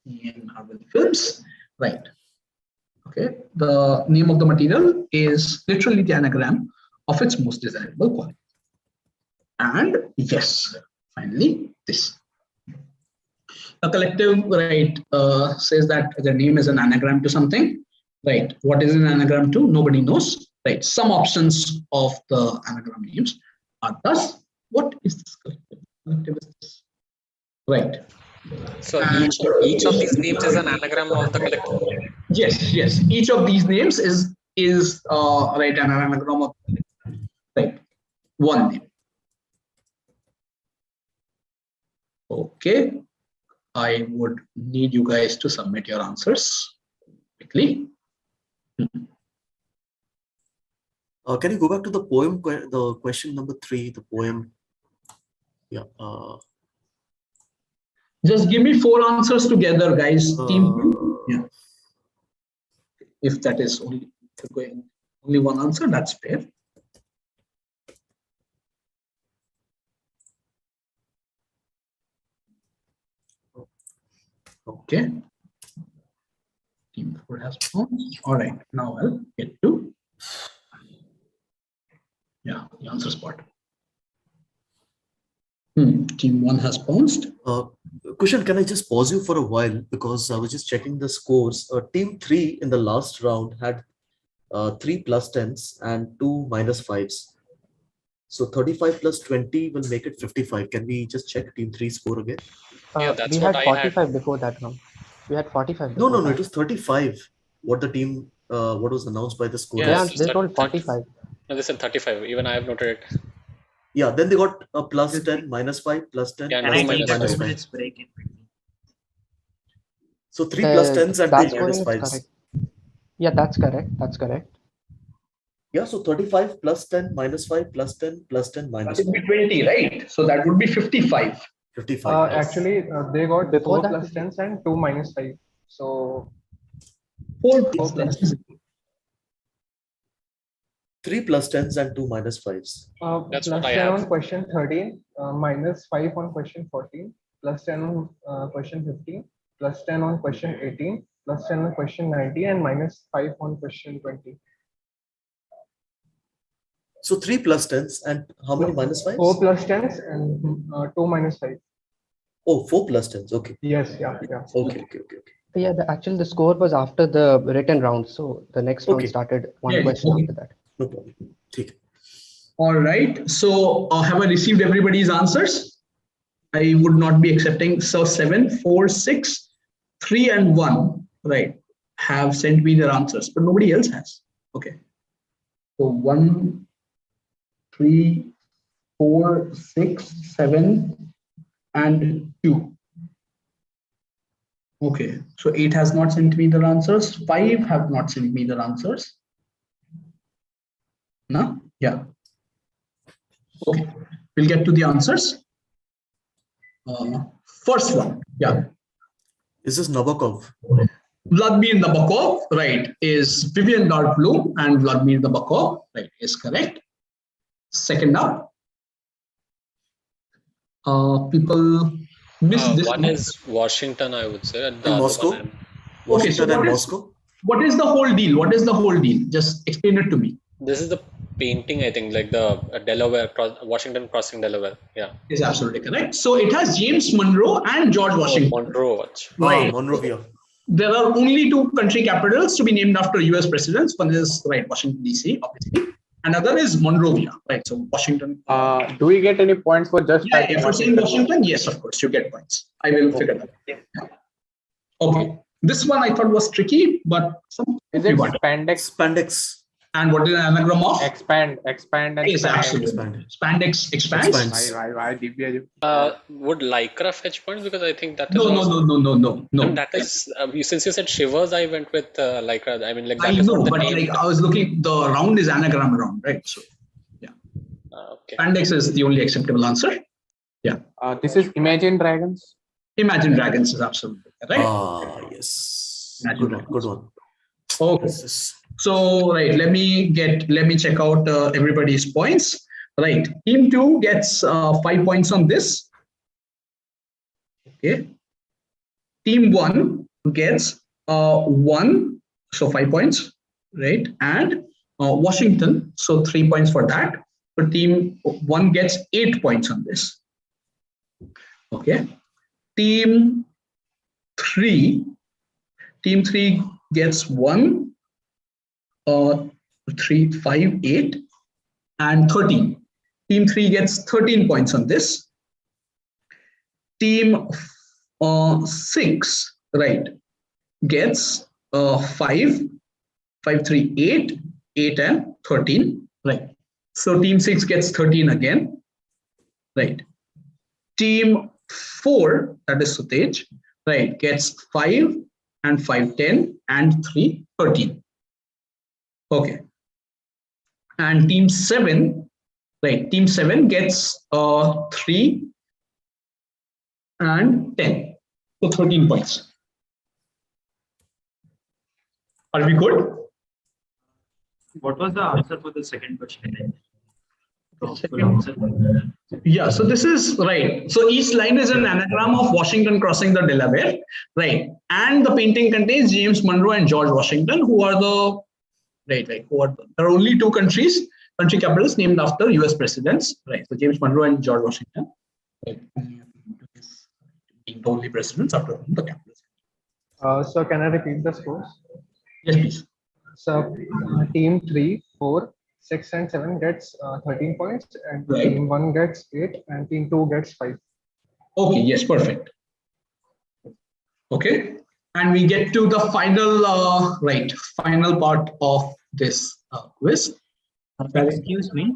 in Marvel films. Right. Okay. The name of the material is literally the anagram of its most desirable quality. And yes, finally, this. A collective, right, says that their name is an anagram to something. Right. What is an anagram to? Nobody knows. Right. Some options of the anagram names are thus. What is this collective? Collective is this. Right. So each of these names is an anagram of the collective? Yes, yes. Each of these names is right, an anagram of the collective. Right. One name. Okay. I would need you guys to submit your answers quickly. Can you go back to the poem, the question number 3, the poem? Yeah. Just give me 4 answers together, guys. Team 2. Yeah. If that is only one answer, that's fair. Okay. Team 4 has bounced. All right. Now I'll get to the answer spot. Team 1 has bounced. Kushan, can I just pause you for a while because I was just checking the scores. Team 3 in the last round had 3 plus 10s and 2 minus 5s. So 35 plus 20 will make it 55. Can we just check Team 3 score again? Yeah, that's we what had I 45 had. before that round. We had 45 No, before no, that. it was 35. What the team, what was announced by the score? Yeah, They told 45. No, they said 35. Even I have noted it. Yeah, then they got a plus 10, minus 5, plus 10, Yeah, plus no 10, minus minus 5. 5. Minutes break in between. So 3 plus 10s and That 2 minus scoring is 5s. correct. Yeah, that's correct. That's correct. Yeah, so 35 plus 10 minus 5 plus 10 plus 10 minus That would be 20, right? So that would be 55. 55. Actually, they got Before 4 that, plus 10s and 2 minus 5. So 4 plus 10s. 3 plus 10s and 2 minus 5s. That's plus what I 10 have. on question 13, minus 5 on question 14, plus 10 on question 15, plus 10 on question 18, plus 10 on question 19, and minus 5 on question 20. So 3 plus 10s and how many minus 5s? 4 plus 10s and 2 minus 5. Oh, 4 plus 10s. Okay. Yes, yeah. Okay. Yeah, actually the score was after the written round. So the next round started one question after that. No problem. Take it. All right. So have I received everybody's answers? I would not be accepting. So 7, 4, 6, 3, and 1, right, have sent me their answers, but nobody else has. Okay. So 1, 3, 4, 6, 7, and 2. Okay. So 8 has not sent me their answers. 5 have not sent me their answers. No? Yeah. Okay. We'll get to the answers. First one. Yeah. Is this Nabokov? Vladimir Nabokov, right, is Vivian Dark Blue, and Vladimir Nabokov, right, is correct. Second up, People miss this One one. is Washington, I would say. And the And other Moscow? one, Washington and Moscow? What is the whole deal? What is the whole deal? Just explain it to me. this is the painting, I think, like the Delaware, Washington crossing Delaware. Yeah. Is absolutely correct. So it has James Monroe and George Washington. Monroe. Right. Monrovia. There are only two country capitals to be named after US presidents. One is Washington DC, obviously. Another is Monrovia, right? So Washington. Do we get any points for just Yeah, for saying Washington, yes, of course, you get points. I will figure that. Yeah. Okay. This one I thought was tricky, but is it spandex? Spandex. And what is an anagram of? Expand, and yes, absolutely. Spandex expands. Would Lycra fetch points? Because I think that is No. And that is since you said shivers, I went with Lycra. I mean, like that I is know, not the but name. like I was looking, the round is anagram round, right? So yeah. Okay. Spandex is the only acceptable answer. Yeah. This is Imagine Dragons. Imagine Dragons is absolutely right. Yes. Imagine Good one. Okay. So right, let me check out everybody's points. Right, team 2 gets 5 points on this. Okay. Team 1 gets 1, so 5 points, right? And Washington, so 3 points for that. So team 1 gets 8 points on this. Okay. Team 3 gets 1. 3, 5, 8, and 13. Team 3 gets 13 points on this. Team 6, right, gets 5, 3, 8, 8 and 13, right. So team 6 gets 13 again, right. Team 4, that is Sutej, right, gets 5 and 5, 10 and 3, 13. Okay. And team 7, right? Team 7 gets 3 and 10. So 13 points. Are we good? What was the answer for the second question? Yeah, so this is right. So each line is an anagram of Washington crossing the Delaware, right? And the painting contains James Monroe and George Washington, who are the there are only two country capitals named after US presidents, right? So James Monroe and George Washington, right? Being the only presidents after whom the capitals. So can I repeat the scores? Yes, please. So team 3, 4, 6 and 7 gets 13 points, and right. Team 1 gets 8 and team 2 gets 5. Okay, yes, perfect. Okay. And we get to the final, final part of this quiz. Excuse me.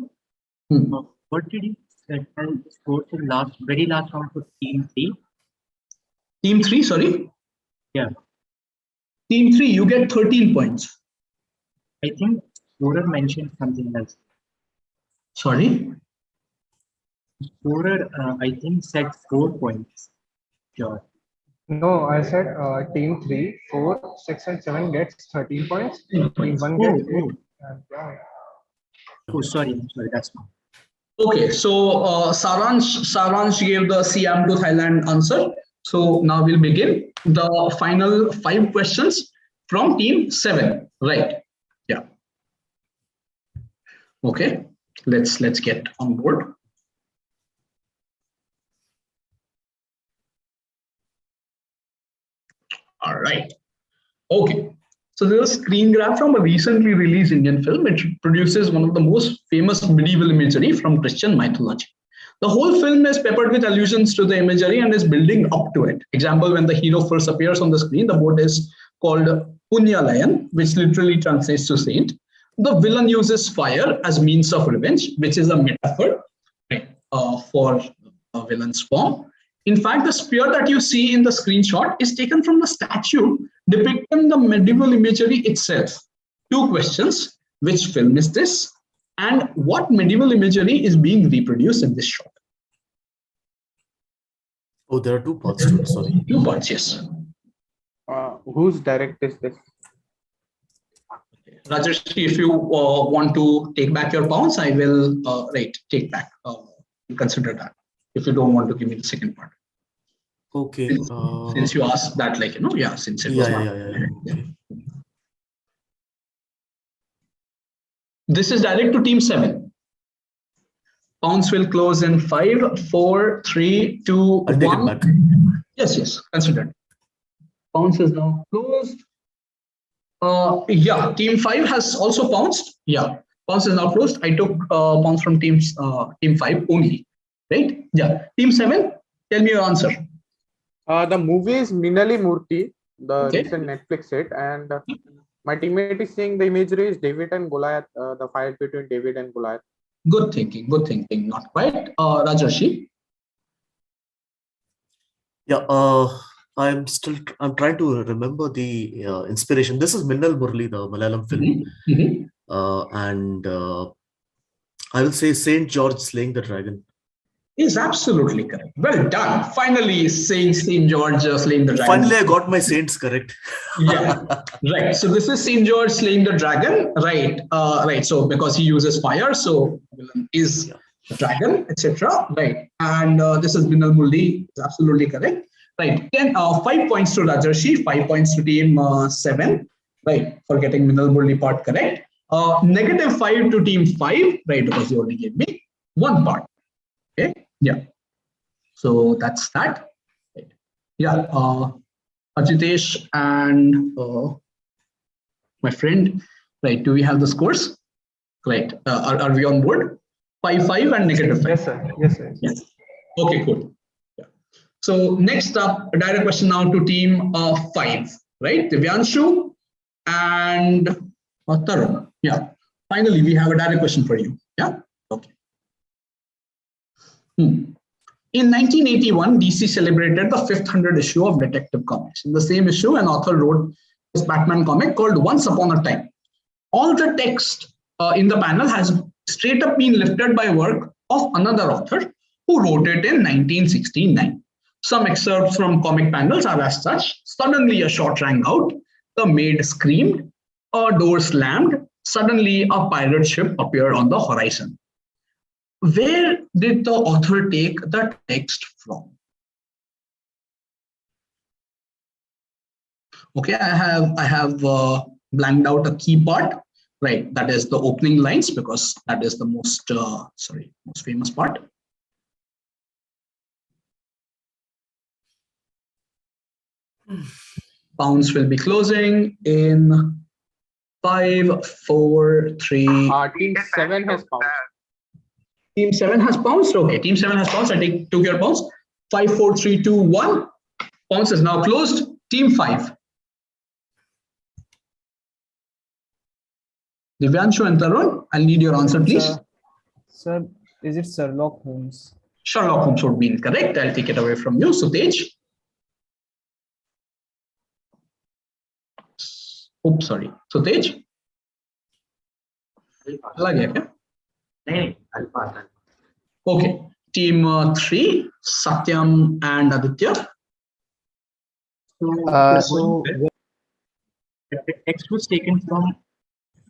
What did you score for very last round for team 3? Team 3, sorry? Yeah. Team 3, you get 13 points. I think Scorer mentioned something else. Sorry? Scorer, I think, said 4 points. Sure. No, I said team 3, 4, 6 and 7 gets 13 points. Team 1 gets 8. And, yeah. Oh, sorry, that's fine. Okay, so Saransh gave the Siam to Thailand answer. So now we'll begin the final 5 questions from team 7. Right. Yeah. Okay, let's get on board. All right. Okay. So there's a screen grab from a recently released Indian film. It produces one of the most famous medieval imagery from Christian mythology. The whole film is peppered with allusions to the imagery and is building up to it. Example, when the hero first appears on the screen, the word is called Punyalayan, which literally translates to saint. The villain uses fire as means of revenge, which is a metaphor for a villain's form. In fact, the spear that you see in the screenshot is taken from the statue depicting the medieval imagery itself. 2 questions: which film is this? And what medieval imagery is being reproduced in this shot? Oh, there are 2 parts to it, sorry. 2 parts, yes. Whose direct is this? Rajesh, if you want to take back your pounds, I will take back. Consider that. if you don't want to give me the second part. Okay. Since you asked that, like, yeah, since it was not. Okay. This is direct to team 7. Pounds will close in 5, 4, 3, 2, I'll take 1. it back. Yes, considered. Pounds is now closed. Yeah, team 5 has also pounced. Yeah, pounds is now closed. I took pounds from team 5 only, right? Yeah, team 7, tell me your answer. The movie is Minali Murthy, the recent Netflix hit, and my teammate is saying the imagery is David and Goliath, the fight between David and Goliath. Good thinking, not quite. Rajarshi? Yeah, I'm trying to remember the inspiration. This is Minnal Murli, the Malayalam film. And I will say Saint George slaying the dragon. Is absolutely correct. Well done. Finally, saying Saint George slaying the dragon. Finally, I got my saints correct. Yeah, right. So this is Saint George slaying the dragon, right? Right. So because he uses fire, so villain is the dragon, etc. Right. And this is Minal Mulli. Is absolutely correct. Right. 5 points to Rajarshi, 5 points to team 7. Right, for getting Minal Mulli part correct. -5 to team 5. Right, because you only gave me 1 part. Okay. Yeah. So that's that. Right. Yeah. Ajitesh and my friend, right? Do we have the scores? Right. Are we on board? 5-5 and -5. Yes, sir. Yes. Okay, cool. Yeah. So next up, a direct question now to team 5, right? Divyanshu and Tarun. Yeah. Finally, we have a direct question for you. Yeah. Okay. In 1981, DC celebrated the 500th issue of Detective Comics. In the same issue, an author wrote this Batman comic called Once Upon a Time. All the text in the panel has straight up been lifted by work of another author who wrote it in 1969. Some excerpts from comic panels are as such. Suddenly a shot rang out, the maid screamed, a door slammed, suddenly a pirate ship appeared on the horizon. Where did the author take the text from? Okay, I have blanked out a key part, right? That is the opening lines, because that is the most most famous part. Pounds will be closing in 5, 4, 3. Team 7 has pounced. Team 7 has pounced. Okay, team 7 has pounced. I took your pounds. 5, 4, 3, 2, 1. Pounds is now closed. Team 5. Divyanshu and Tarun, I'll need your answer, please. Sir, is it Sherlock Holmes? Sherlock Holmes would be incorrect. I'll take it away from you. Sutej. Oops, sorry. Sutej. Okay. Team 3, Satyam and Aditya. So the text was taken from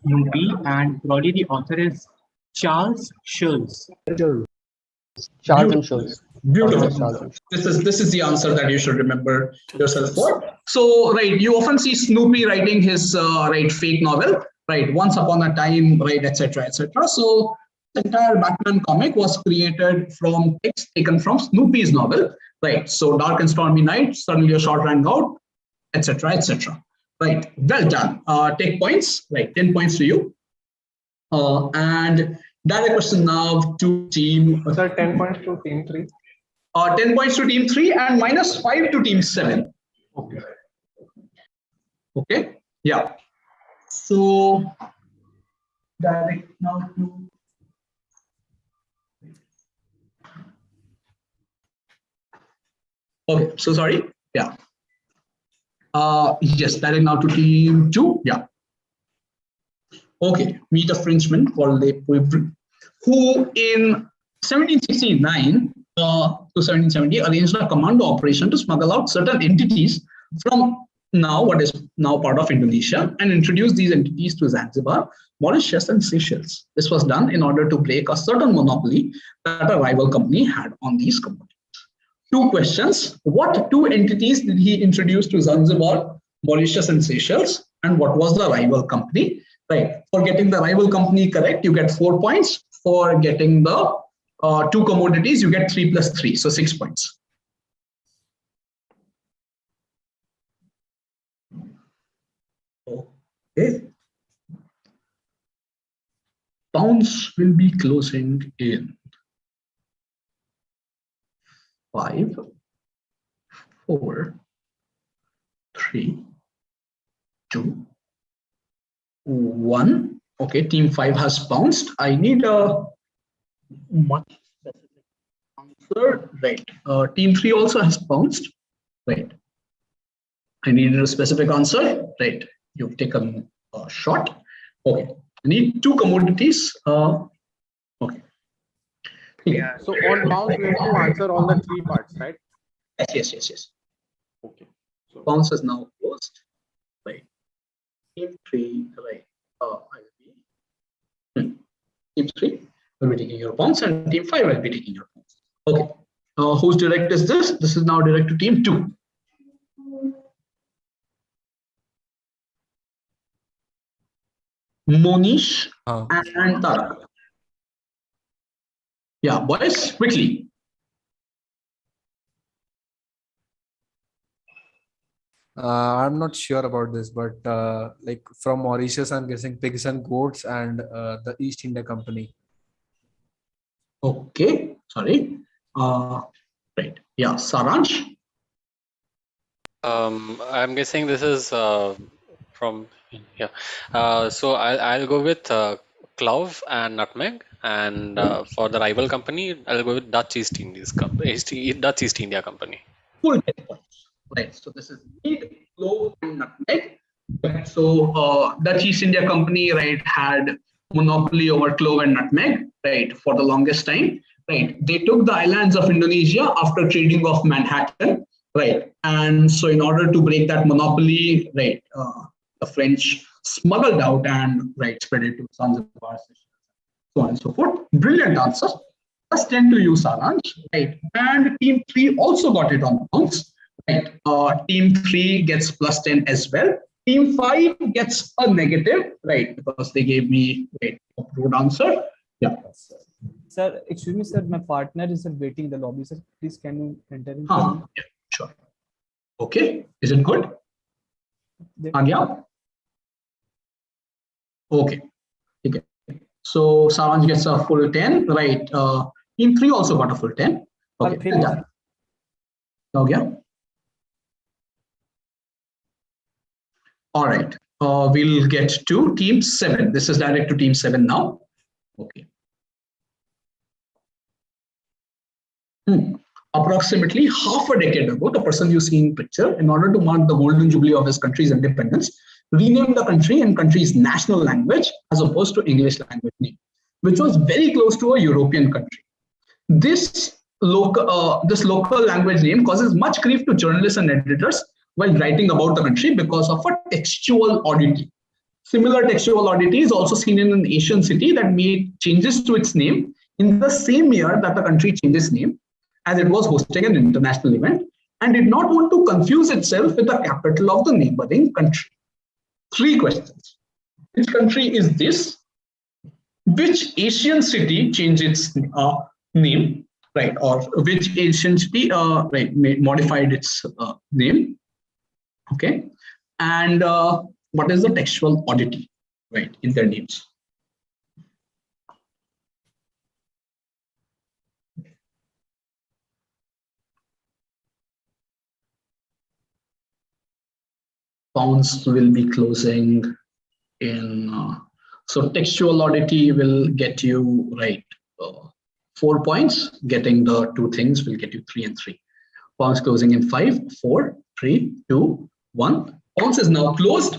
Snoopy, and probably the author is Charles Schulz. Charles and Schulz. Beautiful. This is the answer that you should remember yourself for. So, right, you often see Snoopy writing his fake novel, right? Once upon a time, right, etc., etc. So the entire Batman comic was created from text taken from Snoopy's novel, right? So dark and stormy night, suddenly a shot rang out, etc., etc. Right, well done. Take points, right? 10 points to you. And direct question now to team. Sir, 10 points to team 3. 10 points to team 3 and -5 to team 7. Okay. Okay. Yeah. So direct now to. Okay. So sorry. Yeah. Yes, direct now to team 2. Yeah. Okay. Meet a Frenchman called Le Poivre, who in 1769 to 1770 arranged a commando operation to smuggle out certain entities from what is now part of Indonesia, and introduce these entities to Zanzibar Mauritius and Seychelles. This was done in order to break a certain monopoly that a rival company had on these commodities. 2 questions. What 2 entities did he introduce to Zanzibar, Mauritius and Seychelles? And what was the rival company? Right. For getting the rival company correct, you get 4 points. For getting the 2 commodities, you get 3 plus 3, so 6 points. Okay. Pounds will be closing in 5, 4, 3, 2, 1. Okay, team 5 has bounced. I need a much specific answer. Right. Team 3 also has bounced. Right. I needed a specific answer. Right. You've taken a shot. Okay. I need 2 commodities. Okay. Yeah. So on bounce, we have to answer all the 3 parts, right? Yes. Okay. So Bounce is now closed. Right. Team 3, right. Team 3 will be taking your bounce, and team 5 will be taking your bounce. Okay. Whose direct is this? This is now direct to team 2. Monish and Tarak. Yeah, boys, quickly. I'm not sure about this, but like from Mauritius, I'm guessing pigs and goats and the East India Company. Okay, sorry. Right. Yeah, Saransh. I'm guessing this is from so I'll go with clove and nutmeg, and for the rival company, I'll go with Dutch East Dutch East India Company. Full 10 points. Right. So this is meat, clove, and nutmeg. Right. So Dutch East India Company, right, had monopoly over clove and nutmeg, right, for the longest time. Right. They took the islands of Indonesia after trading off Manhattan. Right. And so in order to break that monopoly, right, the French smuggled out and spread it to Zanzibar, so on and so forth. Brilliant answer. Plus 10 to you, Saransh. Right. And team 3 also got it on bounce. Right. Team 3 gets plus 10 as well. Team 5 gets a negative, right, because they gave me a rude answer. Yeah. Sir, excuse me, sir. My partner is waiting in the lobby, sir. Please, can you enter in? Yeah, sure. Okay. Is it good? Agya? Okay. Okay. So Saransh gets a full 10, right? Team 3 also got a full 10. Okay. Done. Okay. All right. We'll get to team 7. This is direct to team 7 now. Okay. Approximately half a decade ago, the person you see in picture, in order to mark the golden jubilee of his country's independence, renamed the country in country's national language as opposed to English language name, which was very close to a European country. This local language name causes much grief to journalists and editors while writing about the country because of a textual oddity. Similar textual oddity is also seen in an Asian city that made changes to its name in the same year that the country changed its name, as it was hosting an international event and did not want to confuse itself with the capital of the neighboring country. 3 questions. Which country is this? Which Asian city changed its name, right? Or which Asian city, modified its name? Okay. And what is the textual oddity, right, in their names? Pounds will be closing in. So textual oddity will get you 4 points. Getting the 2 things will get you 3 and 3. Pounds closing in 5, 4, 3, 2, 1. Pounds is now closed.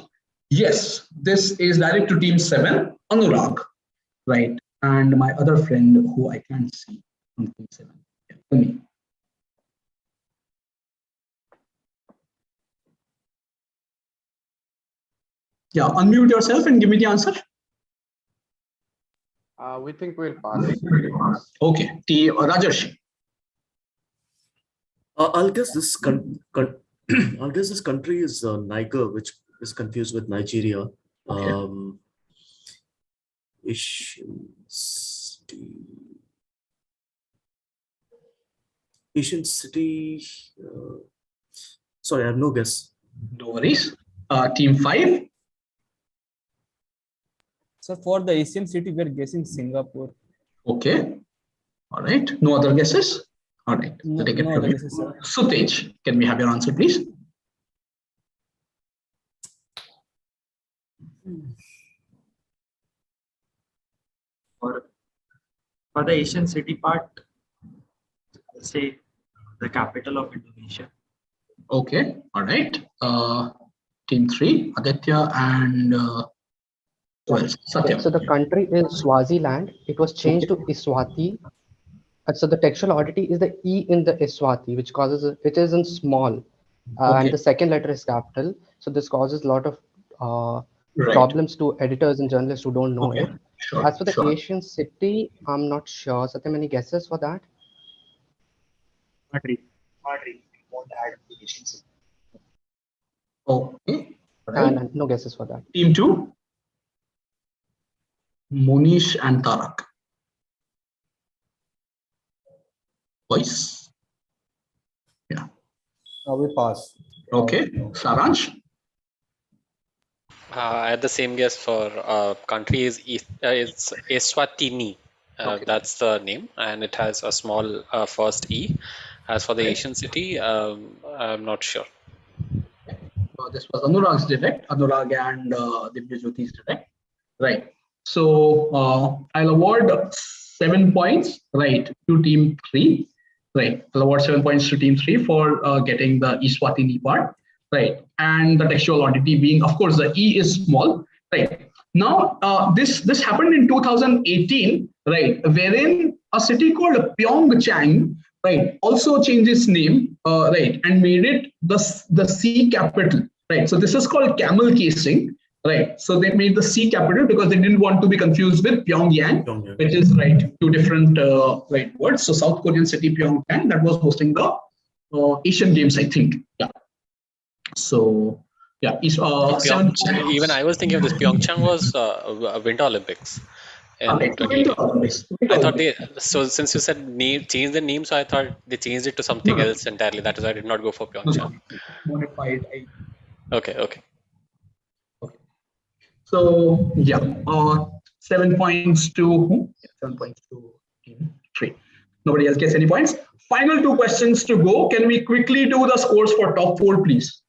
Yes, this is direct to team 7, Anurag, right? And my other friend who I can't see from team 7. Yeah, tell me. Yeah, unmute yourself and give me the answer. We think we'll pass. Okay, Rajesh. I'll guess this I'll guess this country is Niger, which is confused with Nigeria. Okay. Asian city. Sorry, I have no guess. No worries. Team 5. So for the Asian city, we're guessing Singapore. Okay. All right. No other guesses? All right. No, Take it no from other you. guesses, sir. Sutej, can we have your answer, please? For the Asian city part, I'll say the capital of Indonesia. Okay. All right. Team 3, Aditya and Satyam. So the country is Swaziland. It was changed to Iswati. So the textual oddity is the E in the Iswati, which causes it is in small, and the second letter is capital. So this causes a lot of problems to editors and journalists who don't know it. Sure. As for the Asian city, I'm not sure. Satyam, any guesses for that? Madrid. Won't add the Asian city. Okay. All right. And no guesses for that. Team 2, Monish and Tarak. Voice. Yeah. We pass. Okay. Saransh. I had the same guess for country is it's Eswatini. That's the name, and it has a small first E. As for the Asian city, I'm not sure. This was Anurag's direct, Anurag and Divya Jyoti's direct. Right. So I'll award 7 points, right, to team 3. Right. I'll award 7 points to team 3 for getting the Iswatini part. Right. And the textual oddity being, of course, the E is small. Right. Now, this happened in 2018, right, wherein a city called Pyeongchang, right, also changed its name, right, and made it the C capital, right. So this is called camel casing, right. So they made the C capital because they didn't want to be confused with Pyongyang, which is right 2 different right words. So South Korean city Pyeongchang that was hosting the Asian Games, I think. Yeah. So yeah, Even I was thinking of this. Pyeongchang was Winter Olympics. In 2018. I thought since you said change the name, so I thought they changed it to something else entirely. That is why I did not go for Pyeongchang. Modified. Okay. So yeah, 7 points to who? 7 points to team 3. Nobody else gets any points. Final 2 questions to go. Can we quickly do the scores for top 4, please?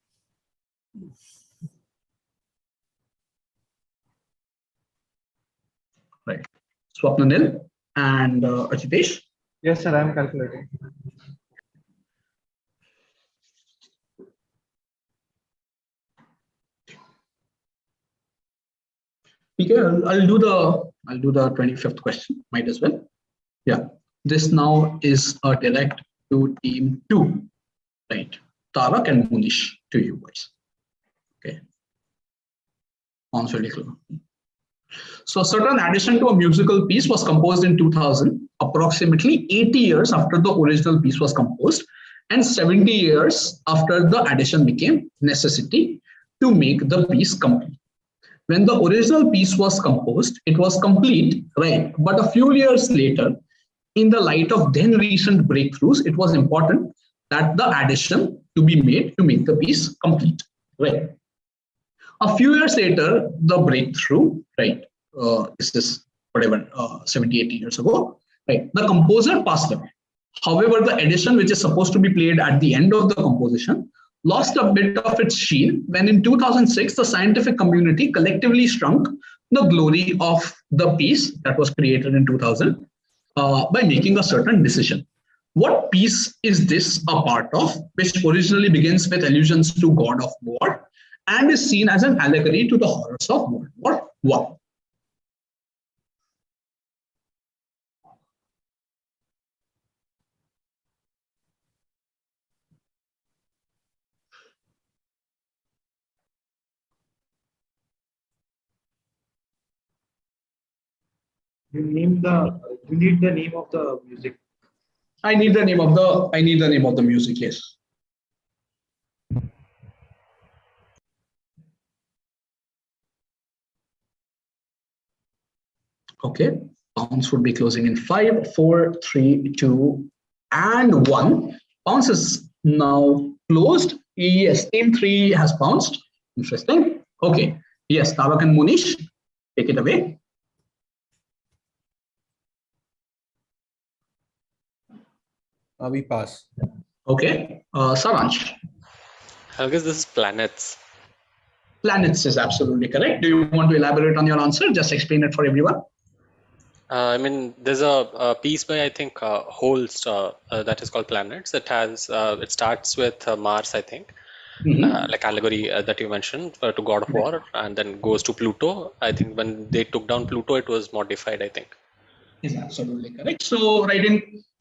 Right. Swapnanil and Ajitesh. Yes, sir, I'm calculating. Okay, I'll do the 25th question. Might as well. Yeah. This now is a direct to team 2. Right. Tarak and Munish, to you guys. Okay. Answer clear. So a certain addition to a musical piece was composed in 2000, approximately 80 years after the original piece was composed, and 70 years after the addition became necessity to make the piece complete. When the original piece was composed, it was complete, right? But a few years later, in the light of then recent breakthroughs, it was important that the addition to be made to make the piece complete, right? A few years later, the breakthrough, right? This is whatever, 70, 80 years ago, right? The composer passed away. However, the addition, which is supposed to be played at the end of the composition, lost a bit of its sheen when in 2006, the scientific community collectively shrunk the glory of the piece that was created in 2000 by making a certain decision. What piece is this a part of, which originally begins with allusions to God of War and is seen as an allegory to the horrors of World War I? You need the name of the music. I need the name of the music, yes. Okay, bounce would be closing in 5, 4, 3, 2, and 1. Bounce is now closed. Yes, team 3 has bounced. Interesting. Okay. Yes, Tawak and Munish, take it away. We pass. Okay. Saransh. I guess this is planets. Planets is absolutely correct. Do you want to elaborate on your answer? Just explain it for everyone. I mean, there's a piece by I think Holst that is called Planets. It has it starts with Mars, I think, like allegory that you mentioned to God of War, and then goes to Pluto. I think when they took down Pluto, it was modified, I think. Is absolutely correct. So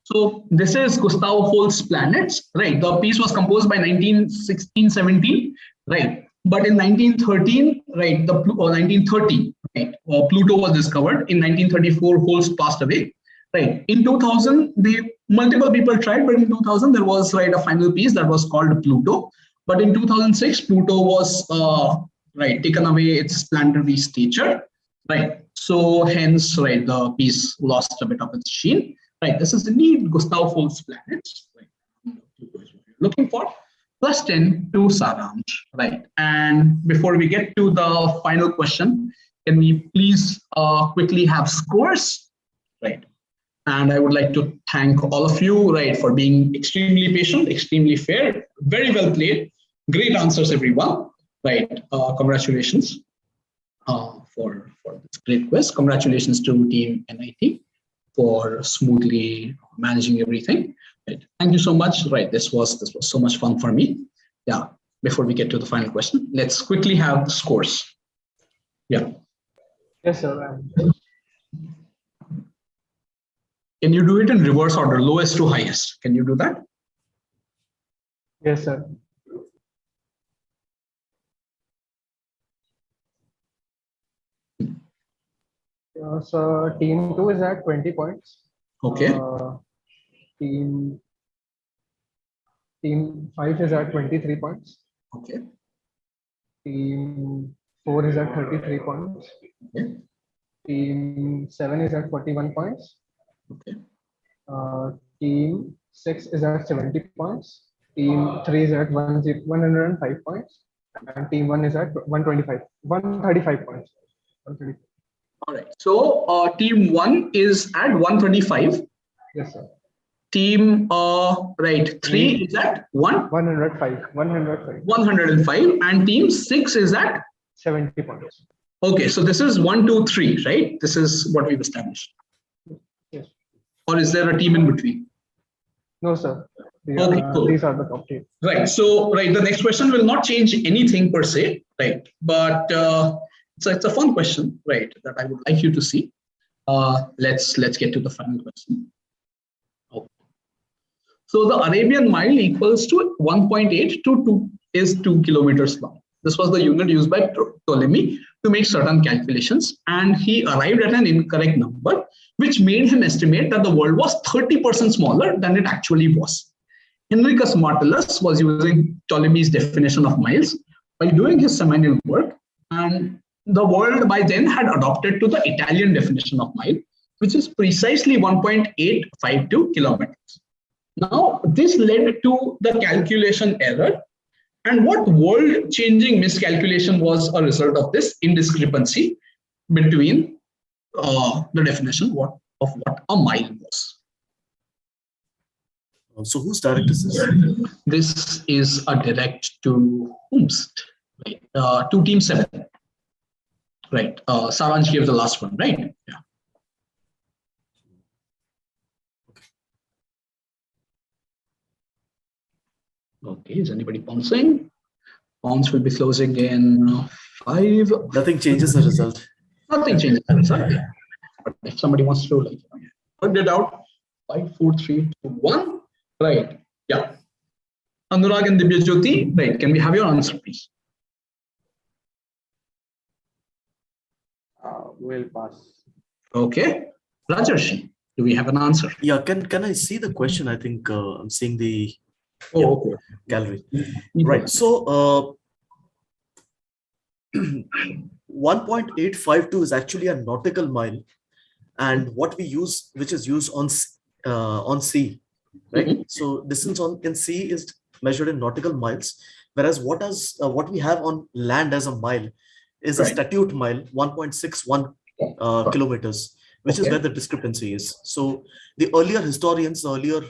so this is Gustav Holst's Planets, right? The piece was composed by 1916-17, right? But in 1913, right, 1930, right, Pluto was discovered. In 1934, Holst passed away, right? In 2000, multiple people tried, but in 2000 there was a final piece that was called Pluto. But in 2006, Pluto was taken away its planetary stature, right? So hence, the piece lost a bit of its sheen, right? This is indeed Gustav Holst's Planets, right? Looking for. Plus 10 to Saransh, right? And before we get to the final question, can we please quickly have scores, right? And I would like to thank all of you, right, for being extremely patient, extremely fair, very well played, great answers, everyone, right? Congratulations for this great quiz. Congratulations to Team NIT for smoothly managing everything. Right. Thank you so much. Right, this was so much fun for me. Yeah. Before we get to the final question, let's quickly have the scores. Yeah. Yes, sir. Can you do it in reverse order, lowest to highest? Can you do that? Yes, sir. So team 2 is at 20 points. Okay. Team 5 is at 23 points. Okay. Team 4 is at 33 points. Okay. Team 7 is at 41 points. Okay. Team 6 is at 70 points. Team 3 is at 105 points. And team 1 is at 135 points. 135. All right. So team 1 is at 135. Yes, sir. Team 3 is at 105. 105. And team 6 is at 70 points. Okay, so this is 1, 2, 3, right? This is what we've established. Yes. Or is there a team in between? No, sir. Okay, cool. These are the top teams. Right. So, the next question will not change anything per se, right? But it's a fun question, right? That I would like you to see. Let's get to the final question. Okay. So the Arabian mile equals to 1.8 to 2 kilometers long. This was the unit used by Ptolemy to make certain calculations, and he arrived at an incorrect number, which made him estimate that the world was 30% smaller than it actually was. Henricus Martellus was using Ptolemy's definition of miles while doing his seminal work, and the world by then had adopted to the Italian definition of mile, which is precisely 1.852 kilometers. Now, this led to the calculation error, and what world-changing miscalculation was a result of this indiscrepancy between the definition of what a mile was. So whose direct is this? This is a direct to whomst, right? To team 7. Right. Saransh gave the last one, right? Yeah. Okay, is anybody bouncing? Bounce will be closing in 5. Nothing changes the result. Nothing changes the result. Yeah. But if somebody wants to work it out, 5, 4, 3, 2, 1. Right. Yeah. Anurag and Divya Jyoti, right. Can we have your answer, please? We'll pass. Okay. Rajarshi, do we have an answer? Yeah, can I see the question? I think I'm seeing the okay. gallery. Right. So 1.852 is actually a nautical mile, and what we use, which is used on sea, right? So distance in sea is measured in nautical miles, whereas what we have on land as a mile is a statute mile, 1.61 kilometers, which is where the discrepancy is. So the earlier historians, the earlier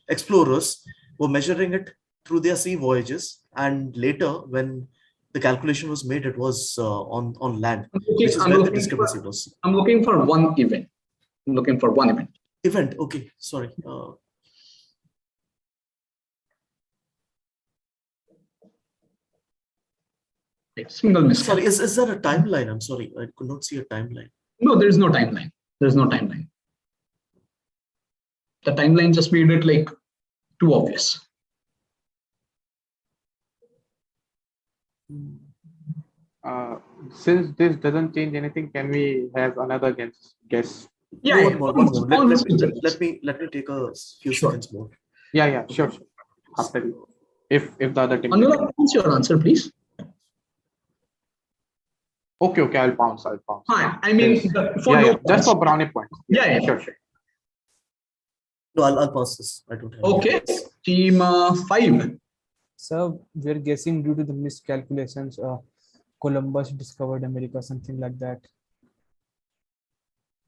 explorers were measuring it through their sea voyages, and later when the calculation was made, it was on land, which is where the discrepancy was. I'm looking for one event. I'm looking for one event. Event, okay, sorry. Single mistake. Sorry, is there a timeline? I'm sorry, I could not see a timeline. No, there is no timeline. There's no timeline. The timeline just made it like too obvious. Since this doesn't change anything, can we have another guess? Yeah, One more. Let me take a few seconds more. Yeah, sure. After you. If the other team. Anurag, what's your answer, please? Okay, I'll bounce. Hi, I mean, just for brownie points. Yeah. Sure. No, I'll pass this. I don't have. Okay, team 5. So we're guessing due to the miscalculations, Columbus discovered America, something like that.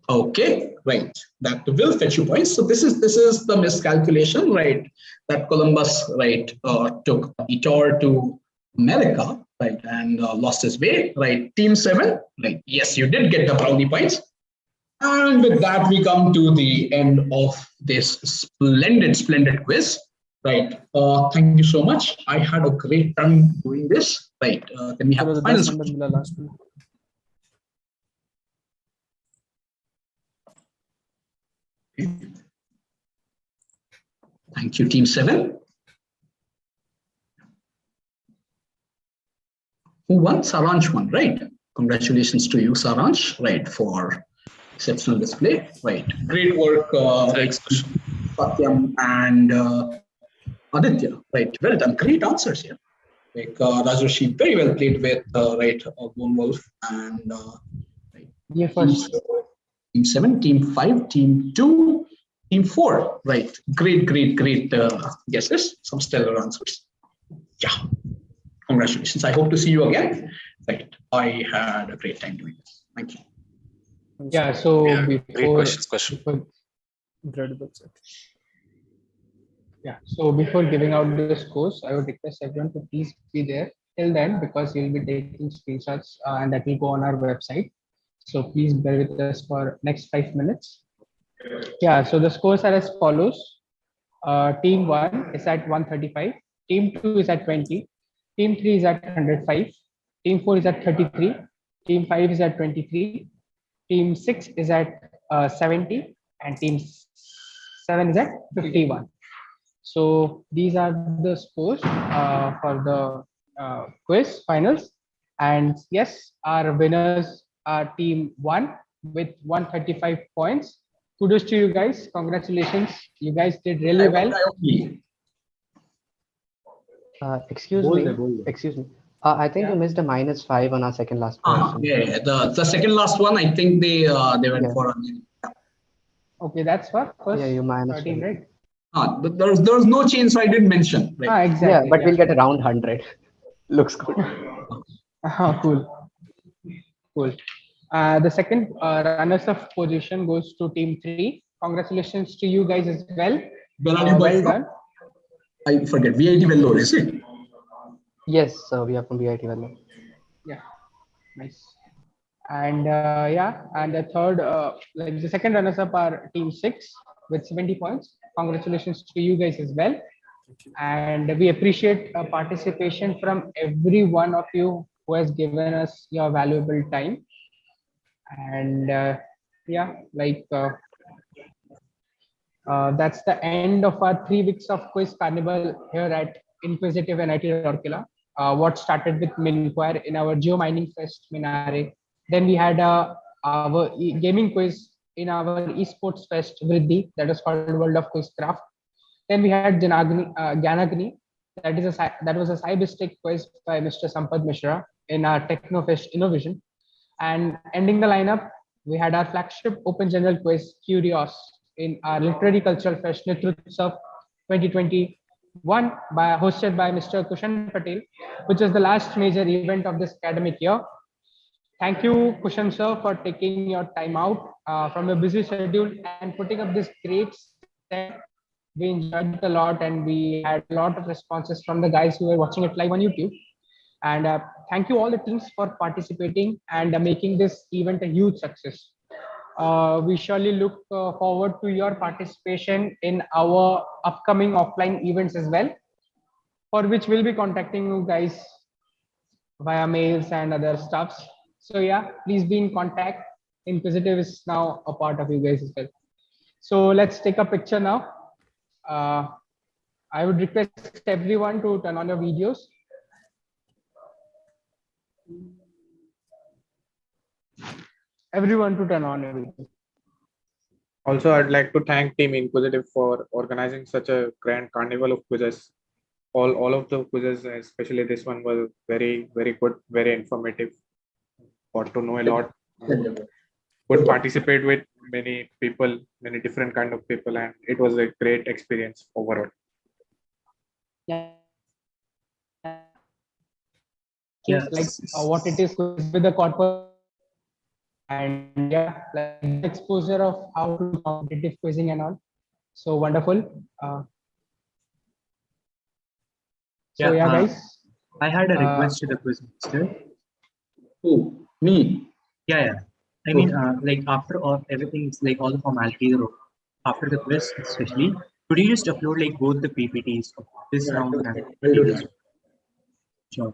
Okay, right. That will fetch you points. So this is the miscalculation, right? That Columbus, right, took a detour to America, right, and lost his way, right? Team 7, right? Yes, you did get the brownie points. And with that, we come to the end of this splendid quiz, right? Thank you so much. I had a great time doing this, right? Can we have the final score? Thank you, Team 7. Who won? Saransh won, right? Congratulations to you, Saransh, right, for exceptional display, right? Great work, right, Satyam and Aditya, right? Well done, great answers here. Like Rajarshi very well played with, right, Lone Wolf and right. Yeah, first. Team 7, Team 5, Team 2, Team 4, right? Great guesses, some stellar answers. Yeah, congratulations. I hope to see you again. Right, I had a great time doing this. Thank you. Yeah, so great question. Yeah, so before giving out the scores, I would request everyone to please be there till then, because we'll be taking screenshots and that will go on our website. So please bear with us for next 5 minutes. Yeah, so the scores are as follows. Team 1 is at 135, Team 2 is at 20, Team 3 is at 105, Team 4 is at 33, Team 5 is at 23, Team 6 is at 70, and Team 7 is at 51. So these are the scores for the quiz finals. And yes, our winners are Team 1 with 135 points. Kudos to you guys. Congratulations. You guys did really well. Excuse me. I think you missed a -5 on our second last question. Yeah, the second last one, I think they went for. Okay, that's what first. Yeah, you -13, right? But there was no change, so I didn't mention. Right? Exactly. Yeah, but we'll get around 100. Looks good. Cool. The second runners-up position goes to Team 3. Congratulations to you guys as well. Well done. I forget. VIT Vellore, is it? Yes, we are from VIT Vellore. Yeah, nice. And and the third, like the second runners-up are Team 6 with 70 points. Congratulations to you guys as well. And we appreciate participation from every one of you who has given us your valuable time. And that's the end of our 3 weeks of quiz carnival here at Inquisitive NIT Rourkela. What started with Minquire in our Geo Mining Fest Minare. Then we had a our gaming quiz in our esports fest Vriddhi, that is called World of Quizcraft. Then we had Gyanagni, that was a cyberstic quiz by Mr. Sampad Mishra in our Technofest Innovation. And ending the lineup, we had our flagship open general quiz QURIOS in our Literary Cultural Fest Nitrutsav 2021 hosted by Mr. Kushan Patel, which is the last major event of this academic year. Thank you, Kushan sir, for taking your time out from your busy schedule and putting up this great set. We enjoyed it a lot and we had a lot of responses from the guys who were watching it live on YouTube. And thank you all the teams for participating and making this event a huge success. We surely look forward to your participation in our upcoming offline events as well, for which we'll be contacting you guys via mails and other stuffs. So yeah, please be in contact. Inquisitive is now a part of you guys as well. So let's take a picture now. I would request everyone to turn on your videos. Everyone to turn on your videos. Also, I'd like to thank Team Inquisitive for organizing such a grand carnival of quizzes. All of the quizzes, especially this one, was very good, very informative. Got to know a lot. Could participate with many people, many different kind of people, and it was a great experience overall. Yeah. Like what it is with the corporate, and yeah, like exposure of how to do competitive quizzing and all. So wonderful. So yeah, guys. I had a request to the quiz master. Who? Me? Yeah. I mean, like after all, everything's like all the formalities are over. After the quiz, especially, could you just upload like both the PPTs of this round and I'll do that. Sure.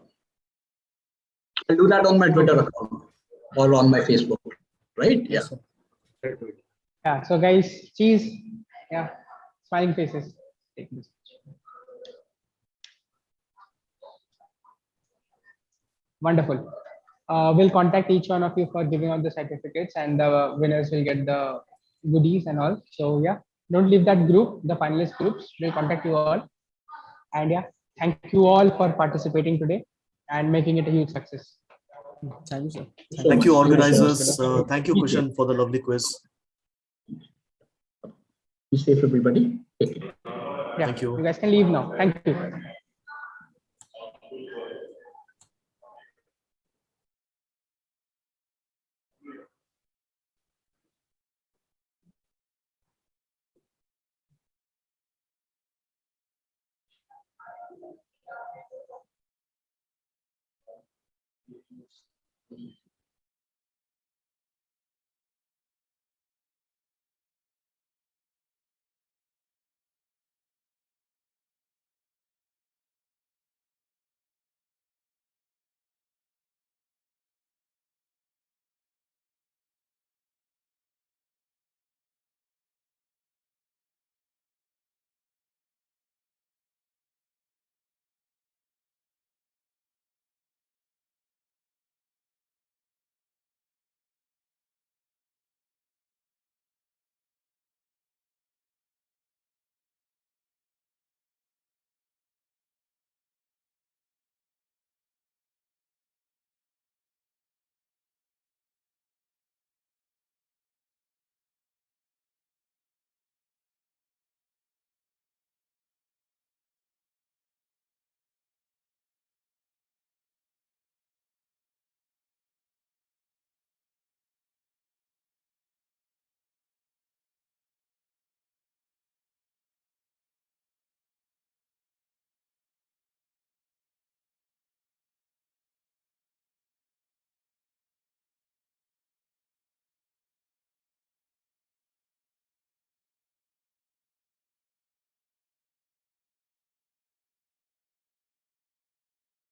I'll do that on my Twitter account or on my Facebook, right? Yeah. Yeah. So guys, cheese. Yeah. Smiling faces. Take this. Wonderful. We'll contact each one of you for giving out the certificates, and the winners will get the goodies and all. So yeah, don't leave that group, the finalist groups. We'll contact you all. And yeah, thank you all for participating today and making it a huge success. Thank you, sir. Thank you, organizers. Thank you, Kushan, for the lovely quiz. Be safe, everybody. Yeah, thank you. You guys can leave now. Thank you.